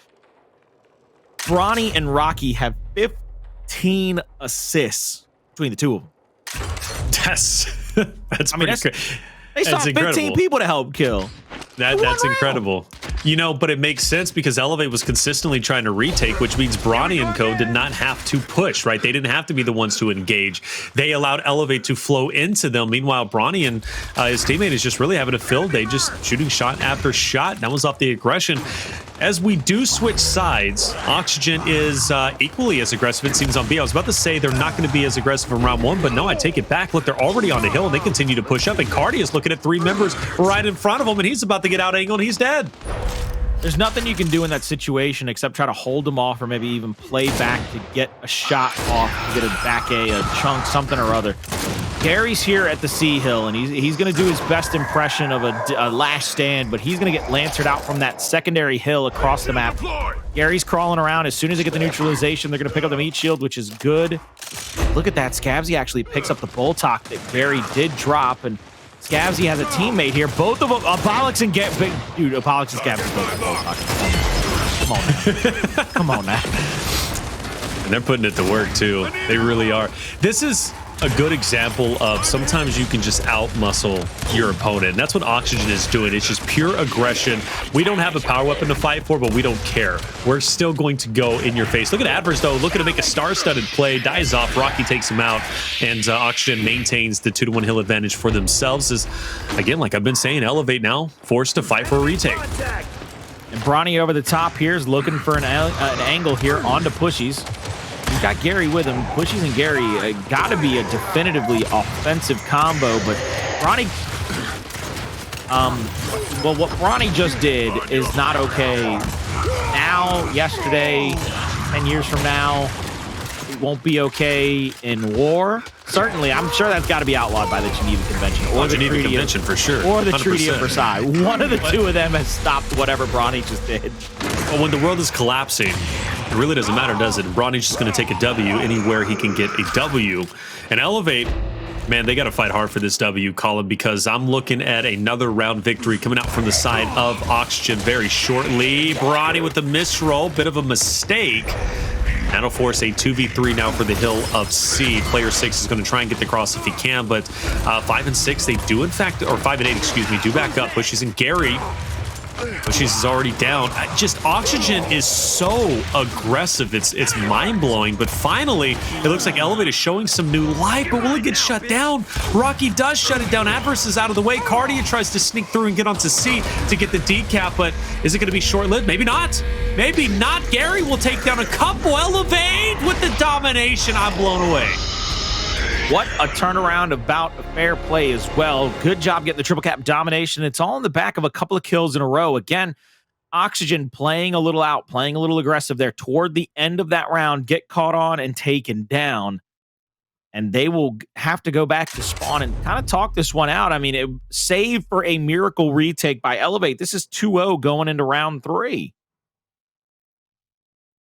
Bronny and Rocky have 15 assists between the two of them. That's pretty great. They saw 15 people to help kill. That's incredible. You know, but it makes sense because Elevate was consistently trying to retake, which means Bronny and co did not have to push, right? They didn't have to be the ones to engage. They allowed Elevate to flow into them. Meanwhile, Bronny and his teammate is just really having a field day, just shooting shot after shot. That was off the aggression. As we do switch sides, Oxygen is equally as aggressive, it seems, on B. I was about to say they're not going to be as aggressive in round 1, but no, I take it back. Look, they're already on the hill, and they continue to push up, and Kardia is looking at 3 members right in front of him, and he's about to get out-angled, and he's dead. There's nothing you can do in that situation except try to hold them off or maybe even play back to get a shot off, to get a back a chunk, something or other. Gary's here at the C hill, and he's going to do his best impression of a last stand, but he's going to get lancered out from that secondary hill across the map. Gary's crawling around. As soon as they get the neutralization, they're going to pick up the meat shield, which is good. Look at that. Scavzy actually picks up the Boltok that Gary did drop, and Scavzy has a teammate here. Both of them, Abolics and dude, Abolics and Scavzy both have Boltok. Come on now. Come on now. And they're putting it to work, too. They really are. This is a good example of sometimes you can just out-muscle your opponent. And that's what Oxygen is doing. It's just pure aggression. We don't have a power weapon to fight for, but we don't care. We're still going to go in your face. Look at Addvers, though, looking to make a star-studded play. Dies off. Rocky takes him out. And Oxygen maintains the 2-1 hill advantage for themselves. As, again, like I've been saying, Elevate now forced to fight for a retake. And Bronny over the top here is looking for an angle here onto Pushyz. He's got Gary with him. Pushyz and Gary got to be a definitively offensive combo, but Bronny... well, what Bronny just did is not okay. Now, yesterday, 10 years from now, it won't be okay in war. Certainly, I'm sure that's got to be outlawed by the Geneva Convention. Or the Geneva Convention, for sure. Or the 100%. Treaty of Versailles. One of the two of them has stopped whatever Bronny just did. Well, when the world is collapsing, it really doesn't matter, does it? Bronny's just going to take a W anywhere he can get a W. And Elevate, man, they got to fight hard for this W, Colin, because I'm looking at another round victory coming out from the side of Oxygen very shortly. Bronny with the misroll, bit of a mistake. That'll force a 2v3 now for the Hill of C. Player 6 is going to try and get the cross if he can, but 5 and 6, they do in fact, or 5 and 8, excuse me, do back up. Pushyz and Gary. Pushyz is already down. Just Oxygen is so aggressive. It's mind-blowing. But finally, it looks like Elevate is showing some new life. But will it get shut down? Rocky does shut it down. Addvers is out of the way. Kardia tries to sneak through and get onto C to get the decap. But is it going to be short-lived? Maybe not. Maybe not. Gary will take down a couple. Elevate with the domination. I'm blown away. What a turnaround about a fair play as well. Good job getting the triple cap domination. It's all in the back of a couple of kills in a row. Again, Oxygen playing a little out, playing a little aggressive there toward the end of that round, get caught on and taken down. And they will have to go back to spawn and kind of talk this one out. I mean, save for a miracle retake by Elevate. This is 2-0 going into round 3.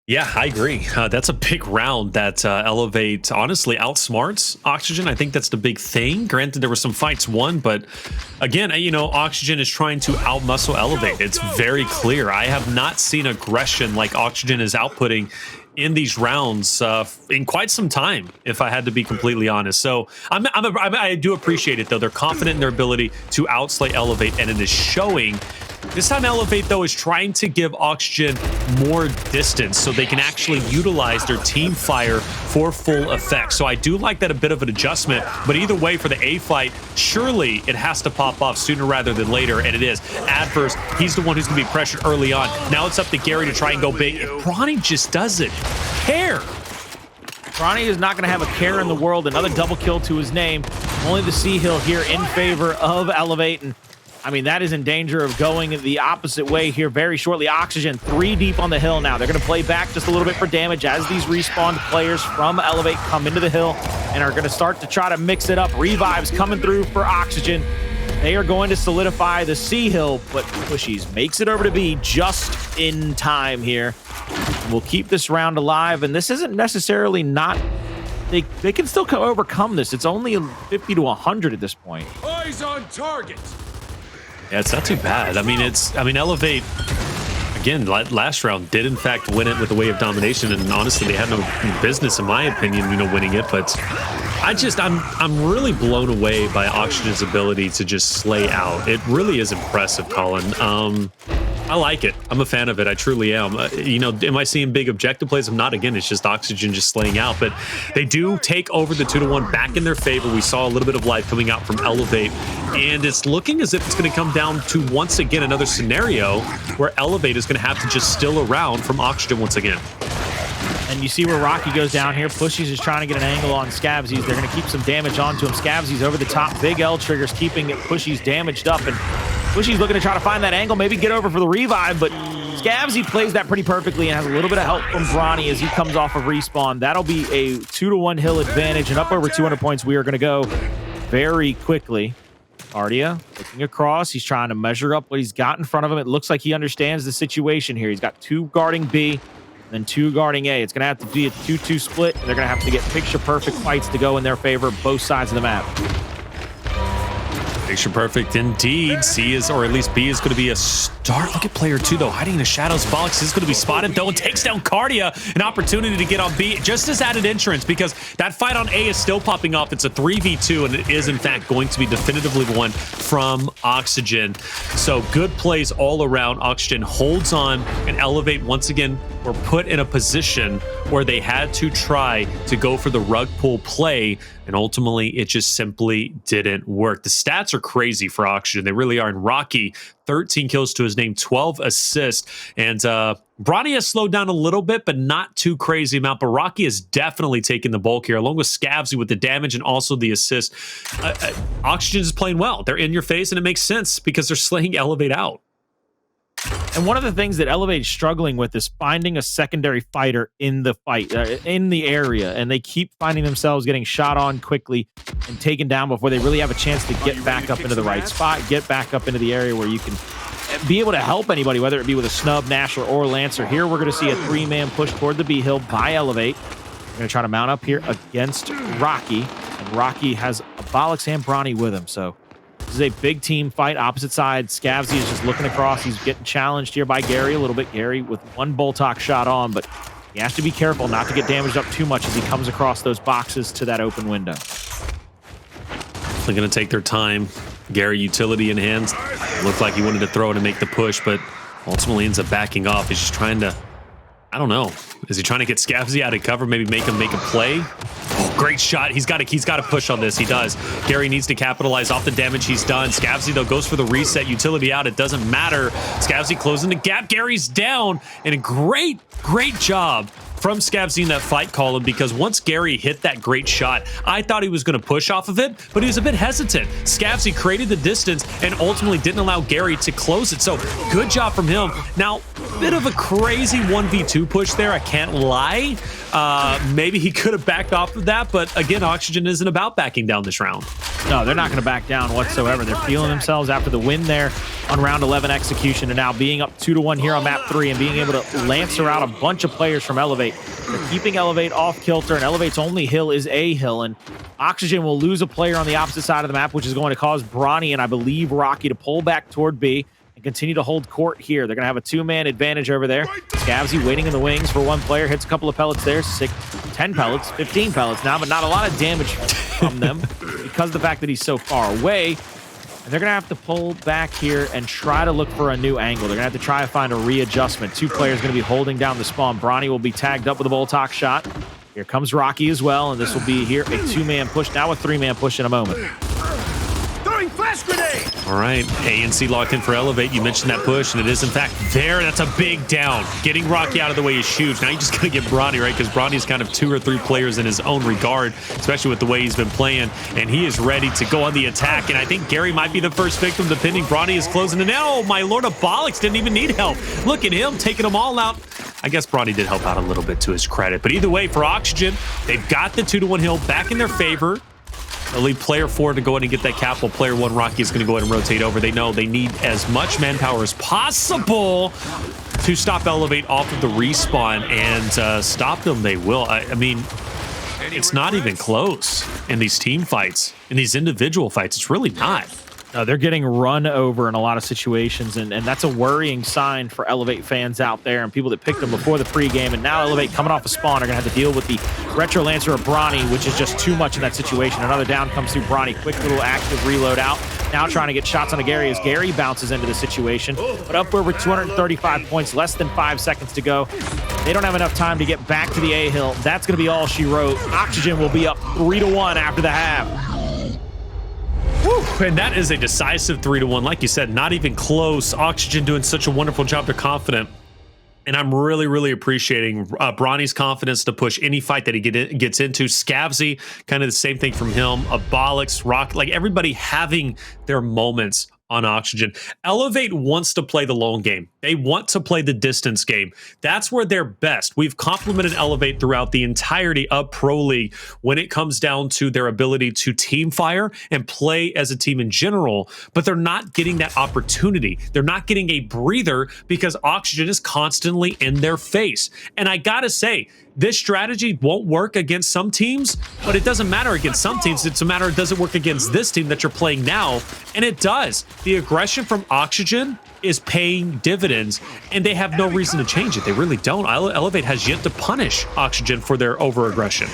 Yeah, I agree. That's a big round that Elevate honestly outsmarts Oxygen. I think that's the big thing. Granted, there were some fights won, but again, you know, Oxygen is trying to outmuscle Elevate. It's very clear. I have not seen aggression like Oxygen is outputting in these rounds in quite some time, if I had to be completely honest. So I do appreciate it, though. They're confident in their ability to outslay Elevate, and it is showing. This time Elevate, though, is trying to give Oxygen more distance so they can actually utilize their team fire for full effect. So I do like that a bit of an adjustment, but either way for the A fight, surely it has to pop off sooner rather than later, and it is. Addvers, he's the one who's going to be pressured early on. Now it's up to Gary to try and go big. If Bronny just doesn't care. Bronny is not going to have a care in the world. Another double kill to his name. Only the C Hill here in favor of Elevate, and I mean, that is in danger of going the opposite way here very shortly. Oxygen 3 deep on the hill now. They're going to play back just a little bit for damage as these respawned players from Elevate come into the hill and are going to start to try to mix it up. Revives coming through for Oxygen. They are going to solidify the C hill, but Pushyz makes it over to B just in time here. We'll keep this round alive, and this isn't necessarily not... They can still overcome this. It's only 50 to 100 at this point. Eyes on target. Yeah, it's not too bad. I mean, Elevate, again, last round did in fact win it with a way of domination, and honestly, they had no business, in my opinion, winning it. But I'm really blown away by Oxygen's ability to just slay out. It really is impressive, Colin. I like it. I'm a fan of it. I truly am. Am I seeing big objective plays? I'm not. Again, it's just Oxygen just slaying out. But they do take over the 2-1 back in their favor. We saw a little bit of life coming out from Elevate. And it's looking as if it's going to come down to, once again, another scenario where Elevate is going to have to just still around from Oxygen once again. And you see where Rocky goes down here. Pushyz is trying to get an angle on Scavzy. They're going to keep some damage onto him. Scavzy's over the top. Big L triggers keeping Pushyz damaged up. And Pushyz looking to try to find that angle, maybe get over for the revive, but Scavzy plays that pretty perfectly and has a little bit of help from Bronny as he comes off of respawn. That'll be a 2-1 hill advantage, and up over 200 points we are going to go very quickly. Kardia looking across. He's trying to measure up what he's got in front of him. It looks like he understands the situation here. He's got 2 guarding B, then 2 guarding A. It's going to have to be a 2-2 split. They're going to have to get picture-perfect fights to go in their favor, both sides of the map. Picture perfect indeed. C is, or at least B is going to be a start. Look at player 2, though, hiding in the shadows. Abolics is going to be spotted, though, and takes down Kardia. An opportunity to get on B, just as added insurance, because that fight on A is still popping off. It's a 3v2, and it is, in fact, going to be definitively won from Oxygen. So good plays all around. Oxygen holds on, and Elevate, once again, were put in a position where they had to try to go for the rug pull play, and ultimately it just simply didn't work. The stats are crazy for Oxygen. They really are. And Rocky, 13 kills to his name, 12 assists. And Bronny has slowed down a little bit, but not too crazy amount. But Rocky is definitely taking the bulk here, along with Scavzy with the damage and also the assist. Oxygen is playing well. They're in your face, and it makes sense because they're slaying Elevate out. And one of the things that Elevate is struggling with is finding a secondary fighter in the fight, in the area. And they keep finding themselves getting shot on quickly and taken down before they really have a chance to get back up into the right spot, get back up into the area where you can be able to help anybody, whether it be with a snub, Nashler, or Lancer. Here, we're going to see a 3-man push toward the B hill by Elevate. We're going to try to mount up here against Rocky. And Rocky has Abolics and Bronny with him. So this is a big team fight. Opposite side, Scavzy is just looking across. He's getting challenged here by Gary a little bit. Gary with one Boltok shot on, but he has to be careful not to get damaged up too much as he comes across those boxes to that open window. They're going to take their time. Gary, utility in hands. Looked like he wanted to throw it and make the push, but ultimately ends up backing off. He's just trying to, I don't know. Is he trying to get Scavzy out of cover? Maybe make him make a play? Oh, great shot. He's got to push on this. He does. Gary needs to capitalize off the damage he's done. Scavzy, though, goes for the reset. Utility out. It doesn't matter. Scavzy closing the gap. Gary's down. And a great job from Scavzy in that fight column, because once Gary hit that great shot, I thought he was going to push off of it, but he was a bit hesitant. Scavzy created the distance and ultimately didn't allow Gary to close it. So good job from him. Now, bit of a crazy 1v2 push there, I can't lie. Maybe he could have backed off of that, but again, Oxygen isn't about backing down this round. No, they're not going to back down whatsoever. They're feeling themselves after the win there on round 11 execution, and now being up 2-1 here on map 3 and being able to lancer out a bunch of players from Elevate. They're keeping Elevate off kilter, and Elevate's only hill is A hill, and Oxygen will lose a player on the opposite side of the map, which is going to cause Bronny and I believe Rocky to pull back toward B and continue to hold court here. They're going to have a 2-man advantage over there. Scavzy waiting in the wings for one player, hits a couple of pellets there, 10 pellets, 15 pellets now, but not a lot of damage from them because of the fact that he's so far away. And they're going to have to pull back here and try to look for a new angle. They're going to have to try to find a readjustment. 2 players going to be holding down the spawn. Bronny will be tagged up with a Boltok shot. Here comes Rocky as well, and this will be here a 2-man push, now a 3-man push in a moment. Throwing flash grenade! All right, A and C locked in for Elevate. You mentioned that push, and it is in fact there. That's a big down. Getting Rocky out of the way is huge. Now you just got to get Bronny, right? Because Bronny's kind of 2 or 3 players in his own regard, especially with the way he's been playing, and he is ready to go on the attack. And I think Gary might be the first victim, depending. Bronny is closing it. Oh, my Lord, Abolics didn't even need help. Look at him taking them all out. I guess Bronny did help out a little bit to his credit. But either way, for Oxygen, they've got the 2-1 hill back in their favor. They'll leave player 4 to go ahead and get that capital. Player 1, Rocky, is going to go ahead and rotate over. They know they need as much manpower as possible to stop Elevate off of the respawn, and stop them they will. I mean, it's not even close in these team fights. In these individual fights, it's really not. No, they're getting run over in a lot of situations, and that's a worrying sign for Elevate fans out there and people that picked them before the pregame. And now Elevate coming off a spawn are going to have to deal with the Retro Lancer of Bronny, which is just too much in that situation. Another down comes through Bronny. Quick little active reload out. Now trying to get shots on Gary as Gary bounces into the situation. But up over 235 points, less than 5 seconds to go. They don't have enough time to get back to the A hill. That's going to be all she wrote. Oxygen will be up 3-1 after the half. Whew, and that is a decisive 3-1. Like you said, not even close. Oxygen doing such a wonderful job. They're confident. And I'm really appreciating Bronny's confidence to push any fight that he gets into. Scavzy, kind of the same thing from him. Abolics, Rock, like everybody having their moments on Oxygen. Elevate wants to play the long game. They want to play the distance game. That's where they're best. We've complimented Elevate throughout the entirety of Pro League when it comes down to their ability to team fire and play as a team in general, but they're not getting that opportunity. They're not getting a breather because Oxygen is constantly in their face. And I gotta say, this strategy won't work against some teams, but it doesn't matter against some teams. It's a matter of does it work against this team that you're playing now, and it does. The aggression from Oxygen is paying dividends, and they have no reason to change it. They really don't. Elevate has yet to punish Oxygen for their over-aggression.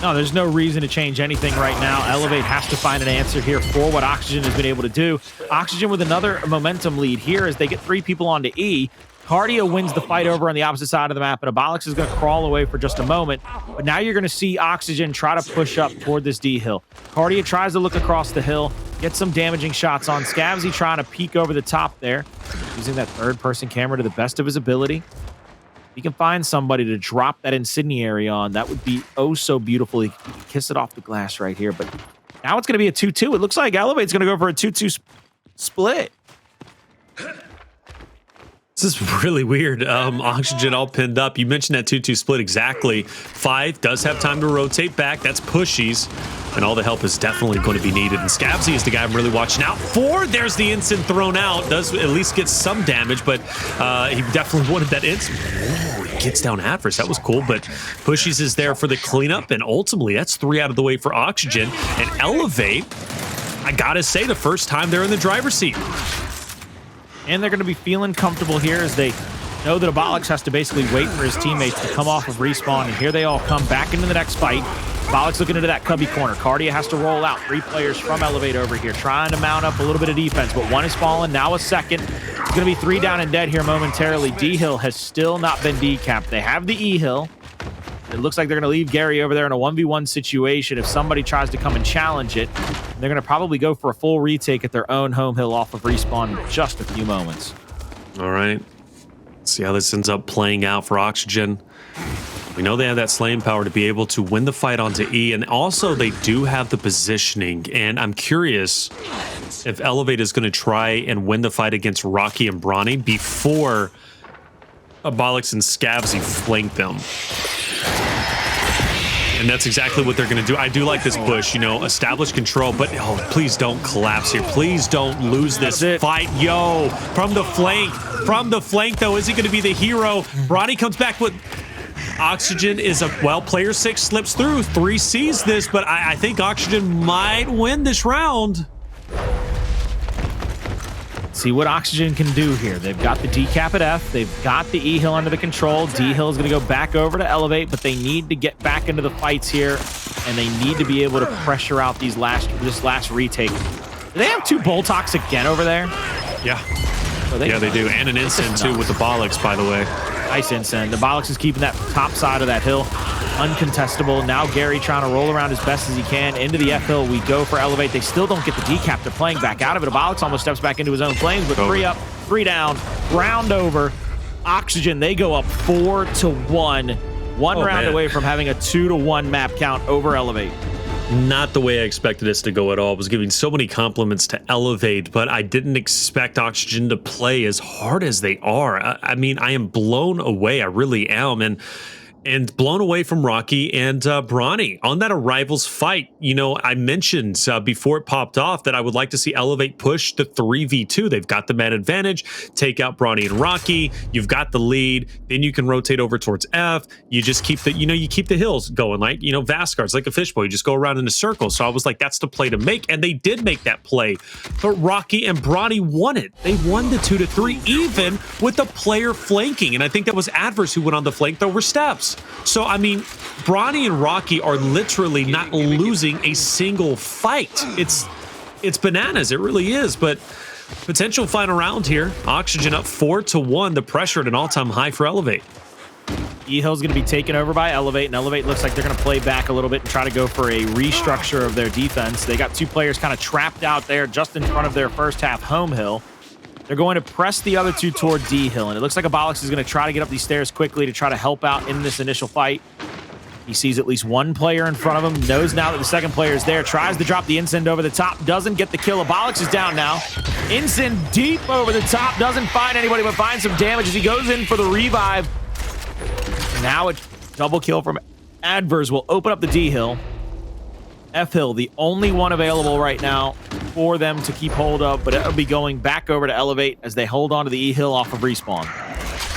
No, there's no reason to change anything right now. Elevate has to find an answer here for what Oxygen has been able to do. Oxygen with another momentum lead here as they get 3 people onto E. Kardia wins the fight over on the opposite side of the map, and Abolics is going to crawl away for just a moment. But now you're going to see Oxygen try to push up toward this D hill. Kardia tries to look across the hill, get some damaging shots on. Scavzy trying to peek over the top there, using that third-person camera to the best of his ability. If he can find somebody to drop that incendiary on, that would be oh so beautiful. He can kiss it off the glass right here. But now it's going to be a 2-2. It looks like Elevate's going to go for a 2-2 split. This is really weird. Oxygen all pinned up. You mentioned that 2-2 split exactly. 5 does have time to rotate back. That's Pushyz. And all the help is definitely going to be needed. And Scavzy is the guy I'm really watching out for. There's the instant thrown out. Does at least get some damage, but he definitely wanted that instant. Ooh, he gets down Addvers. That was cool, but Pushyz is there for the cleanup. And ultimately, that's 3 out of the way for Oxygen. And Elevate, I gotta say, the first time they're in the driver's seat. And they're going to be feeling comfortable here as they know that Abolics has to basically wait for his teammates to come off of respawn. And here they all come back into the next fight. Abolics looking into that cubby corner. Kardia has to roll out. 3 players from Elevate over here trying to mount up a little bit of defense, but 1 is fallen. Now a second. It's going to be 3 down and dead here momentarily. D-Hill has still not been decapped. They have the E-Hill. It looks like they're going to leave Gary over there in a 1v1 situation. If somebody tries to come and challenge it, they're going to probably go for a full retake at their own home hill off of respawn in just a few moments. All right. Let's see how this ends up playing out for Oxygen. We know they have that slaying power to be able to win the fight onto E, and also they do have the positioning. And I'm curious if Elevate is going to try and win the fight against Rocky and Bronny before Abolics and Scavzy flank them. And that's exactly what they're going to do. I do like this push, you know, establish control, but oh, please don't collapse here. Please don't lose this fight. Yo, from the flank, though, is he going to be the hero? Bronny comes back with Oxygen is a, well, player 6 slips through. 3 sees this, but I think Oxygen might win this round. See what Oxygen can do here. They've got the decap at F. They've got the E-Hill under the control. D-Hill is going to go back over to Elevate, but they need to get back into the fights here, and they need to be able to pressure out this last retake. Do they have 2 Boltox again over there? Yeah. Yeah, they do. And an Ensign, too, with the Abolics, by the way. Nice Ensign. The Abolics is keeping that top side of that hill uncontestable. Now Gary trying to roll around as best as he can. Into the F-Hill we go for Elevate. They still don't get the decap. They're playing back out of it. Abolics almost steps back into his own flames, but 3 up, 3 down. Round over. Oxygen, they go up 4-1. One round away from having a 2-1 map count over Elevate. Not the way I expected this to go at all. I was giving so many compliments to Elevate, but I didn't expect Oxygen to play as hard as they are. I mean, I am blown away. I really am. And blown away from Rocky and Bronny on that Arrivals fight. You know, I mentioned before it popped off that I would like to see Elevate push the 3v2. They've got the man advantage, take out Bronny and Rocky. You've got the lead. Then you can rotate over towards F. You just keep the, you keep the hills going, like, Vasgar. It's like a fishbowl. You just go around in a circle. So I was like, that's the play to make. And they did make that play. But Rocky and Bronny won it. They won the 2-3, even with the player flanking. And I think that was Addvers who went on the flank over steps. So, I mean, Bronny and Rocky are literally not losing a single fight. It's bananas. It really is. But potential final round here. Oxygen up 4-1. The pressure at an all-time high for Elevate. E-Hill's going to be taken over by Elevate, and Elevate looks like they're going to play back a little bit and try to go for a restructure of their defense. They got 2 players kind of trapped out there just in front of their first half home hill. They're going to press the other 2 toward D-Hill, and it looks like Abolics is going to try to get up these stairs quickly to try to help out in this initial fight. He sees at least 1 player in front of him, knows now that the second player is there, tries to drop the Ensign over the top, doesn't get the kill. Abolics is down now. Ensign deep over the top, doesn't find anybody, but finds some damage as he goes in for the revive. Now a double kill from Addvers will open up the D-Hill. F-Hill, the only one available right now for them to keep hold of, but it'll be going back over to Elevate as they hold on to the E-Hill off of respawn.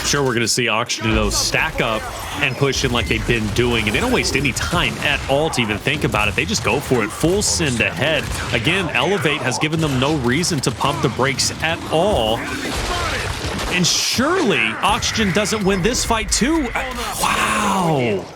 Sure, we're going to see Oxygen, though, stack up and push in like they've been doing, and they don't waste any time at all to even think about it. They just go for it, full send ahead. Again, Elevate has given them no reason to pump the brakes at all. And surely Oxygen doesn't win this fight, too. Wow.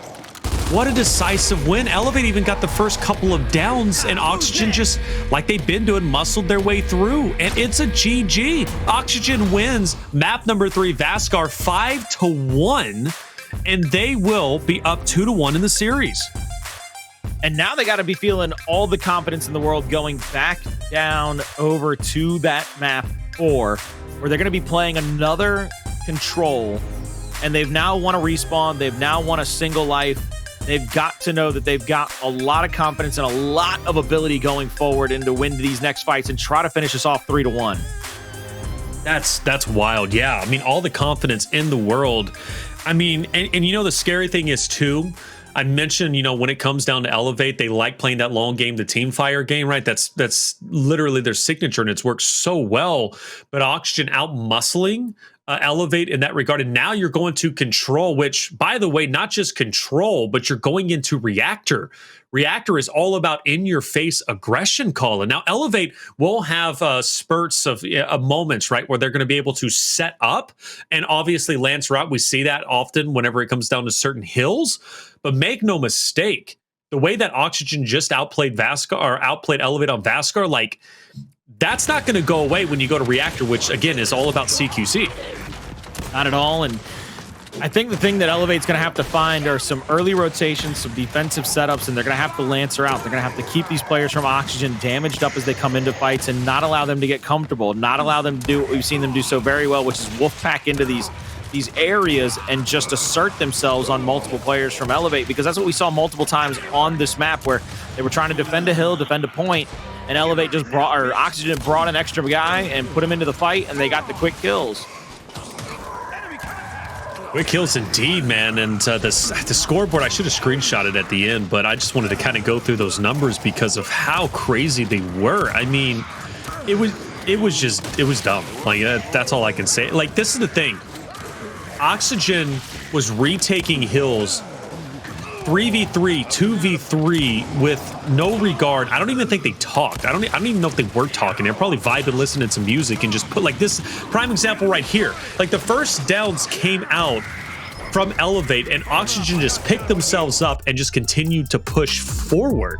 What a decisive win. Elevate even got the first couple of downs, and Oxygen just, like they've been doing, muscled their way through. And it's a GG. Oxygen wins map number 3, Vasgar, 5-1, and they will be up 2-1 in the series. And now they got to be feeling all the confidence in the world going back down over to that map 4, where they're going to be playing another control, and they've now won a respawn. They've now won a single life. They've got to know that they've got a lot of confidence and a lot of ability going forward and to win these next fights and try to finish us off 3-1. That's wild. Yeah. I mean, all the confidence in the world. I mean, and you know, the scary thing is too, I mentioned, you know, when it comes down to Elevate, they like playing that long game, the team fire game, right? That's literally their signature, and it's worked so well. But Oxygen out muscling Elevate in that regard. And now you're going to Control, which, by the way, not just Control, but you're going into Reactor. Reactor is all about in-your-face aggression, Colin. Now, Elevate will have spurts of moments, right, where they're going to be able to set up. And obviously, Lance Route, we see that often whenever it comes down to certain hills. But make no mistake, the way that Oxygen just outplayed Vasgar or outplayed Elevate on Vasgar, like, that's not going to go away when you go to Reactor, which, again, is all about CQC. Not at all. And I think the thing that Elevate's going to have to find are some early rotations, some defensive setups, and they're going to have to Lancer out. They're going to have to keep these players from Oxygen damaged up as they come into fights and not allow them to get comfortable, not allow them to do what we've seen them do so very well, which is wolfpack into these areas and just assert themselves on multiple players from Elevate, because that's what we saw multiple times on this map where they were trying to defend a hill, defend a point, and Elevate just brought, or Oxygen brought an extra guy and put him into the fight, and they got the quick kills. Quick kills indeed, man. And the scoreboard, I should have screenshotted at the end, but I just wanted to kind of go through those numbers because of how crazy they were. I mean, it was dumb. Like, that's all I can say. Like, this is the thing. Oxygen was retaking hills 3v3, 2v3 with no regard. I don't even think they talked. I don't even know if they were talking. They're probably vibing, listening to some music, and just put, like, this prime example right here. Like, the first downs came out from Elevate, and Oxygen just picked themselves up and just continued to push forward.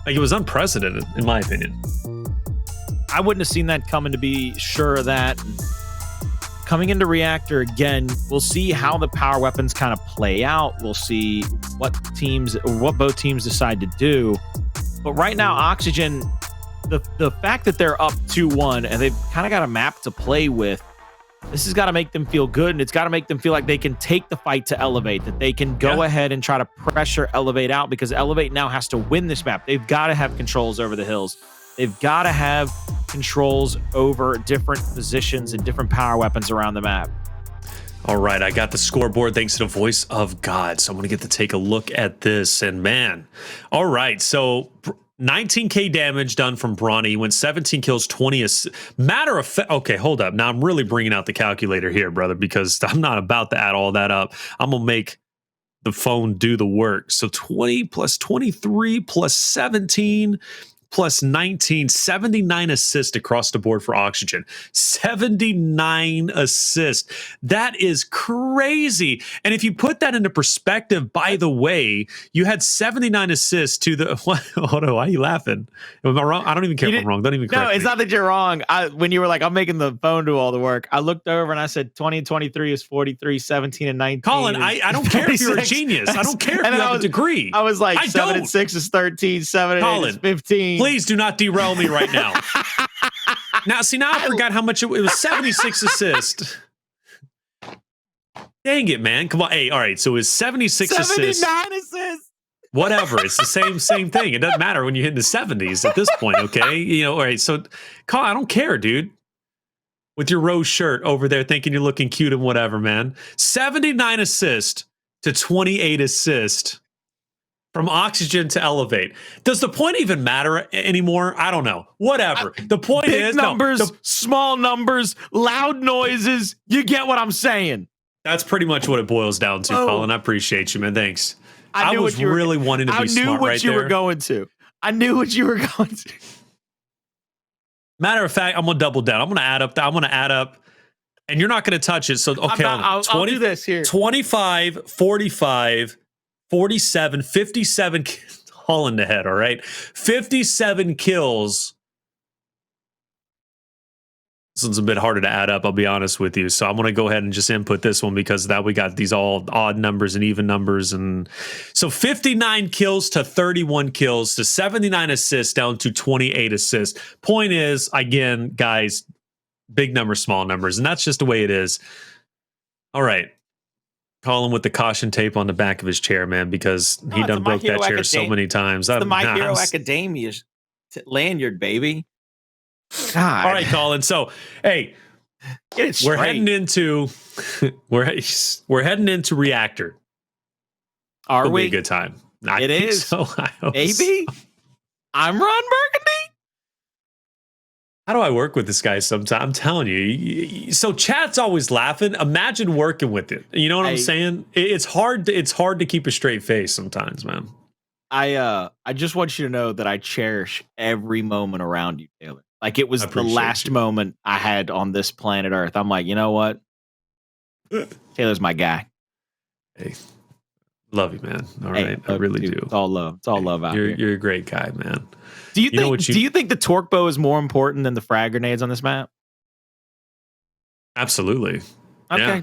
Like, it was unprecedented, in my opinion. I wouldn't have seen that coming, to be sure of that. Coming into Reactor again, we'll see how the power weapons kind of play out. We'll see what both teams decide to do. But right now, Oxygen, the fact that they're up 2-1 and they've kind of got a map to play with, this has got to make them feel good, and it's got to make them feel like they can take the fight to Elevate, that they can go ahead and try to pressure Elevate out, because Elevate now has to win this map. They've got to have controls over the hills. They've got to have controls over different positions and different power weapons around the map. All right, I got the scoreboard thanks to the voice of God. So I'm going to get to take a look at this. And man, all right. So 19K damage done from Bronny. Went 17 kills, 20 matter of fact. Okay, hold up. Now I'm really bringing out the calculator here, brother, because I'm not about to add all that up. I'm going to make the phone do the work. So 20 plus 23 plus 17 plus 19, 79 assists across the board for Oxygen. 79 assists. That is crazy. And if you put that into perspective, by the way, you had 79 assists to the... What? Hold on, why are you laughing? Am I wrong? I don't even care if I'm wrong. Don't even correct me. No, it's not that you're wrong. When you were like, I'm making the phone do all the work, I looked over and I said 20 and 23 is 43, 17 and 19. Colin, I don't care if you're a genius. I don't care if you have a degree. I was like, 7 and 6 is 13, 7 and 8 is 15. Please do not derail me right now. Now I forgot how much it was. 76 assists. Dang it, man. Come on. Hey, all right. So it was 76 assists. 79 assists. Whatever. It's the same thing. It doesn't matter when you hit the 70s at this point, okay? You know, all right. So, Colin, I don't care, dude. With your rose shirt over there thinking you're looking cute and whatever, man. 79 assists to 28 assists. From Oxygen to Elevate. Does the point even matter anymore? I don't know. Whatever. The point is... Big numbers, small numbers, loud noises. You get what I'm saying. That's pretty much what it boils down to, Colin. I appreciate you, man. Thanks. I was really wanting to be smart right there. I knew what you were going to. I knew what you were going to. Matter of fact, I'm going to double down. I'm going to add up. And you're not going to touch it. So, okay, I'll do this here. 25, 45... 47, 57, all in the head, all right? 57 kills. This one's a bit harder to add up, I'll be honest with you. So I'm going to go ahead and just input this one because that we got these all odd numbers and even numbers. And so 59 kills to 31 kills to 79 assists down to 28 assists. Point is, again, guys, big numbers, small numbers, and that's just the way it is. All right. Colin with the caution tape on the back of his chair, man, because he done broke that chair so many times. The My Hero Academia lanyard, baby. God. All right, Colin. So, hey, Get it We're straight. heading into we're heading into Reactor. Are It'll we? be a good time. I It think is. So. I hope Maybe. so. I'm Ron Burgundy. How do I work with this guy sometimes? I'm telling you. So chat's always laughing. Imagine working with it. You know what I'm saying? It's hard to keep a straight face sometimes, man. I just want you to know that I cherish every moment around you, Taylor. Like it was the last moment I had on this planet Earth. I'm like, you know what? Taylor's my guy. Hey, love you, man. All right, I really do. It's all love. It's all love out here. You're a great guy, man. Do you think the torque bow is more important than the frag grenades on this map? Absolutely. Okay. Yeah,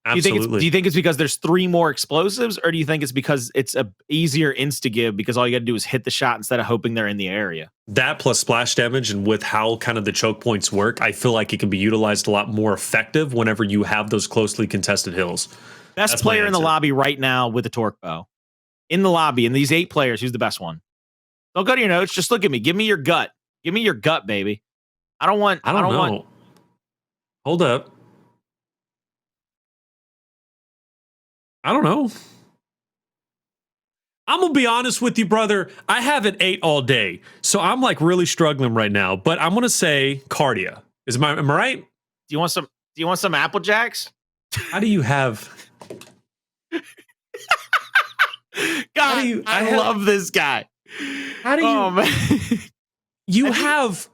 absolutely. Do you think it's because there's 3 more explosives, or do you think it's because it's a easier insta-give because all you got to do is hit the shot instead of hoping they're in the area? That plus splash damage, and with how kind of the choke points work, I feel like it can be utilized a lot more effective whenever you have those closely contested hills. Best player in the lobby right now with a torque bow. In the lobby, in these 8 players, who's the best one? Don't go to your notes. Just look at me. Give me your gut. Give me your gut, baby. I don't know. Hold up. I don't know. I'm going to be honest with you, brother. I haven't ate all day, so I'm like really struggling right now, but I'm going to say Kardia. Am I right? Do you want some Apple Jacks? How do you have... God, I love this guy. How do you... Oh, man.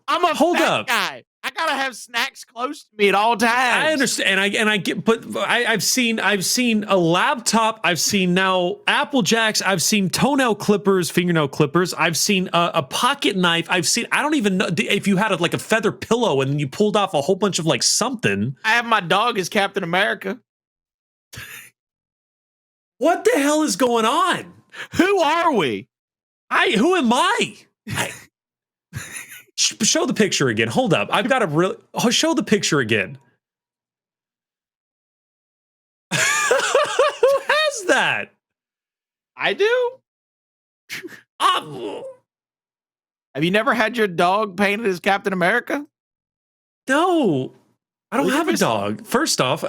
I'm a hold fat up. guy. I gotta have snacks close to me at all times. I understand, and I get, but I've seen a laptop. I've seen now Apple Jacks. I've seen toenail clippers, fingernail clippers. I've seen a pocket knife. I don't even know if you had like a feather pillow and you pulled off a whole bunch of like something. I have my dog as Captain America. What the hell is going on? Who are we? Who am I? Show the picture again. Hold up. I've got to really... Oh, show the picture again. Who has that? I do. Have you never had your dog painted as Captain America? No. I don't have a dog. First off,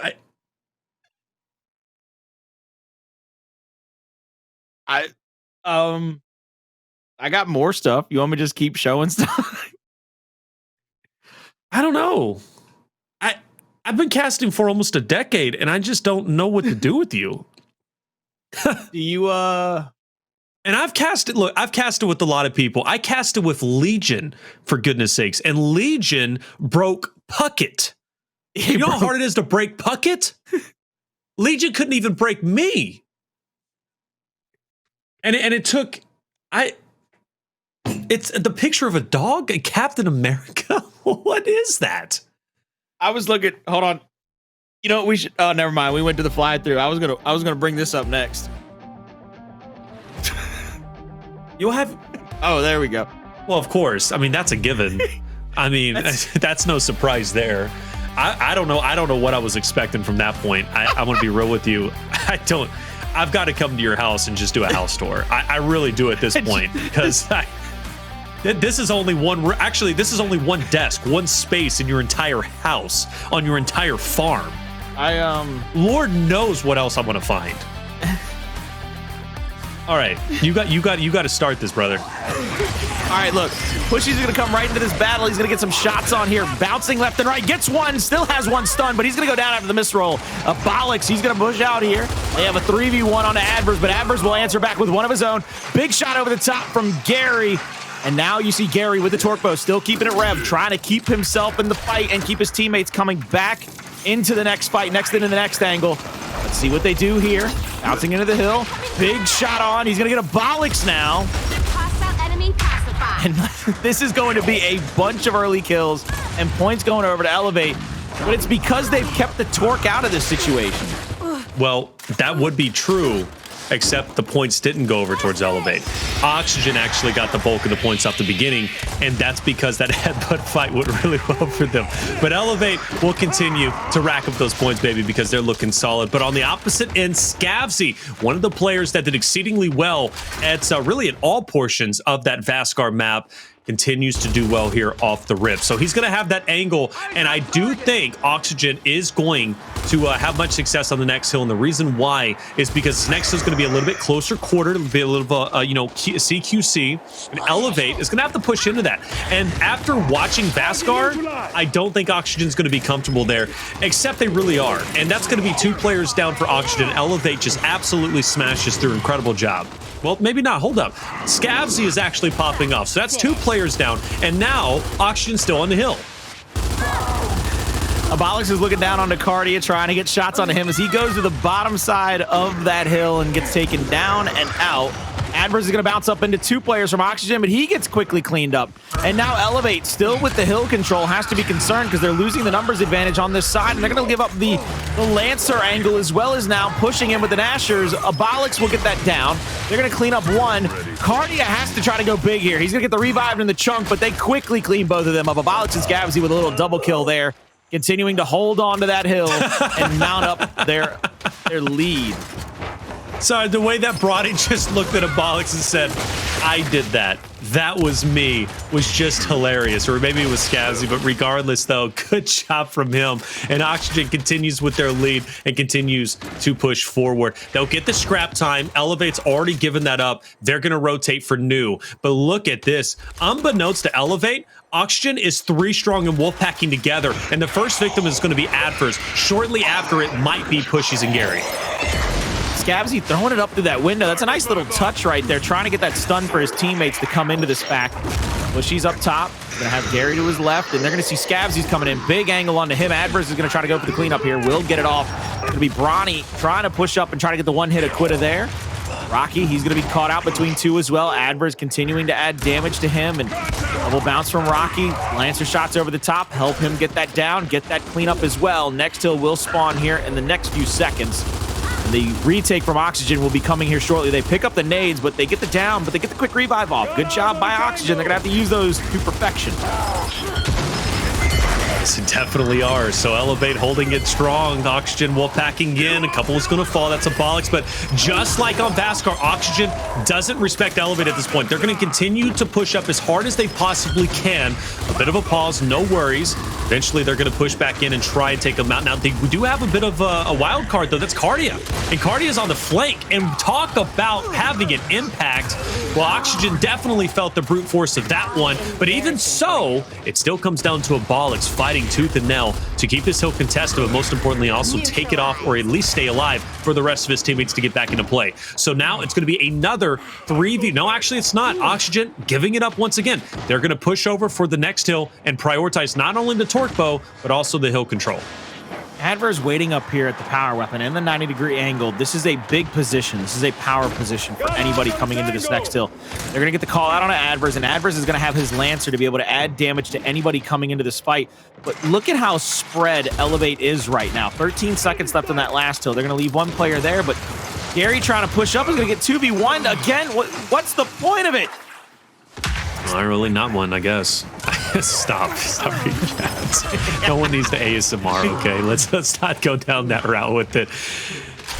I got more stuff. You want me to just keep showing stuff? I don't know. I've been casting for almost a decade, and I just don't know what to do with you. Do you And I've casted. Look, I've casted with a lot of people. I casted with Legion, for goodness sakes, and Legion broke Puckett. You know how hard it is to break Puckett? Legion couldn't even break me. And it took. It's the picture of a dog, a Captain America. What is that? I was looking. Hold on. You know what we should? Oh, never mind. We went to the fly through. I was gonna bring this up next. You'll have. Oh, there we go. Well, of course. I mean, that's a given. I mean, that's no surprise there. I don't know. I don't know what I was expecting from that point. I'm gonna be real with you. I've got to come to your house and just do a house tour. I really do at this point because this is only one. Actually, this is only one desk, one space in your entire house, on your entire farm. Lord knows what else I'm gonna find. All right, you got to start this, brother. All right, look, Pushyz gonna come right into this battle. He's gonna get some shots on here, bouncing left and right. Gets one, still has one stun, but he's gonna go down after the misroll. Abolics, he's gonna push out here. They have a 3v1 on Addvers, but Addvers will answer back with one of his own. Big shot over the top from Gary. And now you see Gary with the torque bow, still keeping it rev, trying to keep himself in the fight and keep his teammates coming back into the next fight, into the next angle. Let's see what they do here. Bouncing into the hill. Big shot on. He's going to get Abolics now. And this is going to be a bunch of early kills and points going over to Elevate. But it's because they've kept the torque out of this situation. Well, that would be true, except the points didn't go over towards Elevate. Oxygen actually got the bulk of the points off the beginning, and that's because that headbutt fight went really well for them. But Elevate will continue to rack up those points, baby, because they're looking solid. But on the opposite end, Scavzy, one of the players that did exceedingly well at really in all portions of that Vasgar map, continues to do well here off the rip. So he's going to have that angle, and I do think Oxygen is going to have much success on the next hill, and the reason why is because this next hill is going to be a little bit closer quartered. It'll be a little you know, CQC, and Elevate is going to have to push into that. And after watching Vasgar, I don't think Oxygen's going to be comfortable there, except they really are, and that's going to be 2 players down for Oxygen. Elevate just absolutely smashes through. Incredible job. Well, maybe not. Hold up. Scavzy is actually popping off. So that's 2 players down. And now Oxygen's still on the hill. Abolics is looking down onto Kardia, trying to get shots onto him as he goes to the bottom side of that hill and gets taken down and out. Addvers is going to bounce up into 2 players from Oxygen, but he gets quickly cleaned up. And now Elevate, still with the hill control, has to be concerned because they're losing the numbers advantage on this side, and they're going to give up the Lancer angle as well as now pushing in with the Nashers. Abolics will get that down. They're going to clean up 1. Kardia has to try to go big here. He's going to get the revive in the chunk, but they quickly clean both of them up. Abolics and Scavzy with a little double kill there, continuing to hold on to that hill and mount up their lead. Sorry, the way that Bronny just looked at Abolics and said, I did that. That was me, was just hilarious. Or maybe it was Scavzy, but regardless, though, good job from him. And Oxygen continues with their lead and continues to push forward. They'll get the scrap time. Elevate's already given that up. They're going to rotate for new. But look at this. Unbeknownst to Elevate, Oxygen is 3 strong and wolfpacking together. And the first victim is going to be Addvers. Shortly after, it might be Pushyz and Gary. Scavzy throwing it up through that window. That's a nice little touch right there, trying to get that stun for his teammates to come into this back. Well, she's up top. Going to have Gary to his left, and they're going to see Scavzy's coming in. Big angle onto him. Addvers is going to try to go for the cleanup here. Will get it off. It's going to be Bronny trying to push up and try to get the one hit Aquita there. Rocky, he's going to be caught out between 2 as well. Addvers continuing to add damage to him, and double bounce from Rocky. Lancer shots over the top. Help him get that down, get that cleanup as well. Next hill will spawn here in the next few seconds. And the retake from Oxygen will be coming here shortly. They pick up the nades, but they get the down, but they get the quick revive off. Good job by Oxygen. They're going to have to use those to perfection. Yes, it definitely are. So Elevate holding it strong. Oxygen wolfpacking in. A couple is going to fall. That's Abolics. But just like on Vasgar, Oxygen doesn't respect Elevate at this point. They're going to continue to push up as hard as they possibly can. A bit of a pause, no worries. Eventually, they're going to push back in and try and take them out. Now, we do have a bit of a wild card, though. That's Kardia. And Kardia's on the flank. And talk about having an impact. Well, Oxygen definitely felt the brute force of that one. But even so, it still comes down to Abolics fighting tooth and nail to keep this hill contested, but most importantly, also take it off or at least stay alive for the rest of his teammates to get back into play. So now it's going to be another 3v. No, actually, it's not. Oxygen giving it up once again. They're going to push over for the next hill and prioritize not only the torque bow, but also the hill control. Addvers waiting up here at the power weapon and the 90-degree angle. This is a big position. This is a power position for anybody coming into this next hill. They're going to get the call out on Addvers, and Addvers is going to have his Lancer to be able to add damage to anybody coming into this fight. But look at how spread Elevate is right now. 13 seconds left on that last hill. They're going to leave 1 player there, but Gary trying to push up is going to get 2v1 again. What's the point of it? Well, really not one, I guess. Stop reading that. No one needs to ASMR, okay? Let's not go down that route with it.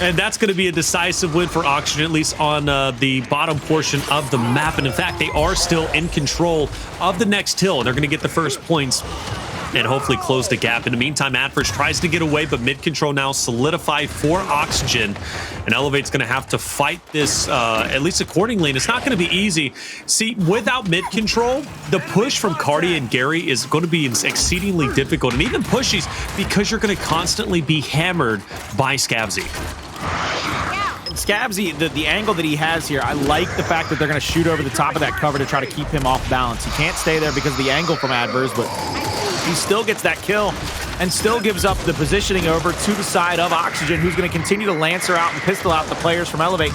And that's going to be a decisive win for Oxygen, at least on the bottom portion of the map. And in fact, they are still in control of the next hill, and they're going to get the first points and hopefully close the gap. In the meantime, Addvers tries to get away, but mid control now solidified for Oxygen. And Elevate's going to have to fight this, at least accordingly, and it's not going to be easy. See, without mid control, the push from Kardia and Gary is going to be exceedingly difficult, and even Pushyz, because you're going to constantly be hammered by Scavzy. Scavzy, the angle that he has here, I like the fact that they're going to shoot over the top of that cover to try to keep him off balance. He can't stay there because of the angle from Addvers, but he still gets that kill and still gives up the positioning over to the side of Oxygen, who's going to continue to Lancer out and pistol out the players from Elevate,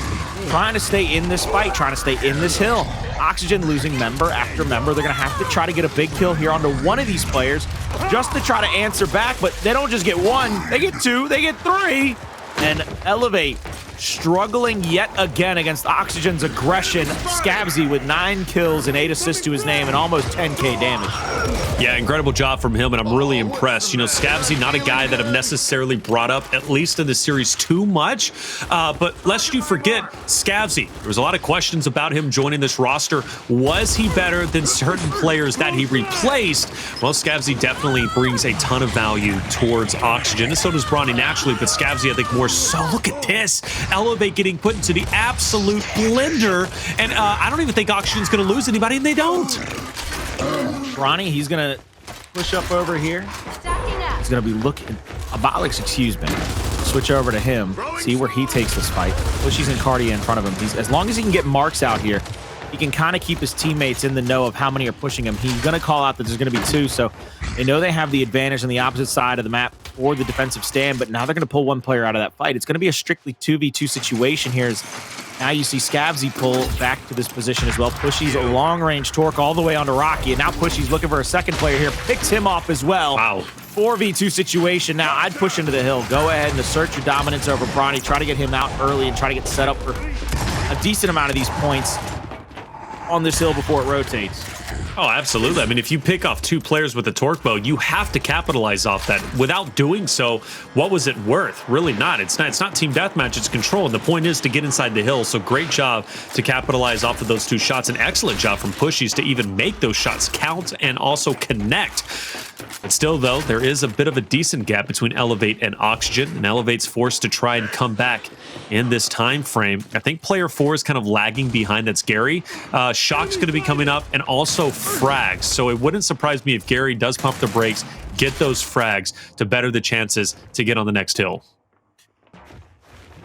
trying to stay in this fight, trying to stay in this hill. Oxygen losing member after member. They're going to have to try to get a big kill here onto one of these players just to try to answer back, but they don't just get 1, they get 2, they get 3. And Elevate struggling yet again against Oxygen's aggression. Scavzy with 9 kills and 8 assists to his name and almost 10k damage. Yeah, incredible job from him, and I'm really impressed. You know, Scavzy, not a guy that I've necessarily brought up, at least in the series, too much. But lest you forget, Scavzy, there was a lot of questions about him joining this roster. Was he better than certain players that he replaced? Well, Scavzy definitely brings a ton of value towards Oxygen, and so does Bronny naturally, but Scavzy, I think, more so. Look at this. Elevate getting put into the absolute blender, and I don't even think Oxygen's going to lose anybody, and they don't. Bronny, he's going to push up over here. He's going to be looking. Abolics, excuse me. Switch over to him. See where he takes this fight. Pushyz and Kardia in front of him. As long as he can get marks out here, he can kind of keep his teammates in the know of how many are pushing him. He's going to call out that there's going to be 2, so they know they have the advantage on the opposite side of the map for the defensive stand, but now they're going to pull one player out of that fight. It's going to be a strictly 2v2 situation here. Now you see Scavzy pull back to this position as well. Pushyz a long-range torque all the way onto Rocky, and now Pushyz looking for a second player here. Picks him off as well. Wow. 4v2 situation now. I'd push into the hill. Go ahead and assert your dominance over Bronny. Try to get him out early and try to get set up for a decent amount of these points on this hill before it rotates. Oh, absolutely. I mean, if you pick off 2 players with a torque bow, you have to capitalize off that. Without doing so, what was it worth? Really not. It's not team deathmatch, it's control. And the point is to get inside the hill. So great job to capitalize off of those 2 shots. An excellent job from Pushyz to even make those shots count and also connect. But still, though, there is a bit of a decent gap between Elevate and Oxygen, and Elevate's forced to try and come back in this time frame. I think player 4 is kind of lagging behind. That's Gary. Shock's going to be coming up, and also frags. So it wouldn't surprise me if Gary does pump the brakes, get those frags to better the chances to get on the next hill.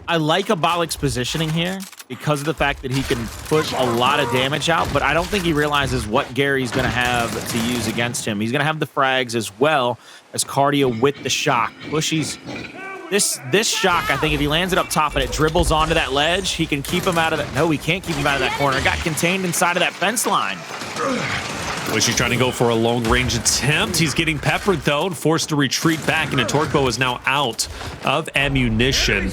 I like Abolics' positioning here because of the fact that he can push a lot of damage out, but I don't think he realizes what Gary's going to have to use against him. He's going to have the frags as well as Kardia with the shock. Pushyz, this shock, I think if he lands it up top and it dribbles onto that ledge, he can keep him out of that. No, he can't keep him out of that corner. It got contained inside of that fence line. Pushyz trying to go for a long-range attempt. He's getting peppered, though, and forced to retreat back, and a torque bow is now out of ammunition.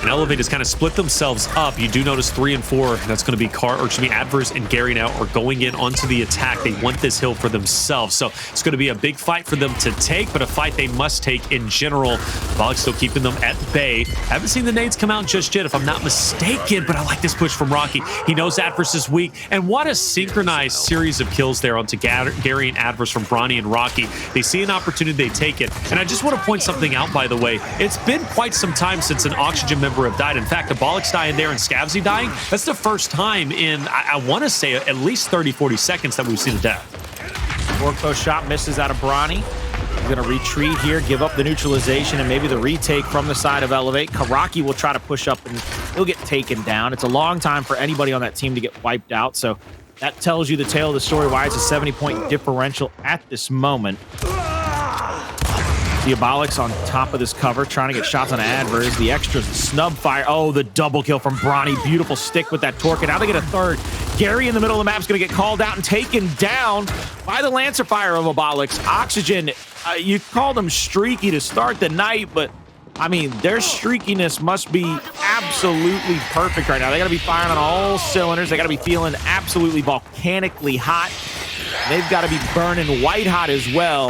And Elevate has kind of split themselves up. You do notice 3 and 4. That's going to be Addvers and Gary now are going in onto the attack. They want this hill for themselves. So it's going to be a big fight for them to take, but a fight they must take in general. Abolics still keeping them at bay. Haven't seen the nades come out just yet, if I'm not mistaken, but I like this push from Rocky. He knows Addvers is weak, and what a synchronized series of kills there onto Gary and Addvers from Bronny and Rocky. They see an opportunity, they take it. And I just want to point something out, by the way. It's been quite some time since an Oxygen member have died. In fact, Abolics dying there and Scavzy dying, that's the first time in, I want to say, at least 30, 40 seconds that we've seen a death. Torque shot misses out of Bronny. He's going to retreat here, give up the neutralization, and maybe the retake from the side of Elevate. Karaki will try to push up, and he'll get taken down. It's a long time for anybody on that team to get wiped out, so that tells you the tale of the story, why it's a 70-point differential at this moment. The Abolics on top of this cover, trying to get shots on Addvers. The extras, the snub fire. Oh, the double kill from Bronny. Beautiful stick with that torque, and now they get a third. Gary in the middle of the map is going to get called out and taken down by the Lancer fire of Abolics. Oxygen, you called them streaky to start the night, but I mean, their streakiness must be absolutely perfect right now. They got to be firing on all cylinders. They got to be feeling absolutely volcanically hot. They've got to be burning white hot as well,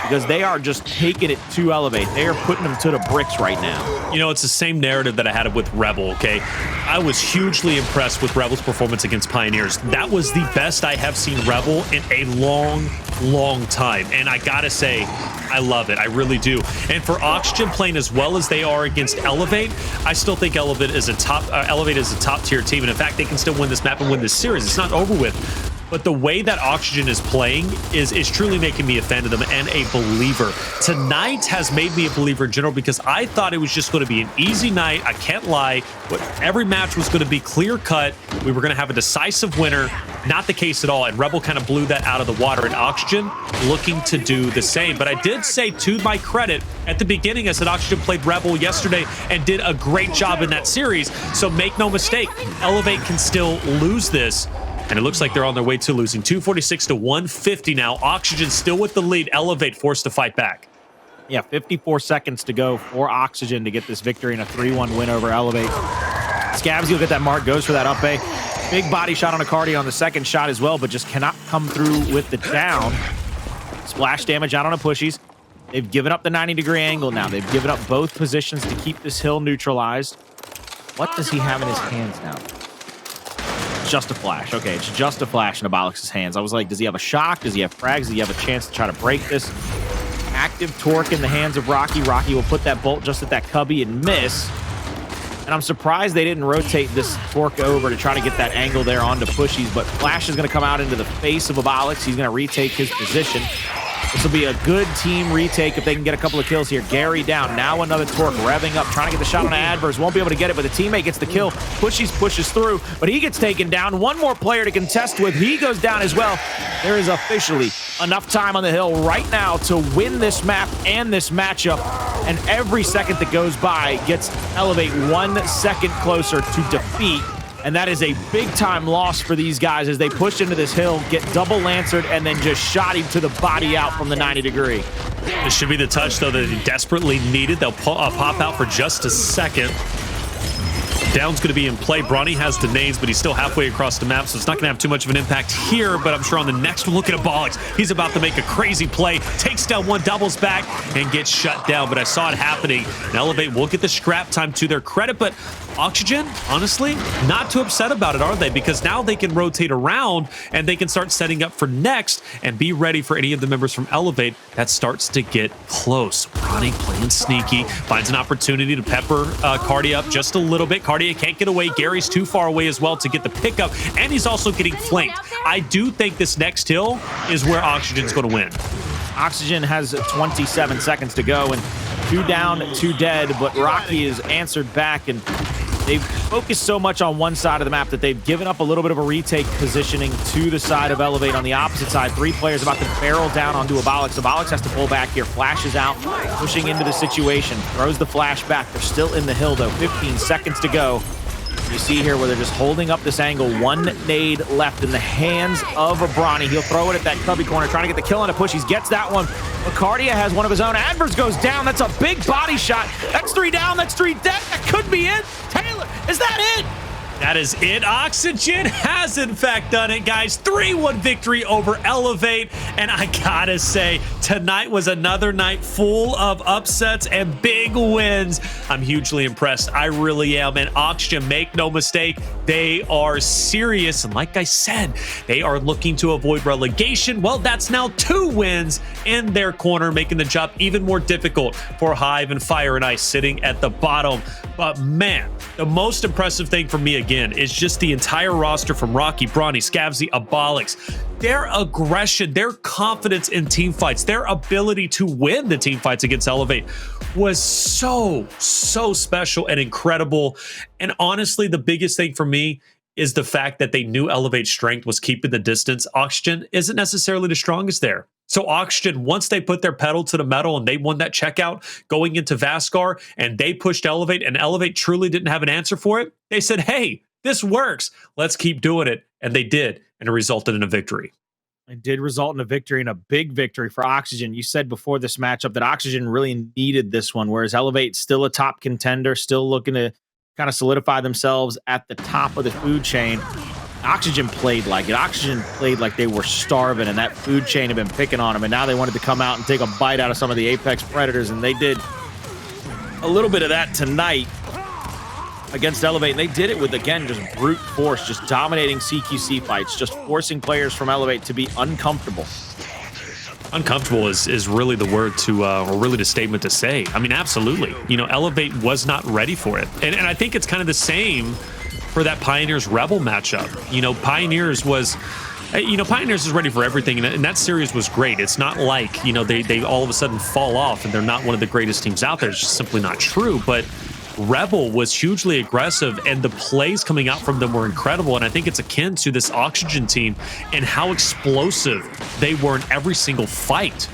because they are just taking it to Elevate. They are putting them to the bricks right now. You know, it's the same narrative that I had with Rebel, okay? I was hugely impressed with Rebel's performance against Pioneers. That was the best I have seen Rebel in a long time. And I gotta say, I love it. I really do. And for Oxygen playing as well as they are against Elevate, I still think Elevate is a top tier team. And in fact, they can still win this map and win this series. It's not over with. But the way that Oxygen is playing is truly making me a fan of them and a believer. Tonight has made me a believer in general, because I thought it was just going to be an easy night. I can't lie. But every match was going to be clear-cut. We were going to have a decisive winner. Not the case at all. And Rebel kind of blew that out of the water. And Oxygen looking to do the same. But I did say, to my credit, at the beginning, I said Oxygen played Rebel yesterday and did a great job in that series. So make no mistake, Elevate can still lose this. And it looks like they're on their way to losing. 246 to 150 now. Oxygen still with the lead. Elevate forced to fight back. Yeah, 54 seconds to go for Oxygen to get this victory and a 3-1 win over Elevate. Scavzy will get that mark, goes for that up A. Big body shot on a Kardia on the second shot as well, but just cannot come through with the down. Splash damage out on a Pushyz. They've given up the 90-degree angle now. They've given up both positions to keep this hill neutralized. What does he have in his hands now? Just a flash. Okay, it's just a flash in Abolics' hands. I was like, does he have a shock? Does he have frags? Does he have a chance to try to break this? Active torque in the hands of Rocky. Rocky will put that bolt just at that cubby and miss. And I'm surprised they didn't rotate this torque over to try to get that angle there onto Pushyz, but Flash is going to come out into the face of Abolics. He's going to retake his position. This will be a good team retake if they can get a couple of kills here. Gary down. Now another torque revving up, trying to get the shot on Addvers. Won't be able to get it, but the teammate gets the kill. Pushyz pushes through, but he gets taken down. One more player to contest with. He goes down as well. There is officially enough time on the hill right now to win this map and this matchup. And every second that goes by gets Elevate 1 second closer to defeat. And that is a big-time loss for these guys as they push into this hill, get double lancered, and then just shot him to the body out from the 90-degree. This should be the touch, though, that he desperately needed. They'll pop out for just a second. Down's going to be in play. Bronny has the nades, but he's still halfway across the map, so it's not going to have too much of an impact here, but I'm sure on the next one, look at Abolics. He's about to make a crazy play, takes down one, doubles back, and gets shut down, but I saw it happening. And Elevate will get the scrap time to their credit, but Oxygen, honestly, not too upset about it, are they? Because now they can rotate around and they can start setting up for next and be ready for any of the members from Elevate that starts to get close. Bronny playing sneaky, finds an opportunity to pepper Kardia up just a little bit. Kardia can't get away. Gary's too far away as well to get the pickup, and he's also getting flanked. I do think this next hill is where Oxygen's going to win. Oxygen has 27 seconds to go, and 2 down, 2 dead, but Rocky is answered back, and they've focused so much on one side of the map that they've given up a little bit of a retake positioning to the side of Elevate on the opposite side. 3 players about to barrel down onto Abolics. Abolics has to pull back here. Flashes out, pushing into the situation. Throws the flash back. They're still in the hill, though. 15 seconds to go. You see here where they're just holding up this angle. 1 nade left in the hands of a Bronny. He'll throw it at that cubby corner, trying to get the kill on a Pushyz. Gets that one. But Kardia has one of his own. Addvers goes down. That's a big body shot. That's 3 down. That's 3 dead. That could be it. Taylor, is that it? That is it. Oxygen has in fact done it, guys. 3-1 victory over Elevate. And I gotta say, tonight was another night full of upsets and big wins. I'm hugely impressed. I really am. And Oxygen, make no mistake, they are serious. And like I said, they are looking to avoid relegation. Well, that's now 2 wins in their corner, making the job even more difficult for Hive and Fire and Ice sitting at the bottom. But man, the most impressive thing for me again is just the entire roster from Rocky, Bronny, Scavzy, Abolics. Their aggression, their confidence in team fights, their ability to win the team fights against Elevate was so special and incredible. And honestly, the biggest thing for me is the fact that they knew Elevate's strength was keeping the distance. Oxygen isn't necessarily the strongest there. So Oxygen, once they put their pedal to the metal and they won that checkout going into Vasgar and they pushed Elevate and Elevate truly didn't have an answer for it, they said, hey, this works. Let's keep doing it. And they did, and it resulted in a victory. It did result in a victory, and a big victory for Oxygen. You said before this matchup that Oxygen really needed this one, whereas Elevate's still a top contender, still looking to kind of solidify themselves at the top of the food chain. Oxygen played like it. Oxygen played like they were starving, and that food chain had been picking on them, and now they wanted to come out and take a bite out of some of the Apex Predators, and they did a little bit of that tonight against Elevate, and they did it with, again, just brute force, just dominating CQC fights, just forcing players from Elevate to be uncomfortable. Uncomfortable is really the word to, or really the statement to say. I mean, absolutely. You know, Elevate was not ready for it. And I think it's kind of the same for that Pioneers Rebel matchup. You know, Pioneers is ready for everything, and that series was great. It's not like, you know, they all of a sudden fall off and they're not one of the greatest teams out there. It's just simply not true. But Rebel was hugely aggressive, and the plays coming out from them were incredible. And I think it's akin to this Oxygen team and how explosive they were in every single fight.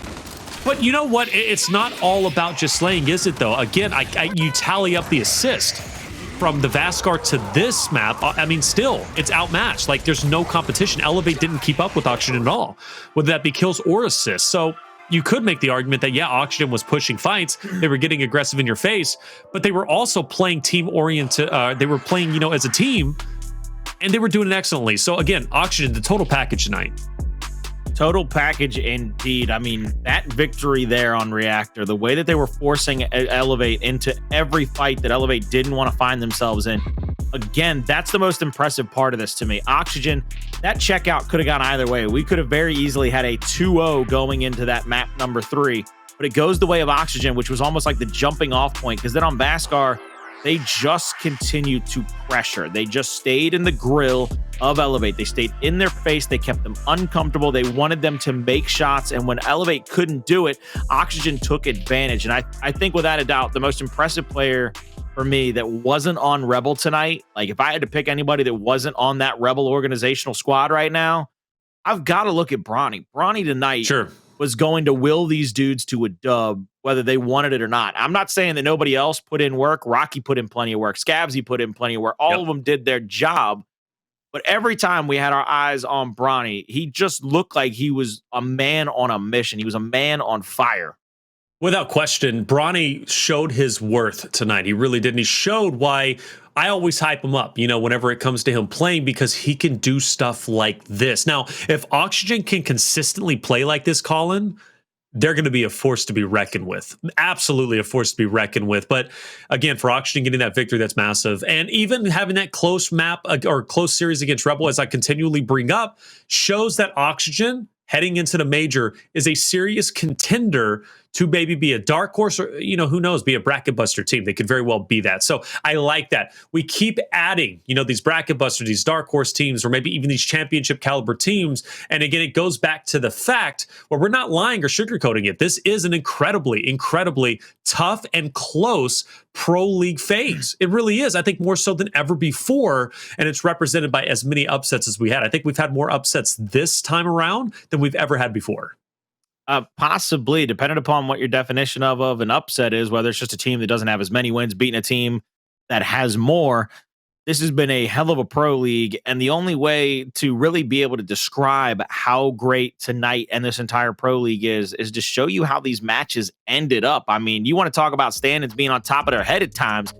But you know what? It's not all about just slaying, is it, though? Again, you tally up the assist from the Vasgar to this map. I mean, still, it's outmatched. Like, there's no competition. Elevate didn't keep up with Oxygen at all, whether that be kills or assists. So you could make the argument that, yeah, Oxygen was pushing fights. They were getting aggressive in your face, but they were also playing team-oriented. They were playing, as a team, and they were doing it excellently. So again, Oxygen, the total package tonight. Total package indeed. I mean, that victory there on Reactor, the way that they were forcing Elevate into every fight that Elevate didn't want to find themselves in. Again, that's the most impressive part of this to me. Oxygen, that checkout could have gone either way. We could have very easily had a 2-0 going into that map number 3, but it goes the way of Oxygen, which was almost like the jumping off point, because then on Vasgar, they just continued to pressure. They just stayed in the grill of Elevate. They stayed in their face. They kept them uncomfortable. They wanted them to make shots. And when Elevate couldn't do it, Oxygen took advantage. And I think without a doubt, the most impressive player for me that wasn't on Rebel tonight, like if I had to pick anybody that wasn't on that Rebel organizational squad right now, I've got to look at Bronny. Bronny tonight was going to will these dudes to a dub, whether they wanted it or not. I'm not saying that nobody else put in work. Rocky put in plenty of work. Scavzy put in plenty of work. All of them did their job. But every time we had our eyes on Bronny, he just looked like he was a man on a mission. He was a man on fire. Without question, Bronny showed his worth tonight. He really did. And he showed why I always hype him up, whenever it comes to him playing, because he can do stuff like this. Now, if Oxygen can consistently play like this, Colin, they're going to be a force to be reckoned with. Absolutely a force to be reckoned with. But again, for Oxygen getting that victory, that's massive. And even having that close map or close series against Rebel, as I continually bring up, shows that Oxygen heading into the major is a serious contender to maybe be a dark horse or, who knows, be a bracket buster team. They could very well be that. So I like that. We keep adding, these bracket busters, these dark horse teams, or maybe even these championship caliber teams. And again, it goes back to the fact where we're not lying or sugarcoating it. This is an incredibly, incredibly tough and close pro league phase. It really is. I think more so than ever before. And it's represented by as many upsets as we had. I think we've had more upsets this time around than we've ever had before. Possibly, depending upon what your definition of an upset is, whether it's just a team that doesn't have as many wins beating a team that has more. This has been a hell of a pro league, and the only way to really be able to describe how great tonight and this entire pro league is to show you how these matches ended up. I mean, you want to talk about standings being on top of their head at times.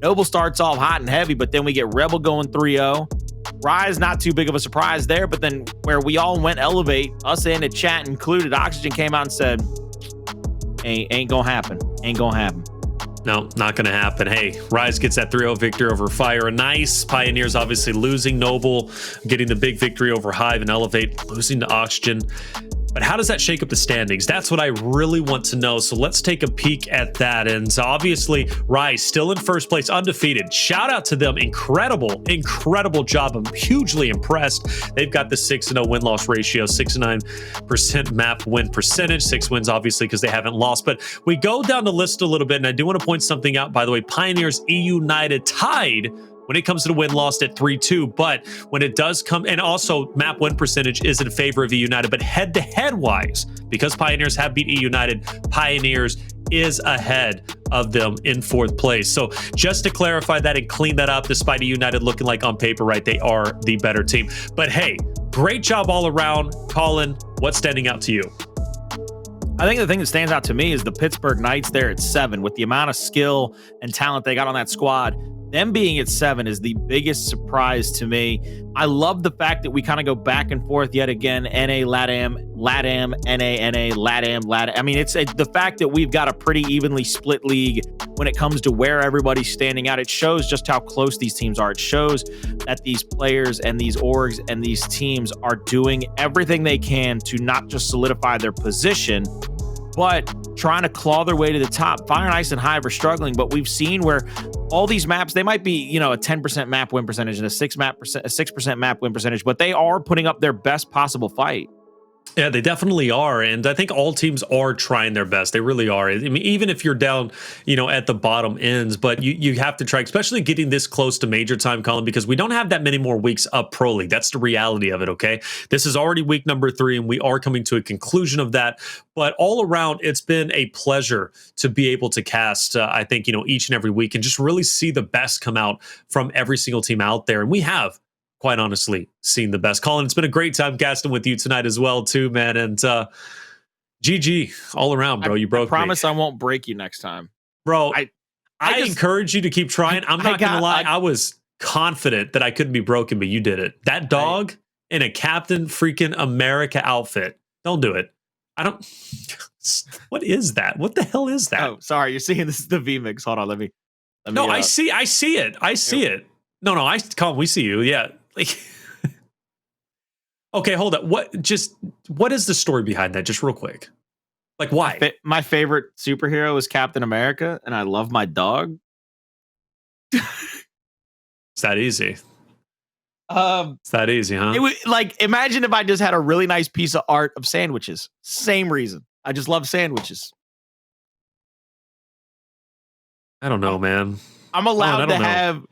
Noble starts off hot and heavy, but then we get Rebel going 3-0. Rise, not too big of a surprise there, but then where we all went Elevate, us in the chat included, Oxygen came out and said, ain't gonna happen. Ain't gonna happen. No, not going to happen. Hey, Rise gets that 3-0 victory over Fire. Nice. Pioneers obviously losing. Noble getting the big victory over Hive, and Elevate losing to Oxygen. But how does that shake up the standings? That's what I really want to know. So let's take a peek at that. And obviously, Rise still in first place, undefeated. Shout out to them. Incredible, incredible job. I'm hugely impressed. They've got the 6-0 win-loss ratio, 69% map win percentage, 6 wins, obviously, because they haven't lost. But we go down the list a little bit, and I do want to point something out, by the way. Pioneers E United tied when it comes to the win-loss at 3-2, but when it does come, and also map win percentage is in favor of E United, but head-to-head wise, because Pioneers have beat E United, Pioneers is ahead of them in 4th place. So just to clarify that and clean that up, despite E United looking like on paper, right, they are the better team. But hey, great job all around. Colin, what's standing out to you? I think the thing that stands out to me is the Pittsburgh Knights there at 7. With the amount of skill and talent they got on that squad, them being at 7 is the biggest surprise to me. I love the fact that we kind of go back and forth yet again. NA, LATAM, LATAM, NA, NA, LATAM, LATAM. I mean, it's the fact that we've got a pretty evenly split league when it comes to where everybody's standing out. It shows just how close these teams are. It shows that these players and these orgs and these teams are doing everything they can to not just solidify their position, but trying to claw their way to the top. Fire and Ice and Hive are struggling, but we've seen where all these maps, they might be, a 10% map win percentage and a 6% map win percentage, but they are putting up their best possible fight. Yeah, they definitely are. And I think all teams are trying their best. They really are. I mean, even if you're down, at the bottom ends, but you have to try, especially getting this close to major time, Colin, because we don't have that many more weeks up Pro League. That's the reality of it, okay? This is already week number 3, and we are coming to a conclusion of that. But all around, it's been a pleasure to be able to cast, I think, each and every week and just really see the best come out from every single team out there. And we have, quite honestly, seen the best. Colin, it's been a great time casting with you tonight as well, too, man. And GG all around, bro. You broke I promise me. I won't break you next time. Bro. I I encourage you to keep trying. I'm not going to lie. I was confident that I couldn't be broken, but you did it. That dog in a Captain freaking America outfit. Don't do it. I don't. What is that? What the hell is that? Oh, sorry. You're seeing this is the VMix. Hold on. Let me. No, I see it. I see it. No, Colin, we see you. Yeah. Like, okay, hold up. What is the story behind that? Just real quick. Like, why? My favorite superhero is Captain America, and I love my dog. It's that easy. It's that easy, huh? It was like, imagine if I just had a really nice piece of art of sandwiches. Same reason. I just love sandwiches. I don't know, man. I'm allowed to have.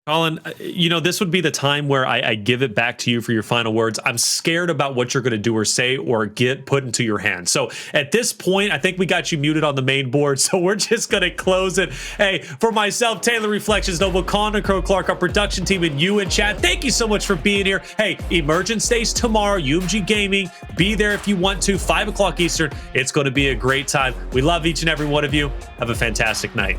Colin, this would be the time where I give it back to you for your final words. I'm scared about what you're going to do or say or get put into your hands. So at this point, I think we got you muted on the main board, so we're just going to close it. Hey, for myself, Taylor Reflections, Noble, Connor, Crow Clark, our production team, and you in chat, thank you so much for being here. Hey, Emergence Days tomorrow, UMG Gaming. Be there if you want to, 5 o'clock Eastern. It's going to be a great time. We love each and every one of you. Have a fantastic night.